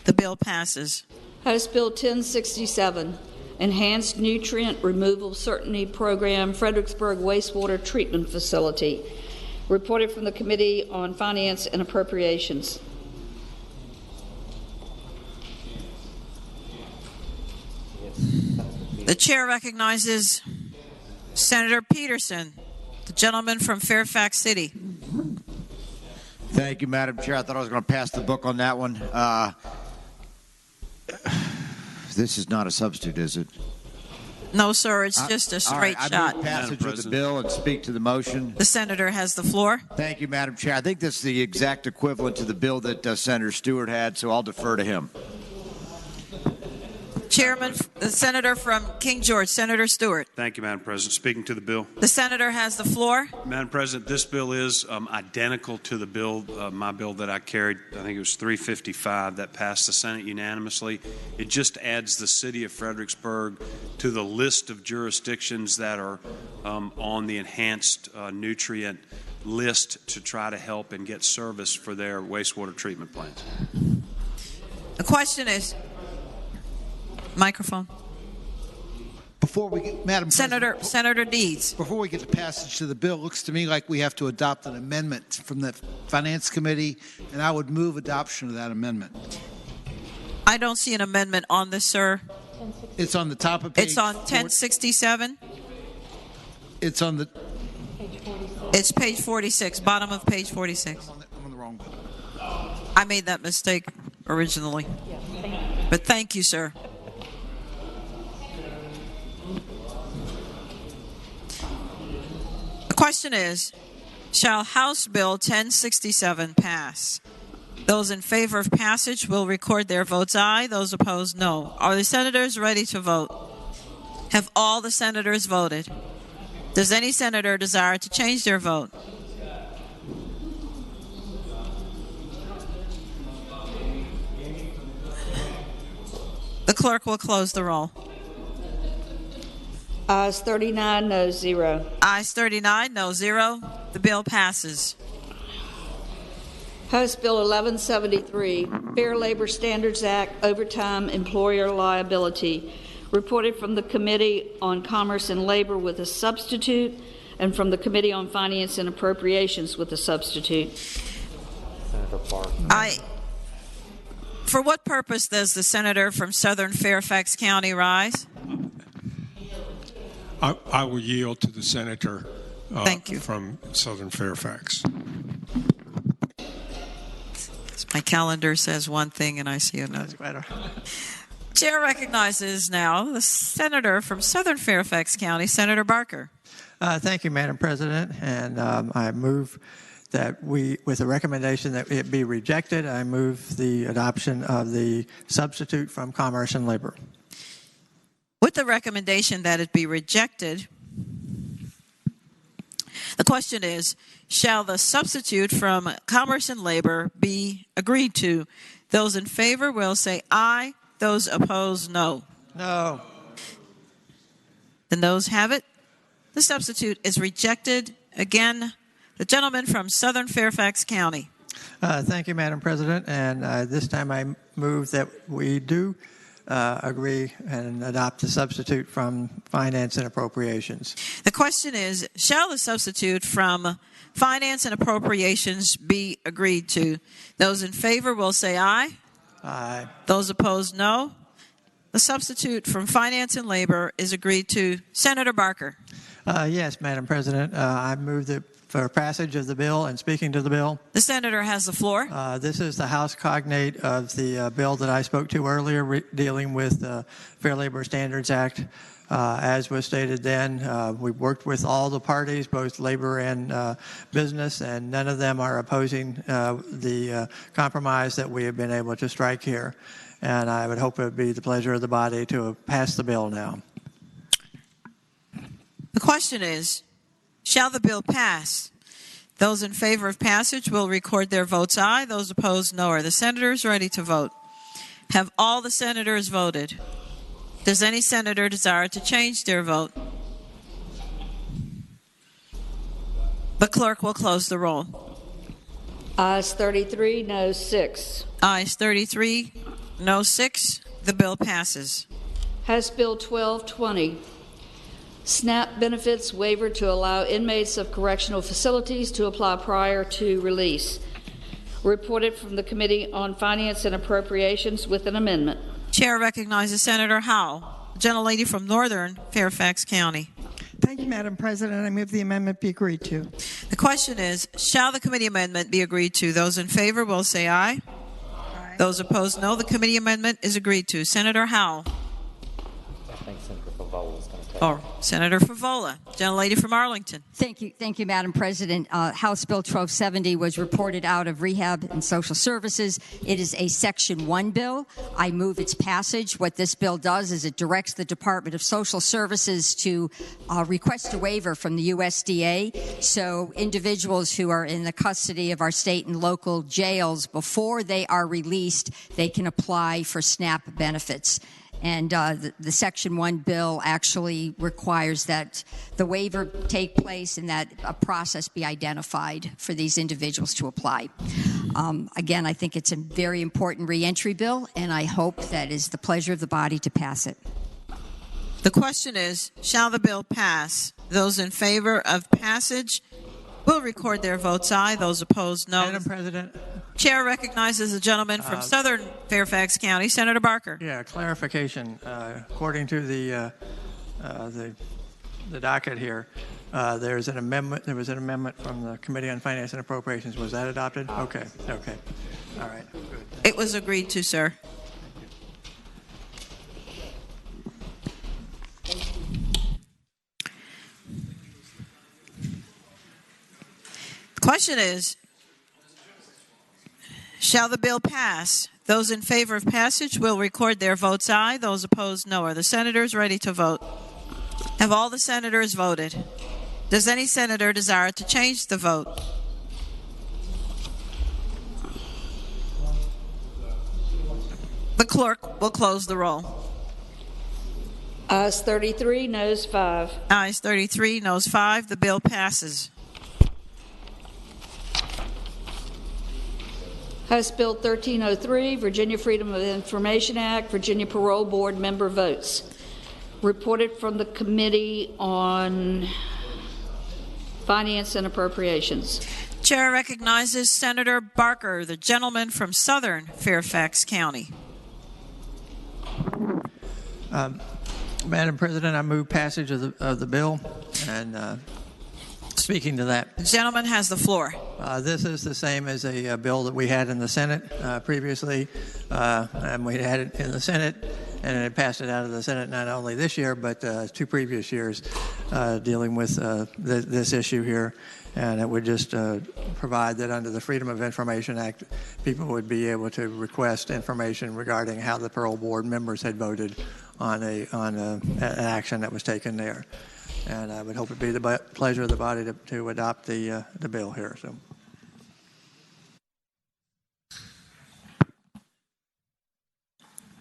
The bill passes. House Bill 1067, Enhanced Nutrient Removal Certainty Program, Fredericksburg Wastewater Treatment Facility. Reported from the Committee on Finance and Appropriations. The chair recognizes Senator Peterson, the gentleman from Fairfax City. Thank you, Madam Chair. I thought I was going to pass the book on that one. This is not a substitute, is it? No, sir. It's just a straight I shot. move passage of the bill and speak to the motion. The senator has the floor. Thank you, Madam Chair. I think this is the exact equivalent to the bill that Senator Stewart had, so I'll defer to him. Chairman, the senator from King George, Senator Stewart. Thank you, Madam President. Speaking to the bill. The senator has the floor. Madam President, this bill is identical to the bill, my bill that I carried, I think it was 355, that passed the Senate unanimously. It just adds the city of Fredericksburg to the list of jurisdictions that are on the enhanced nutrient list to try to help and get service for their wastewater treatment plants. The question is, microphone. Before we get, Madam President, Senator Deeds. Before we get the passage to the bill, it looks to me like we have to adopt an amendment from the Finance Committee, and I would move adoption of that amendment. I don't see an amendment on this, sir. It's on the top of page. It's on 1067. It's on the. It's page 46, bottom of page 46. I'm on the wrong one. I made that mistake originally. But thank you, sir. The question is, shall House Bill 1067 pass? Those in favor of passage will record their votes aye. Those opposed, no. Are the senators ready to vote? Have all the senators voted? Does any senator desire to change their vote? The clerk will close the roll. Ayes 39, no 0. Ayes 39, no 0. The bill passes. House Bill 1173, Fair Labor Standards Act, Overtime Employer Liability, reported from the Committee on Commerce and Labor with a substitute, and from the Committee on Finance and Appropriations with a substitute. Senator Clark. For what purpose does the senator from Southern Fairfax County rise? I will yield to the senator Thank you. from Southern Fairfax. My calendar says one thing and I see another. Chair recognizes now the senator from Southern Fairfax County, Senator Barker. Thank you, Madam President. And I move that with a recommendation that it be rejected, I move the adoption of the substitute from Commerce and Labor. With the recommendation that it be rejected, the question is, shall the substitute from Commerce and Labor be agreed to? Those in favor will say aye. Those opposed, no. No. The noes have it. The substitute is rejected. Again, the gentleman from Southern Fairfax County. Thank you, Madam President. And this time I move that we do agree and adopt the substitute from Finance and Appropriations. The question is, shall the substitute from Finance and Appropriations be agreed to? Those in favor will say aye. Aye. Those opposed, no. The substitute from Finance and Labor is agreed to. Senator Barker. Yes, Madam President. I move that for passage of the bill and speaking to the bill. The senator has the floor. This is the House cognate of the bill that I spoke to earlier dealing with the Fair Labor Standards Act. As was stated then, we've worked with all the parties, both labor and business, and none of them are opposing the compromise that we have been able to strike here. And I would hope it would be the pleasure of the body to pass the bill now. The question is, shall the bill pass? Those in favor of passage will record their votes aye. Those opposed, no. Are the senators ready to vote? Have all the senators voted? Does any senator desire to change their vote? The clerk will close the roll. Ayes 33, no 6. Ayes 33, no 6. The bill passes. House Bill 1220, SNAP benefits waiver to allow inmates of correctional facilities to apply prior to release. Reported from the Committee on Finance and Appropriations with an amendment. Chair recognizes Senator Howell, gentlelady from Northern Fairfax County. Thank you, Madam President. I move the amendment be agreed to. The question is, shall the committee amendment be agreed to? Those in favor will say aye. Aye. Those opposed, no. The committee amendment is agreed to. Senator Howell. I think Senator Favola is going to take Or Senator Favola, gentlelady from Arlington. Thank you, Madam President. House Bill 1270 was reported out of Rehab and Social Services. It is a Section 1 bill. I move its passage. What this bill does is it directs the Department of Social Services to request a waiver from the USDA, so individuals who are in the custody of our state and local jails, before they are released, they can apply for SNAP benefits. And the Section 1 bill actually requires that the waiver take place and that a process be identified for these individuals to apply. Again, I think it's a very important reentry bill, and I hope that it is the pleasure of the body to pass it. The question is, shall the bill pass? Those in favor of passage will record their votes aye. Those opposed, no. Madam President. Chair recognizes the gentleman from Southern Fairfax County, Senator Barker. Yeah, clarification. According to the docket here, There was an amendment from the Committee on Finance and Appropriations. Was that adopted? Okay. All right. Good. It was agreed to, sir. The question is, shall the bill pass? Those in favor of passage will record their votes aye. Those opposed, no. Are the senators ready to vote? Have all the senators voted? Does any senator desire to change the vote? The clerk will close the roll. Ayes 33, noes 5. Ayes 33, noes 5. The bill passes. House Bill 1303, Virginia Freedom of Information Act, Virginia Parole Board member votes. Reported from the Committee on Finance and Appropriations. Chair recognizes Senator Barker, the gentleman from southern Fairfax County. Madam President, I move passage of the bill. And speaking to that, The gentleman has the floor. this is the same as a bill that we had in the Senate previously, and we had it in the Senate, and it passed it out of the Senate not only this year, but 2 previous years, dealing with this issue here. And it would just provide that under the Freedom of Information Act, people would be able to request information regarding how the parole board members had voted on an action that was taken there. And I would hope it be the pleasure of the body to adopt the bill here. So.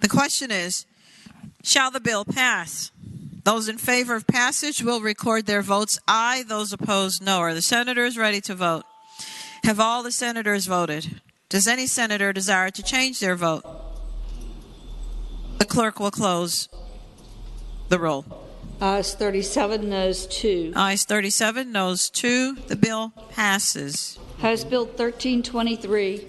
The question is, shall the bill pass? Those in favor of passage will record their votes aye. Those opposed, no. Are the senators ready to vote? Have all the senators voted? Does any senator desire to change their vote? The clerk will close the roll. Ayes 37, noes 2. Ayes 37, noes 2. The bill passes. House Bill 1323,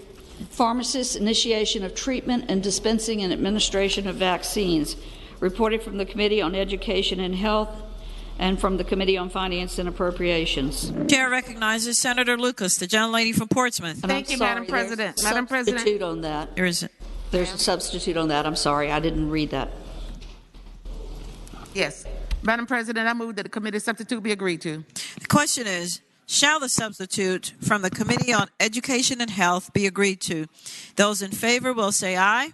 Pharmacists' Initiation of Treatment and Dispensing and Administration of Vaccines. Reported from the Committee on Education and Health and from the Committee on Finance and Appropriations. Chair recognizes Senator Lucas, the gentlelady from Portsmouth. Thank you, Madam President. Madam President. Substitute on that. There is There's a substitute on that. I'm sorry, I didn't read that. Yes. Madam President, I move that the committee substitute be agreed to. The question is, shall the substitute from the Committee on Education and Health be agreed to? Those in favor will say aye.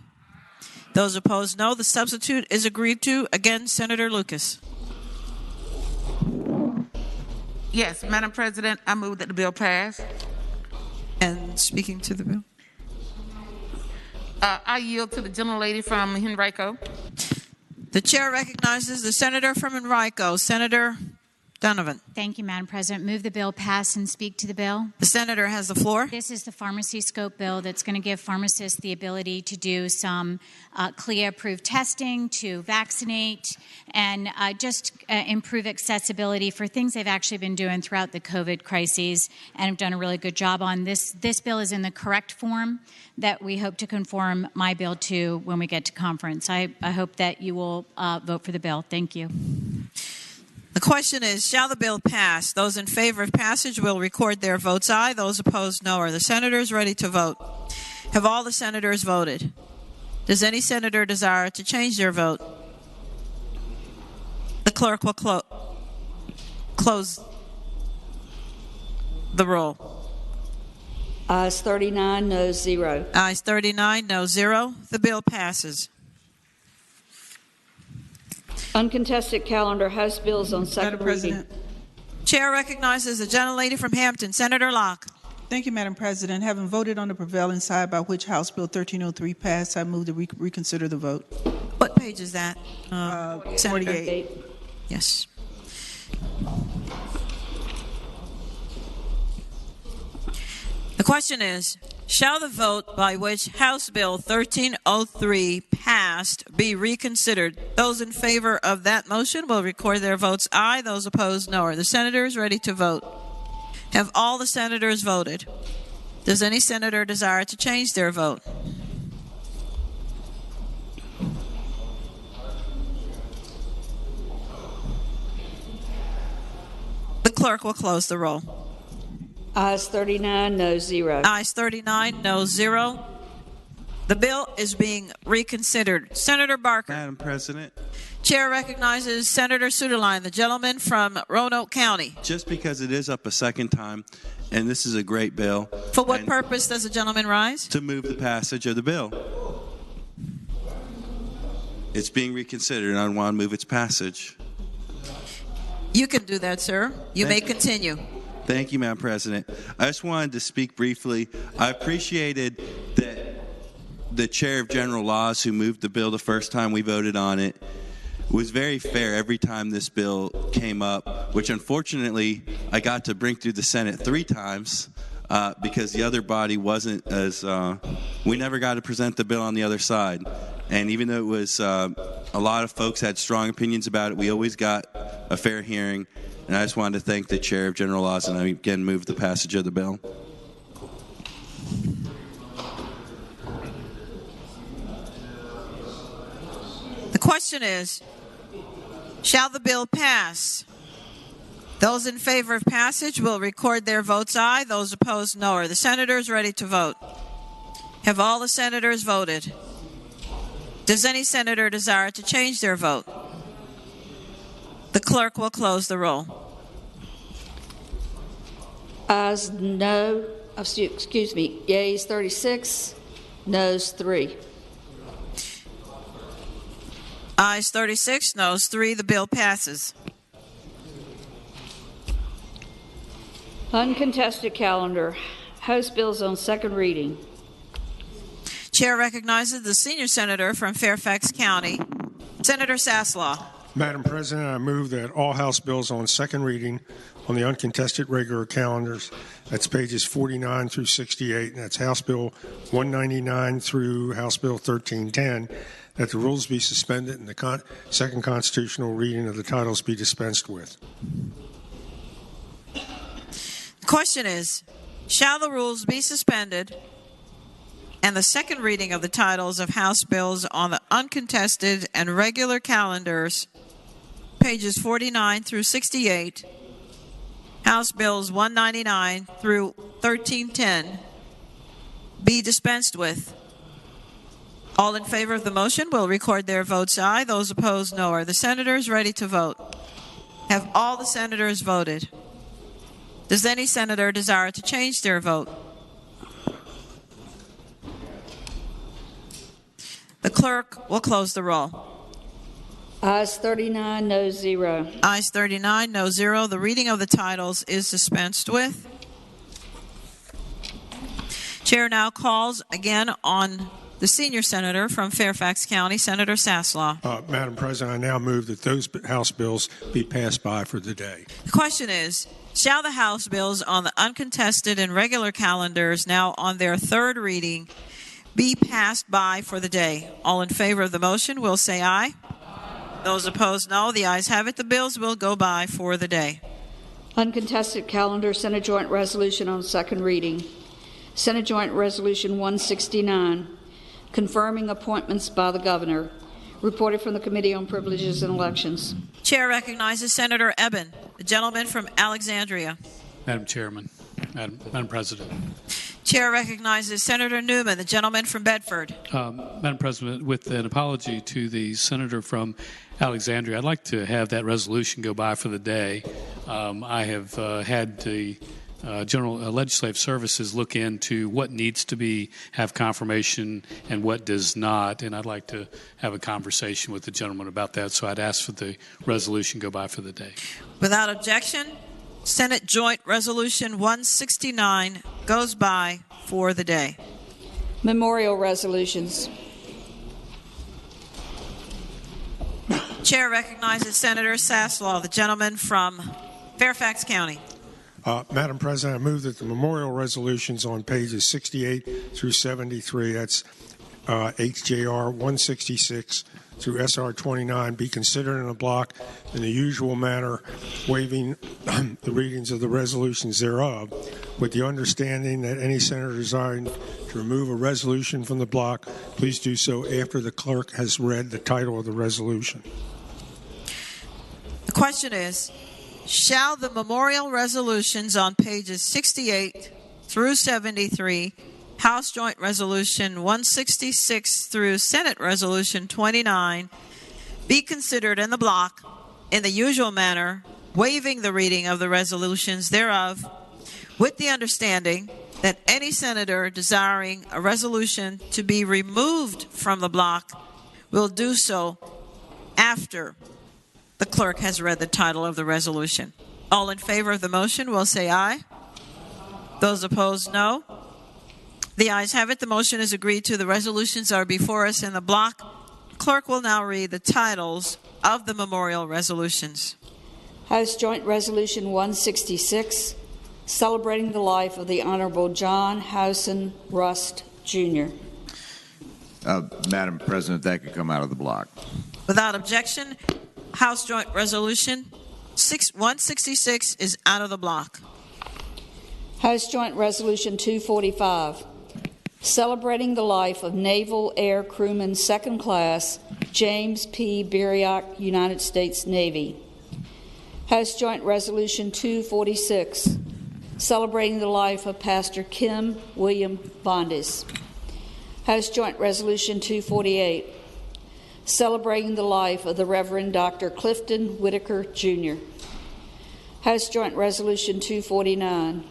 Those opposed, no. The substitute is agreed to. Again, Senator Lucas. Yes, Madam President, I move that the bill pass. And speaking to the bill. I yield to the gentlelady from Henrico. The chair recognizes the senator from Henrico, Senator Donovan. Thank you, Madam President. Move the bill pass and speak to the bill. The senator has the floor. This is the pharmacy scope bill that's going to give pharmacists the ability to do some CLIA-approved testing, to vaccinate, and just improve accessibility for things they've actually been doing throughout the COVID crises and have done a really good job on. This bill is in the correct form that we hope to conform my bill to when we get to conference. I hope that you will vote for the bill. Thank you. The question is, shall the bill pass? Those in favor of passage will record their votes aye. Those opposed, no. Are the senators ready to vote? Have all the senators voted? Does any senator desire to change their vote? The clerk will close the roll. Ayes 39, noes 0. Ayes 39, no 0. The bill passes. Uncontested calendar, House bills on second reading. Chair recognizes the gentlelady from Hampton, Senator Locke. Thank you, Madam President. Having voted on the prevailing side by which House Bill 1303 passed, I move to reconsider the vote. What page is that? 48. Yes. The question is, shall the vote by which House Bill 1303 passed be reconsidered? Those in favor of that motion will record their votes aye. Those opposed, no. Are the senators ready to vote? Have all the senators voted? Does any senator desire to change their vote? The clerk will close the roll. Ayes 39, no 0. Ayes 39, no 0. The bill is being reconsidered. Senator Barker. Madam President, Chair recognizes Senator Suderline, the gentleman from Roanoke County. just because it is up a second time, and this is a great bill. For what purpose does the gentleman rise? To move the passage of the bill. It's being reconsidered, and I want to move its passage. You can do that, sir. You may continue. Thank you, Madam President. I just wanted to speak briefly. I appreciated that the chair of general laws, who moved the bill the first time we voted on it, was very fair every time this bill came up, which unfortunately I got to bring through the Senate 3 times because the other body wasn't as we never got to present the bill on the other side. And even though it was a lot of folks had strong opinions about it, we always got a fair hearing. And I just wanted to thank the chair of general laws, and I again move the passage of the bill. The question is, shall the bill pass? Those in favor of passage will record their votes aye. Those opposed, no. Are the senators ready to vote? Have all the senators voted? Does any senator desire to change their vote? The clerk will close the roll. Ayes no, excuse me, yeas 36, noes 3. Ayes 36, noes 3. The bill passes. Uncontested calendar. House bills on second reading. Chair recognizes the senior senator from Fairfax County, Senator Saslaw. Madam President, I move that all House bills on second reading on the uncontested regular calendars, that's pages 49 through 68, and that's House Bill 199 through House Bill 1310, that the rules be suspended and the second constitutional reading of the titles be dispensed with. The question is, shall the rules be suspended and the second reading of the titles of House bills on the uncontested and regular calendars, pages 49 through 68, House bills 199 through 1310, be dispensed with? All in favor of the motion will record their votes aye. Those opposed, no. Are the senators ready to vote? Have all the senators voted? Does any senator desire to change their vote? The clerk will close the roll. Ayes 39, no 0. Ayes 39, no 0. The reading of the titles is dispensed with. Chair now calls again on the senior senator from Fairfax County, Senator Saslaw. Madam President, I now move that those House bills be passed by for the day. The question is, shall the House bills on the uncontested and regular calendars now on their third reading be passed by for the day? All in favor of the motion will say aye. Those opposed, no. The ayes have it. The bills will go by for the day. Uncontested calendar, Senate Joint Resolution on second reading. Senate Joint Resolution 169, confirming appointments by the governor. Reported from the Committee on Privileges and Elections. Chair recognizes Senator Eben, the gentleman from Alexandria. Madam Chairman, Madam President. Chair recognizes Senator Newman, the gentleman from Bedford. Madam President, with an apology to the senator from Alexandria, I'd like to have that resolution go by for the day. I have had the General Legislative Services look into what needs to have confirmation and what does not, and I'd like to have a conversation with the gentleman about that, so I'd ask for the resolution go by for the day. Without objection, Senate Joint Resolution 169 goes by for the day. Memorial resolutions. Chair recognizes Senator Saslaw, the gentleman from Fairfax County. Madam President, I move that the memorial resolutions on pages 68 through 73, that's HJR 166 through SR 29, be considered in a block in the usual manner, waiving the readings of the resolutions thereof, with the understanding that any senator desiring to remove a resolution from the block, please do so after the clerk has read the title of the resolution. The question is, Shall the memorial resolutions on pages 68 through 73, House Joint Resolution 166 through Senate Resolution 29, be considered in the block in the usual manner, waiving the reading of the resolutions thereof, with the understanding that any senator desiring a resolution to be removed from the block will do so after the clerk has read the title of the resolution. All in favor of the motion will say aye. Those opposed, no. The ayes have it. The motion is agreed to. The resolutions are before us in the block. Clerk will now read the titles of the memorial resolutions. House Joint Resolution 166, celebrating the life of the Honorable John Howson Rust, Jr. Madam President, that could come out of the block. Without objection, House Joint Resolution 166 is out of the block. House Joint Resolution 245, celebrating the life of Naval Air Crewman Second Class James P. Biriak, United States Navy. House Joint Resolution 246, celebrating the life of Pastor Kim William Bondis. House Joint Resolution 248, celebrating the life of the Reverend Dr. Clifton Whitaker, Jr. House Joint Resolution 249,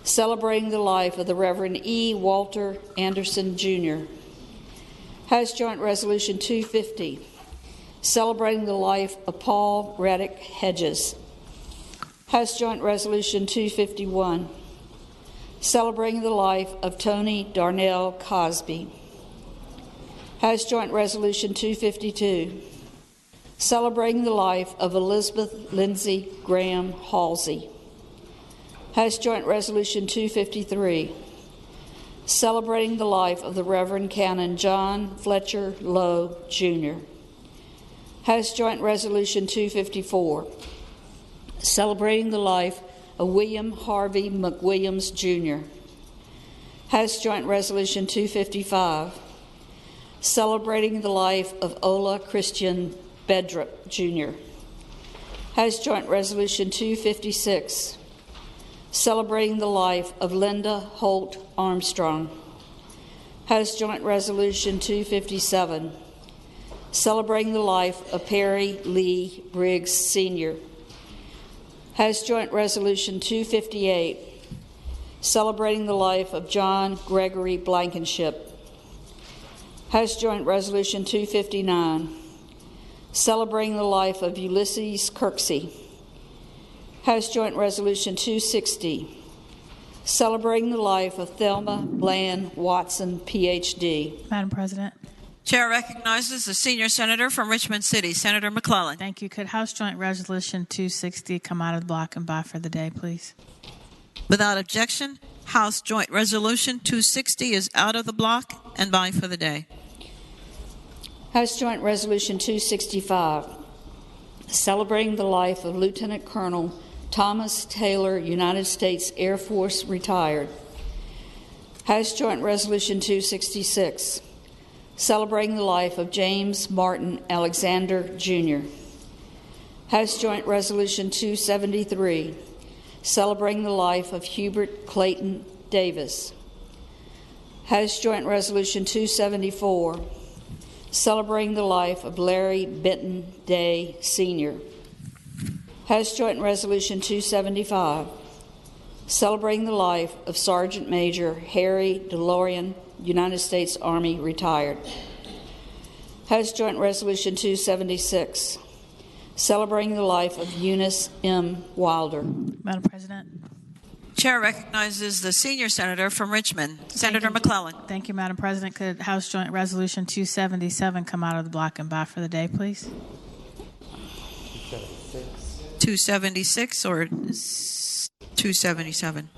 celebrating the life of the Reverend E. Walter Anderson, Jr. House Joint Resolution 250, celebrating the life of Paul Reddick Hedges. House Joint Resolution 251, celebrating the life of Tony Darnell Cosby. House Joint Resolution 252, celebrating the life of Elizabeth Lindsay Graham Halsey. House Joint Resolution 253, celebrating the life of the Reverend Canon John Fletcher Lowe, Jr. House Joint Resolution 254, celebrating the life of William Harvey McWilliams, Jr. House Joint Resolution 255, celebrating the life of Ola Christian Bedrup, Jr. House Joint Resolution 256, celebrating the life of Linda Holt Armstrong. House Joint Resolution 257, celebrating the life of Perry Lee Briggs, Sr. House Joint Resolution 258, celebrating the life of John Gregory Blankenship. House Joint Resolution 259, celebrating the life of Ulysses Kirksey. House Joint Resolution 260, celebrating the life of Thelma Bland Watson, Ph.D. Madam President. Chair recognizes the senior senator from Richmond City, Senator McClellan. Thank you. Could House Joint Resolution 260 come out of the block and by for the day, please? Without objection, House Joint Resolution 260 is out of the block and by for the day. House Joint Resolution 265, celebrating the life of Lieutenant Colonel Thomas Taylor, United States Air Force, retired. House Joint Resolution 266, celebrating the life of James Martin Alexander, Jr. House Joint Resolution 273, celebrating the life of Hubert Clayton Davis. House Joint Resolution 274, celebrating the life of Larry Benton Day, Sr. House Joint Resolution 275, celebrating the life of Sergeant Major Harry DeLorean, United States Army, retired. House Joint Resolution 276, celebrating the life of Eunice M. Wilder. Madam President. Chair recognizes the senior senator from Richmond, Senator McClellan. Thank you, Madam President. Could House Joint Resolution 277 come out of the block and by for the day, please? 276 or 277?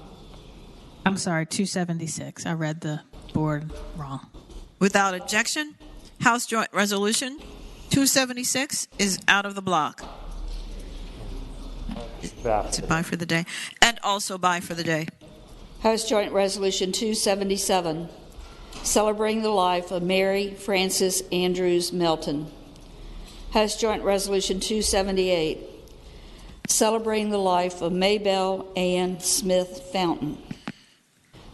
I'm sorry, 276. I read the board wrong. Without objection, House Joint Resolution 276 is out of the block. Is it by for the day? And also by for the day. House Joint Resolution 277, celebrating the life of Mary Frances Andrews Melton. House Joint Resolution 278, celebrating the life of Maybelle Ann Smith Fountain.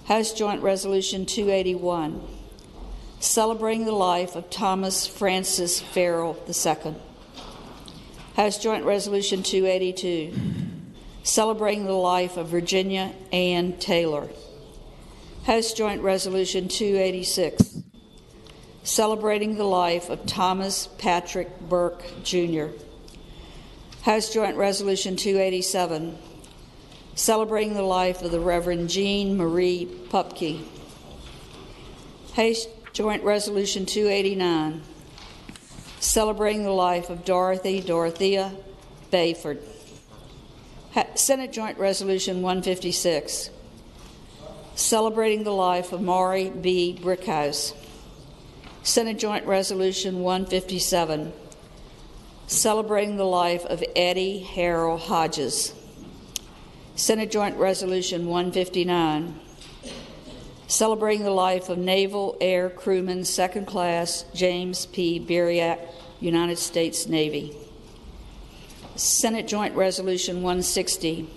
House Joint Resolution 281, celebrating the life of Thomas Francis Farrell II. House Joint Resolution 282, celebrating the life of Virginia Ann Taylor. House Joint Resolution 286, celebrating the life of Thomas Patrick Burke, Jr. House Joint Resolution 287, celebrating the life of the Reverend Jean Marie Pupke. House Joint Resolution 289, celebrating the life of Dorothea Bayford. Senate Joint Resolution 156, celebrating the life of Maury B. Brickhouse. Senate Joint Resolution 157, celebrating the life of Eddie Harrell Hodges. Senate Joint Resolution 159, celebrating the life of Naval Air Crewman Second Class James P. Biriak, United States Navy. Senate Joint Resolution 160,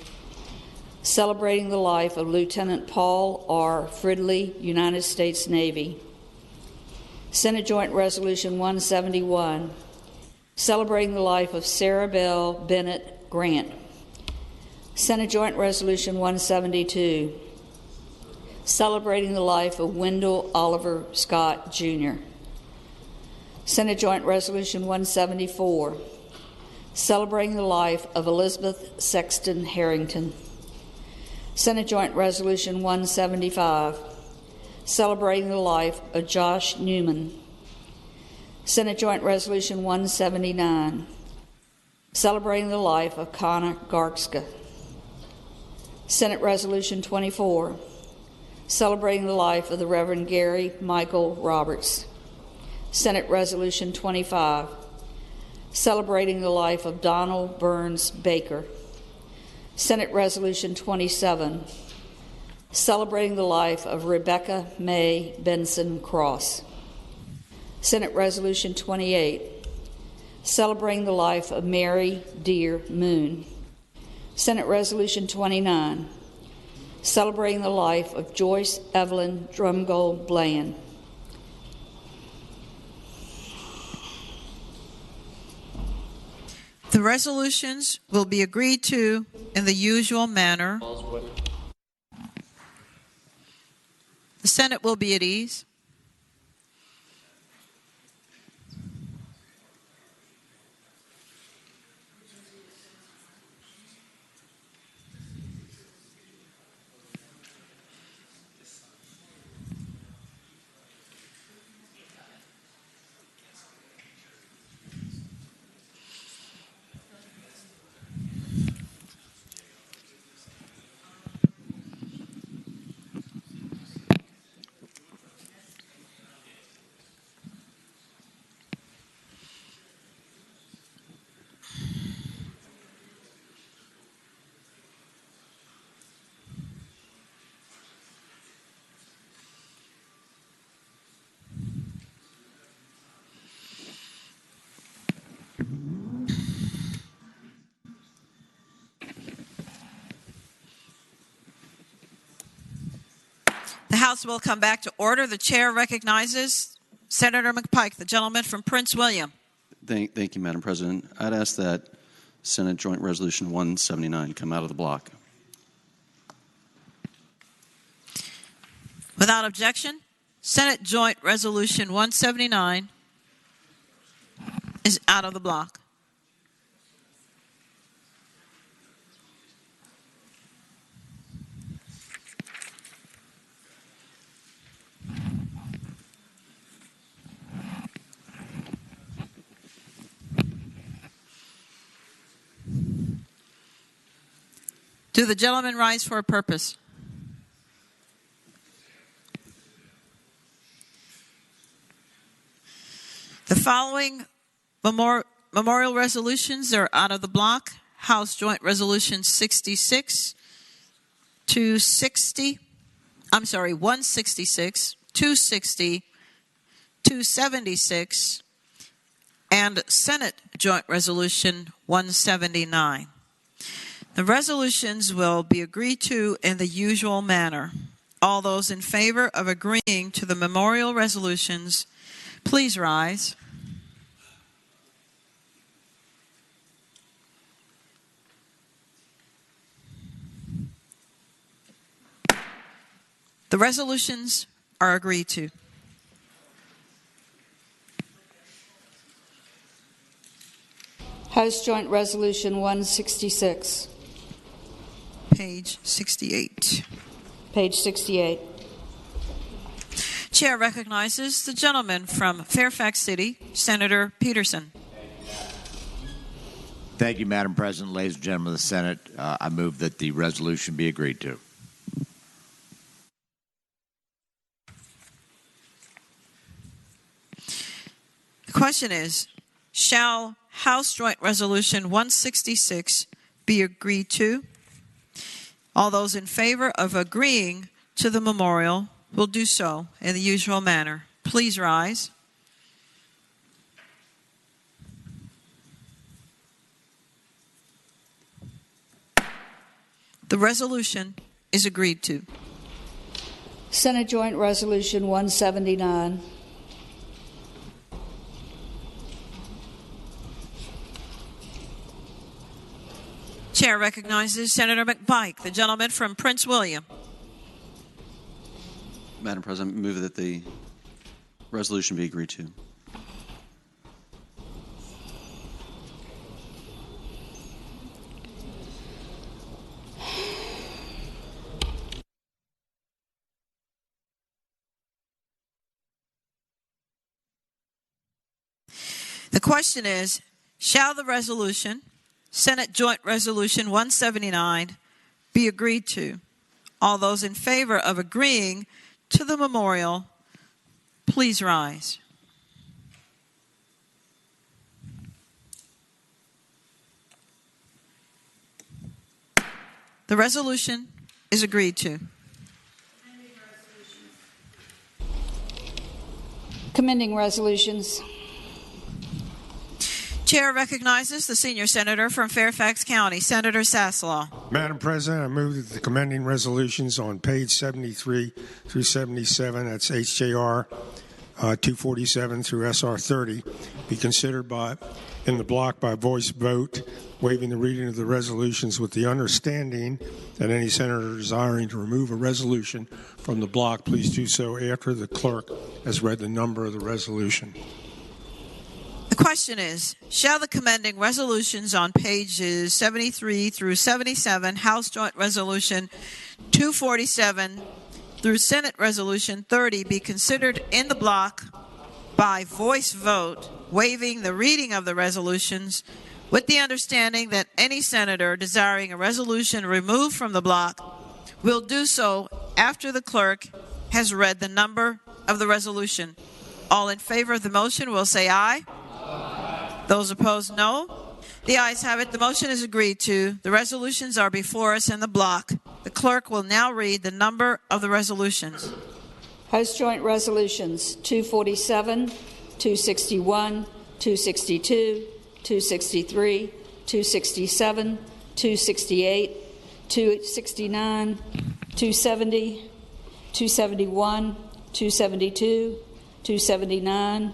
celebrating the life of Lieutenant Paul R. Fridley, United States Navy. Senate Joint Resolution 171, celebrating the life of Sarah Bell Bennett Grant. Senate Joint Resolution 172, celebrating the life of Wendell Oliver Scott, Jr. Senate Joint Resolution 174, celebrating the life of Elizabeth Sexton Harrington. Senate Joint Resolution 175, celebrating the life of Josh Newman. Senate Joint Resolution 179, celebrating the life of Connor Garkska. Senate Resolution 24, celebrating the life of the Reverend Gary Michael Roberts. Senate Resolution 25, celebrating the life of Donald Burns Baker. Senate Resolution 27, celebrating the life of Rebecca May Benson Cross. Senate Resolution 28, celebrating the life of Mary Dear Moon. Senate Resolution 29, celebrating the life of Joyce Evelyn Drumgold Bland. The resolutions will be agreed to in the usual manner. The Senate will be at ease. The House will come back to order. The chair recognizes Senator McPike, the gentleman from Prince William. Thank you, Madam President. I'd ask that Senate Joint Resolution 179 come out of the block. Without objection, Senate Joint Resolution 179 is out of the block. Do the gentlemen rise for a purpose? The following memorial resolutions are out of the block. House Joint Resolution 166, 260, 276, and Senate Joint Resolution 179. The resolutions will be agreed to in the usual manner. All those in favor of agreeing to the memorial resolutions, please rise. The resolutions are agreed to. House Joint Resolution 166. Page 68. Page 68. Chair recognizes the gentleman from Fairfax City, Senator Peterson. Thank you, Madam President. Ladies and gentlemen of the Senate, I move that the resolution be agreed to. The question is, shall House Joint Resolution 166 be agreed to? All those in favor of agreeing to the memorial will do so in the usual manner. Please rise. The resolution is agreed to. Senate Joint Resolution 179. Chair recognizes Senator McBike, the gentleman from Prince William. Madam President, move that the resolution be agreed to. The question is, shall the resolution, Senate Joint Resolution 179, be agreed to? All those in favor of agreeing to the memorial, please rise. The resolution is agreed to. Commending resolutions. Chair recognizes the senior senator from Fairfax County, Senator Saslaw. Madam President, I move that the commending resolutions on page 73 through 77, that's HJR 247 through SR 30, be considered in the block by voice vote, waiving the reading of the resolutions with the understanding that any senator desiring to remove a resolution from the block, please do so after the clerk has read the number of the resolution. The question is, shall the commending resolutions on pages 73 through 77, House Joint Resolution 247 through Senate Resolution 30, be considered in the block by voice vote, waiving the reading of the resolutions, with the understanding that any senator desiring a resolution removed from the block will do so after the clerk has read the number of the resolution? All in favor of the motion will say aye. Those opposed, no. The ayes have it. The motion is agreed to. The resolutions are before us in the block. The clerk will now read the number of the resolutions. House Joint Resolutions 247, 261, 262, 263, 267, 268, 269, 270, 271, 272, 279,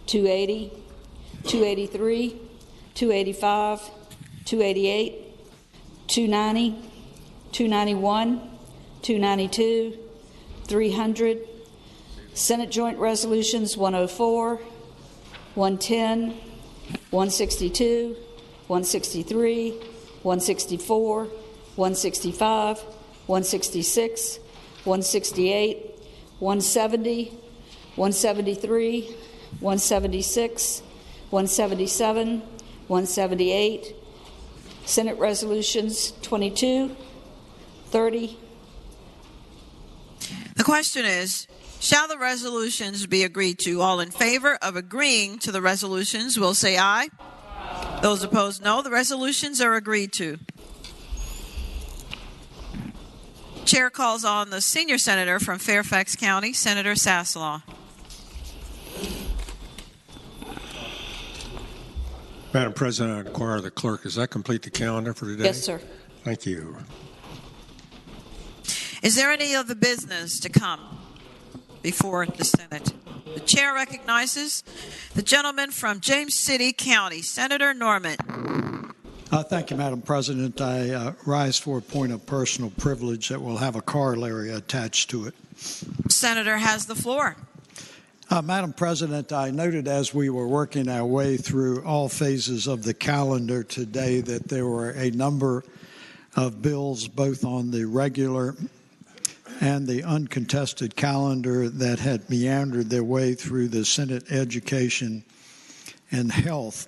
280, 283, 285, 288, 290, 291, 292, 300. Senate Joint Resolutions 104, 110, 162, 163, 164, 165, 166, 168, 170, 173, 176, 177, 178, Senate Resolutions 22, 30. The question is, shall the resolutions be agreed to? All in favor of agreeing to the resolutions will say aye. Those opposed, no. The resolutions are agreed to. Chair calls on the senior senator from Fairfax County, Senator Saslaw. Madam President, I inquire the clerk, does that complete the calendar for today? Yes, sir. Thank you. Is there any other business to come before the Senate? The chair recognizes the gentleman from James City County, Senator Norman. Thank you, Madam President. I rise for a point of personal privilege that will have a corollary attached to it. Senator has the floor. Madam President, I noted as we were working our way through all phases of the calendar today that there were a number of bills both on the regular and the uncontested calendar that had meandered their way through the Senate Education and Health.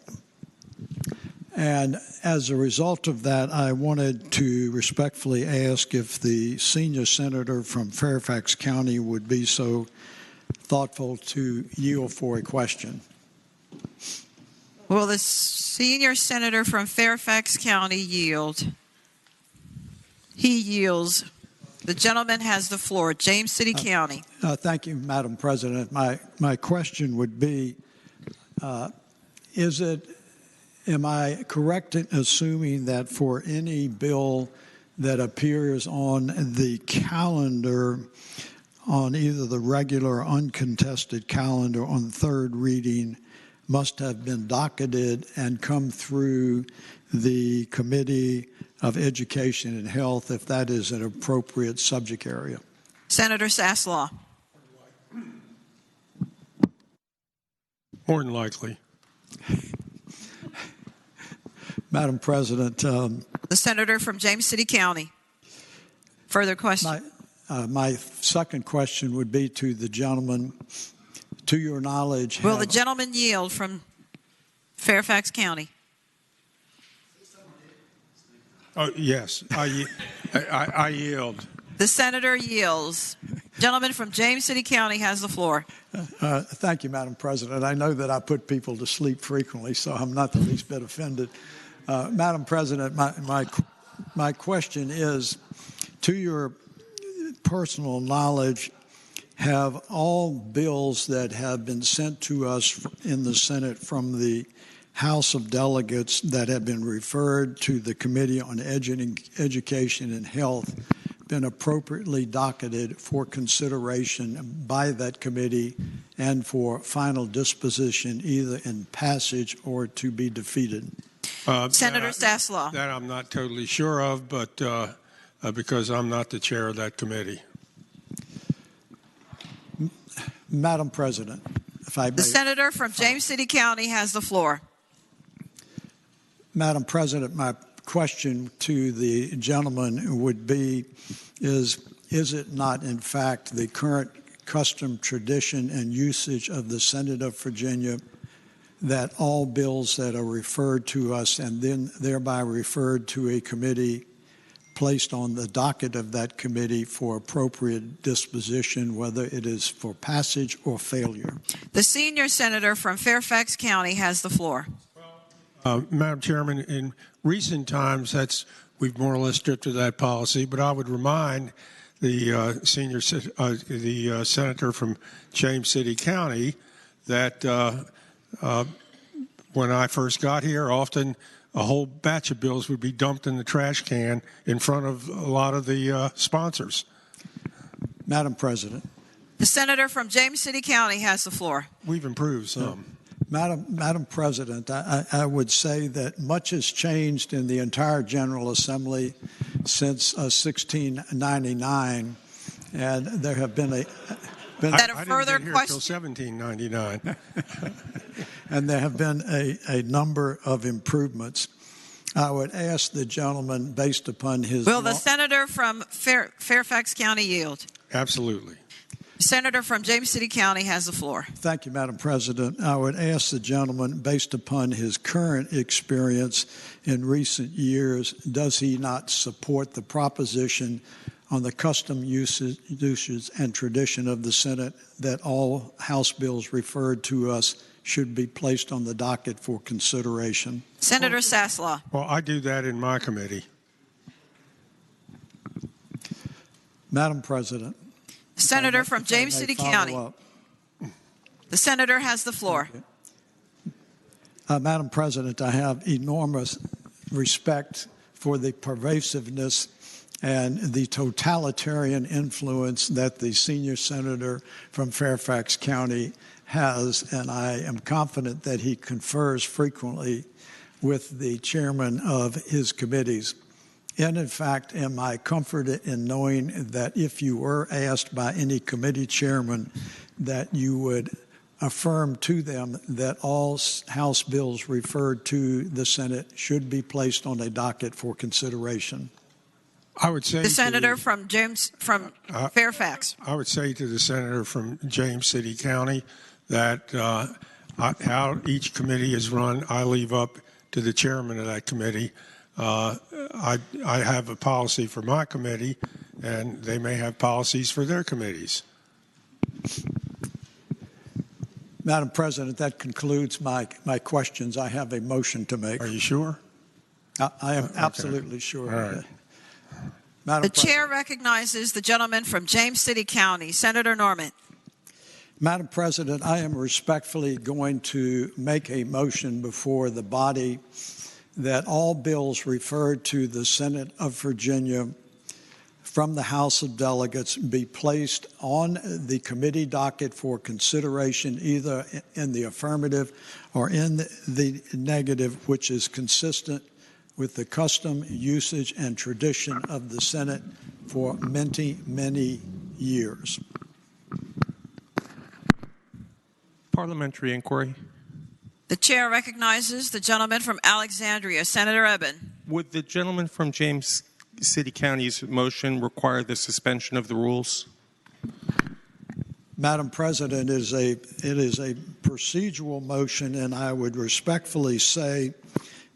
And as a result of that, I wanted to respectfully ask if the senior senator from Fairfax County would be so thoughtful to yield for a question. Will the senior senator from Fairfax County yield? He yields. The gentleman has the floor. James City County. Thank you, Madam President. My question would be, am I correct in assuming that for any bill that appears on the calendar, on either the regular or uncontested calendar on third reading, must have been docketed and come through the Committee of Education and Health, if that is an appropriate subject area? Senator Saslaw. More than likely. Madam President. The senator from James City County. Further question. My second question would be to the gentleman. To your knowledge, will the gentleman yield from Fairfax County? Oh, yes, I yield. The senator yields. Gentleman from James City County has the floor. Thank you, Madam President. I know that I put people to sleep frequently, so I'm not the least bit offended. Madam President, my question is, to your personal knowledge, have all bills that have been sent to us in the Senate from the House of Delegates that have been referred to the Committee on Education and Health been appropriately docketed for consideration by that committee and for final disposition, either in passage or to be defeated? Senator Saslaw. That I'm not totally sure of, but because I'm not the chair of that committee. Madam President, if I may. The senator from James City County has the floor. Madam President, my question to the gentleman would be, is it not in fact the current custom, tradition, and usage of the Senate of Virginia that all bills that are referred to us and then thereby referred to a committee placed on the docket of that committee for appropriate disposition, whether it is for passage or failure? The senior senator from Fairfax County has the floor. Madam Chairman, in recent times, we've more or less stripped to that policy, but I would remind the senator from James City County that when I first got here, often a whole batch of bills would be dumped in the trash can in front of a lot of the sponsors. Madam President. The senator from James City County has the floor. We've improved some. Madam President, I would say that much has changed in the entire General Assembly since 1699, and there have been Is that a further question? Until 1799. And there have been a number of improvements. I would ask the gentleman, based upon his... Will the senator from Fairfax County yield? Absolutely. Senator from James City County has the floor. Thank you, Madam President. I would ask the gentleman, based upon his current experience in recent years, does he not support the proposition on the custom usages and tradition of the Senate that all House bills referred to us should be placed on the docket for consideration? Senator Saslaw. Well, I do that in my committee. Madam President. Senator from James City County. The senator has the floor. Madam President, I have enormous respect for the pervasiveness and the totalitarian influence that the senior senator from Fairfax County has, and I am confident that he confers frequently with the chairman of his committees. And in fact, am I comforted in knowing that if you were asked by any committee chairman that you would affirm to them that all House bills referred to the Senate should be placed on a docket for consideration? I would say The senator from Fairfax. I would say to the senator from James City County that how each committee is run, I leave up to the chairman of that committee. I have a policy for my committee, and they may have policies for their committees. Madam President, that concludes my questions. I have a motion to make. Are you sure? I am absolutely sure. All right. Madam The President. chair recognizes the gentleman from James City County, Senator Norman. Madam President, I am respectfully going to make a motion before the body that all bills referred to the Senate of Virginia from the House of Delegates be placed on the committee docket for consideration either in the affirmative or in the negative, which is consistent with the custom, usage, and tradition of the Senate for many, many years. Parliamentary inquiry. The chair recognizes the gentleman from Alexandria, Senator Eben. Would the gentleman from James City County's motion require the suspension of the rules? Madam President, it is a procedural motion, and I would respectfully say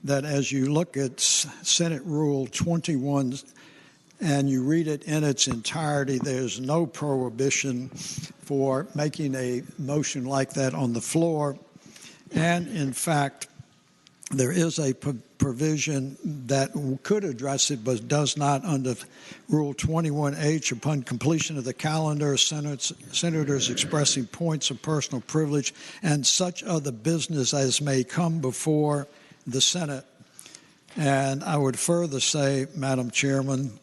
that as you look at Senate Rule 21 and you read it in its entirety, there's no prohibition for making a motion like that on the floor. And in fact, there is a provision that could address it but does not under Rule 21H. Upon completion of the calendar, senators expressing points of personal privilege and such other business as may come before the Senate. And I would further say, Madam President,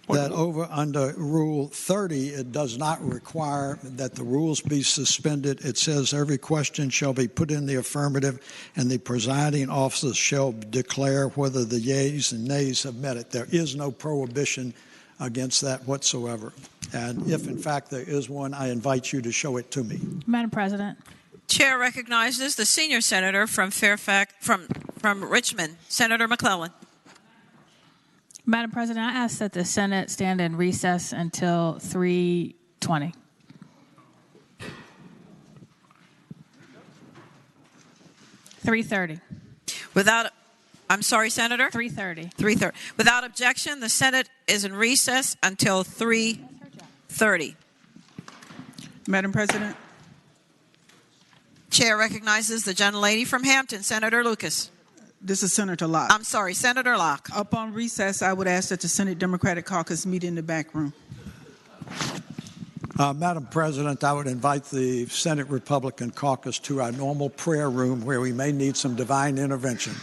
that under Rule 30, it does not require that the rules be suspended. It says every question shall be put in the affirmative, and the presiding officer shall declare whether the yeas and nays have met it. There is no prohibition against that whatsoever. And if, in fact, there is one, I invite you to show it to me. Madam President. Chair recognizes the senior senator from Fairfax, from Richmond, Senator McClellan. Madam President, I ask that the Senate stand in recess until 3:20. $3:30. I'm sorry, Senator? 3:30. 3:30. Without objection, the Senate is in recess until 3:30. Madam President. Chair recognizes the gentlelady from Hampton, Senator Lucas. This is Senator Locke. I'm sorry, Senator Locke. Upon recess, I would ask that the Senate Democratic Caucus meet in the back room. Madam President, I would invite the Senate Republican Caucus to our normal prayer room where we may need some divine intervention.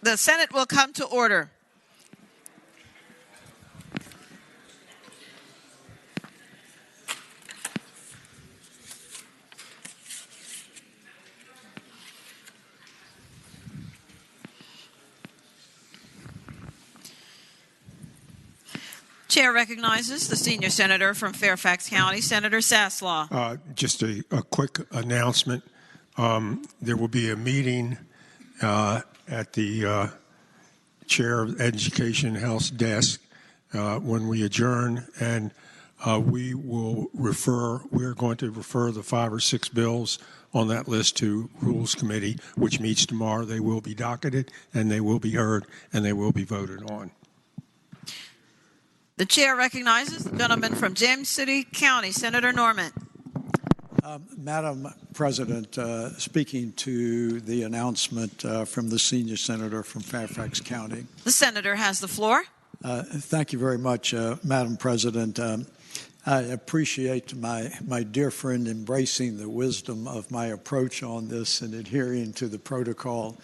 The Senate will come to order. Chair recognizes the senior senator from Fairfax County, Senator Saslaw. Just a quick announcement. There will be a meeting at the Chair of Education House desk when we adjourn, and we're going to refer the 5 or 6 bills on that list to Rules Committee, which meets tomorrow. They will be docketed, and they will be heard, and they will be voted on. The chair recognizes the gentleman from James City County, Senator Norman. Madam President, speaking to the announcement from the senior senator from Fairfax County. The senator has the floor. Thank you very much, Madam President. I appreciate my dear friend embracing the wisdom of my approach on this and adhering to the protocol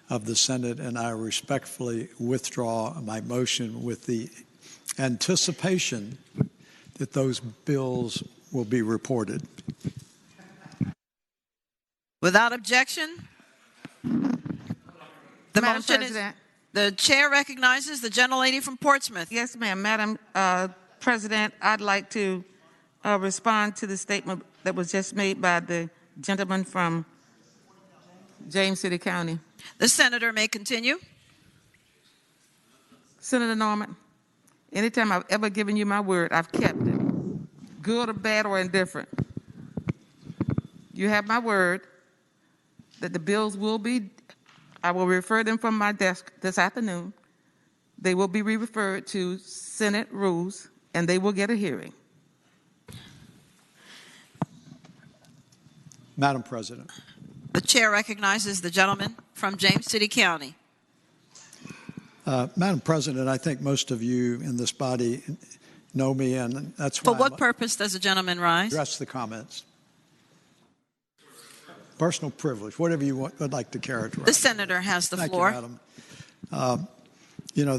of the Senate, and I respectfully withdraw my motion with the anticipation that those bills will be reported. Without objection, the motion is. The chair recognizes the gentlelady from Portsmouth. Yes, ma'am. Madam President, I'd like to respond to the statement that was just made by the gentleman from James City County. The senator may continue. Senator Norman, anytime I've ever given you my word, I've kept it, good or bad or indifferent. You have my word that the bills will be, I will refer them from my desk this afternoon. They will be referred to Senate rules, and they will get a hearing. Madam President. The chair recognizes the gentleman from James City County. Madam President, I think most of you in this body know me, and that's why. For what purpose does the gentleman rise? Address the comments. Personal privilege, whatever you would like to characterize. The senator has the floor. Thank you, Madam.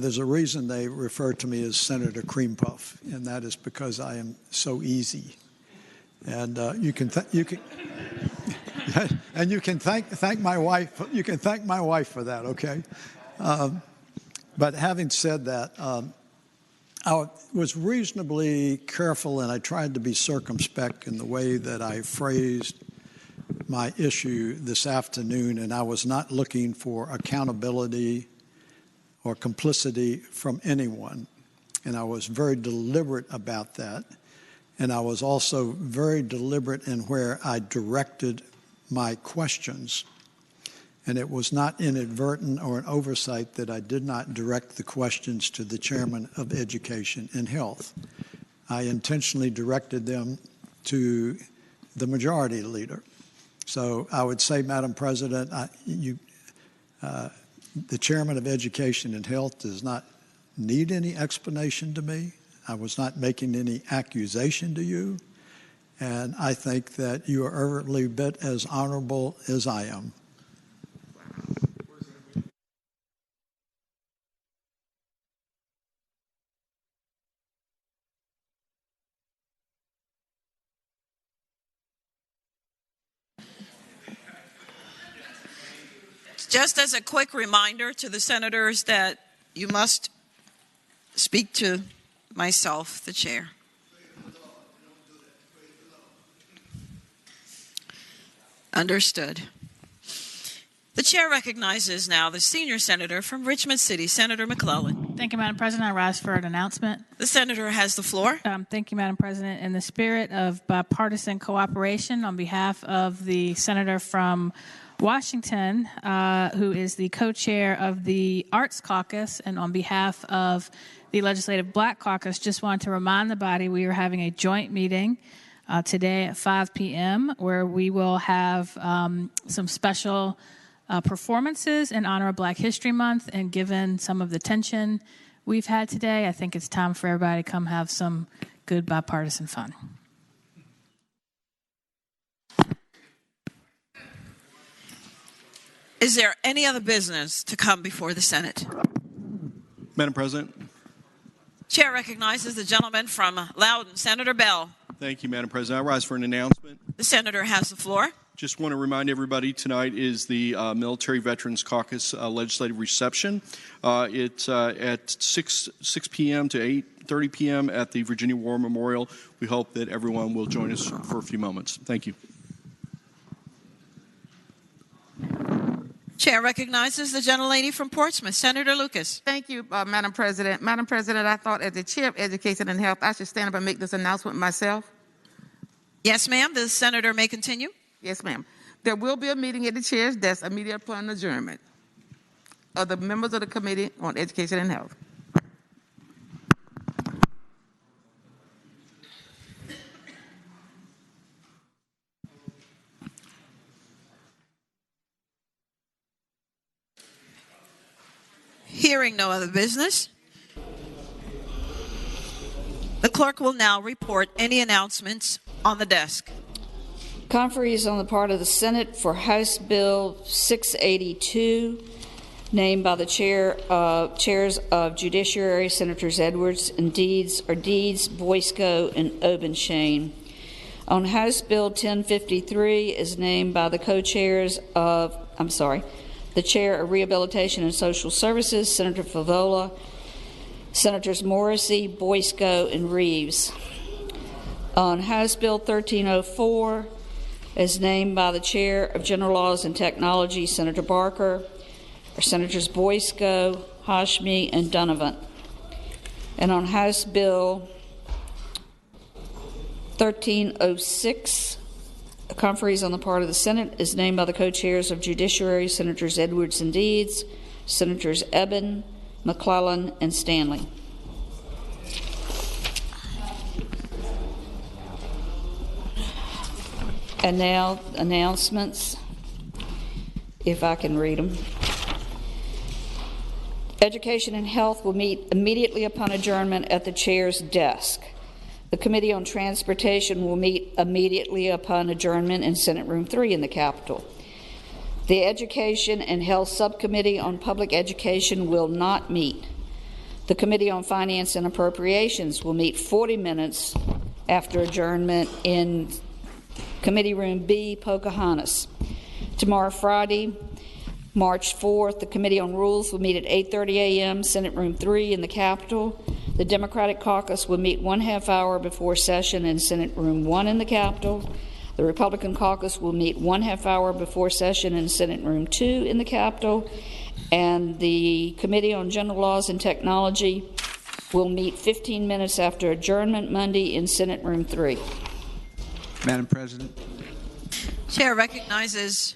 There's a reason they refer to me as Senator Cream Puff, and that is because I am so easy. And you can thank my wife. You can thank my wife for that. Okay. But having said that, I was reasonably careful, and I tried to be circumspect in the way that I phrased my issue this afternoon, and I was not looking for accountability or complicity from anyone. And I was very deliberate about that. And I was also very deliberate in where I directed my questions. And it was not inadvertent or an oversight that I did not direct the questions to the Chairman of Education and Health. I intentionally directed them to the Majority Leader. So I would say, Madam President, the Chairman of Education and Health does not need any explanation to me. I was not making any accusation to you. And I think that you are every bit as honorable as I am. Just as a quick reminder to the senators that you must speak to myself, the chair. Understood. The chair recognizes now the senior senator from Richmond City, Senator McClellan. Thank you, Madam President. I rise for an announcement. The senator has the floor. Thank you, Madam President. In the spirit of bipartisan cooperation, on behalf of the senator from Washington, who is the co-chair of the Arts Caucus, and on behalf of the Legislative Black Caucus, just wanted to remind the body we are having a joint meeting today at 5 p.m. where we will have some special performances in honor of Black History Month. And given some of the tension we've had today, I think it's time for everybody to come have some good bipartisan fun. Is there any other business to come before the Senate? Madam President. Chair recognizes the gentleman from Loudoun, Senator Bell. Thank you, Madam President. I rise for an announcement. The senator has the floor. Just want to remind everybody tonight is the Military Veterans Caucus legislative reception. It's at 6 p.m. to 8:30 p.m. at the Virginia War Memorial. We hope that everyone will join us for a few moments. Thank you. Chair recognizes the gentlelady from Portsmouth, Senator Lucas. Thank you, Madam President. Madam President, I thought as the chair of Education and Health, I should stand up and make this announcement myself. Yes, ma'am. The senator may continue. Yes, ma'am. There will be a meeting at the chair's desk immediately upon adjournment of the members of the Committee on Education and Health. Hearing no other business, the clerk will now report any announcements on the desk. Conferees on the part of the Senate for House Bill 682, named by the chairs of Judiciary, Senators Edwards and Deeds, Boysko, and Obenshain. On House Bill 1053 is named by the co-chairs of, the Chair of Rehabilitation and Social Services, Senator Favola, Senators Morrissey, Boysko, and Reeves. On House Bill 1304 is named by the Chair of General Laws and Technology, Senator Barker, or Senators Boysko, Hashmi, and Donovan. And on House Bill 1306, the conferees on the part of the Senate is named by the co-chairs of Judiciary, Senators Edwards and Deeds, Senators Eben, McClellan, and Stanley. And now, announcements, if I can read them. Education and Health will meet immediately upon adjournment at the chair's desk. The Committee on Transportation will meet immediately upon adjournment in Senate Room 3 in the Capitol. The Education and Health Subcommittee on Public Education will not meet. The Committee on Finance and Appropriations will meet 40 minutes after adjournment in Committee Room B, Pocahontas. Tomorrow, Friday, March 4th, the Committee on Rules will meet at 8:30 a.m., Senate Room 3 in the Capitol. The Democratic Caucus will meet 1/2 hour before session in Senate Room 1 in the Capitol. The Republican Caucus will meet 1/2 hour before session in Senate Room 2 in the Capitol. And the Committee on General Laws and Technology will meet 15 minutes after adjournment Monday in Senate Room 3. Madam President. Chair recognizes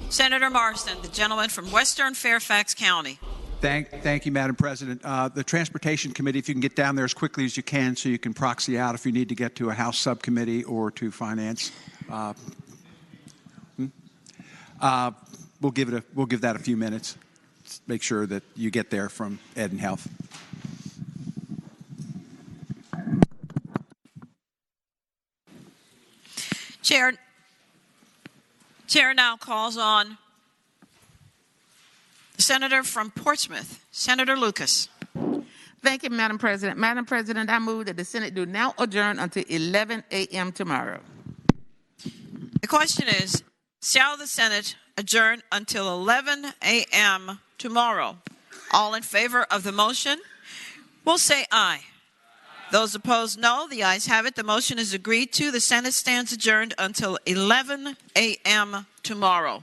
Senator Marsden, the gentleman from Western Fairfax County. Thank you, Madam President. The Transportation Committee, if you can get down there as quickly as you can so you can proxy out if you need to get to a House subcommittee or to Finance. We'll give that a few minutes. Make sure that you get there from Ed and Health. Chair now calls on the Senator from Portsmouth, Senator Lucas. Thank you, Madam President. Madam President, I move that the Senate do now adjourn until 11 a.m. tomorrow. The question is, shall the Senate adjourn until 11 a.m. tomorrow? All in favor of the motion will say aye. Those opposed, no. The ayes have it. The motion is agreed to. The Senate stands adjourned until 11 a.m. tomorrow.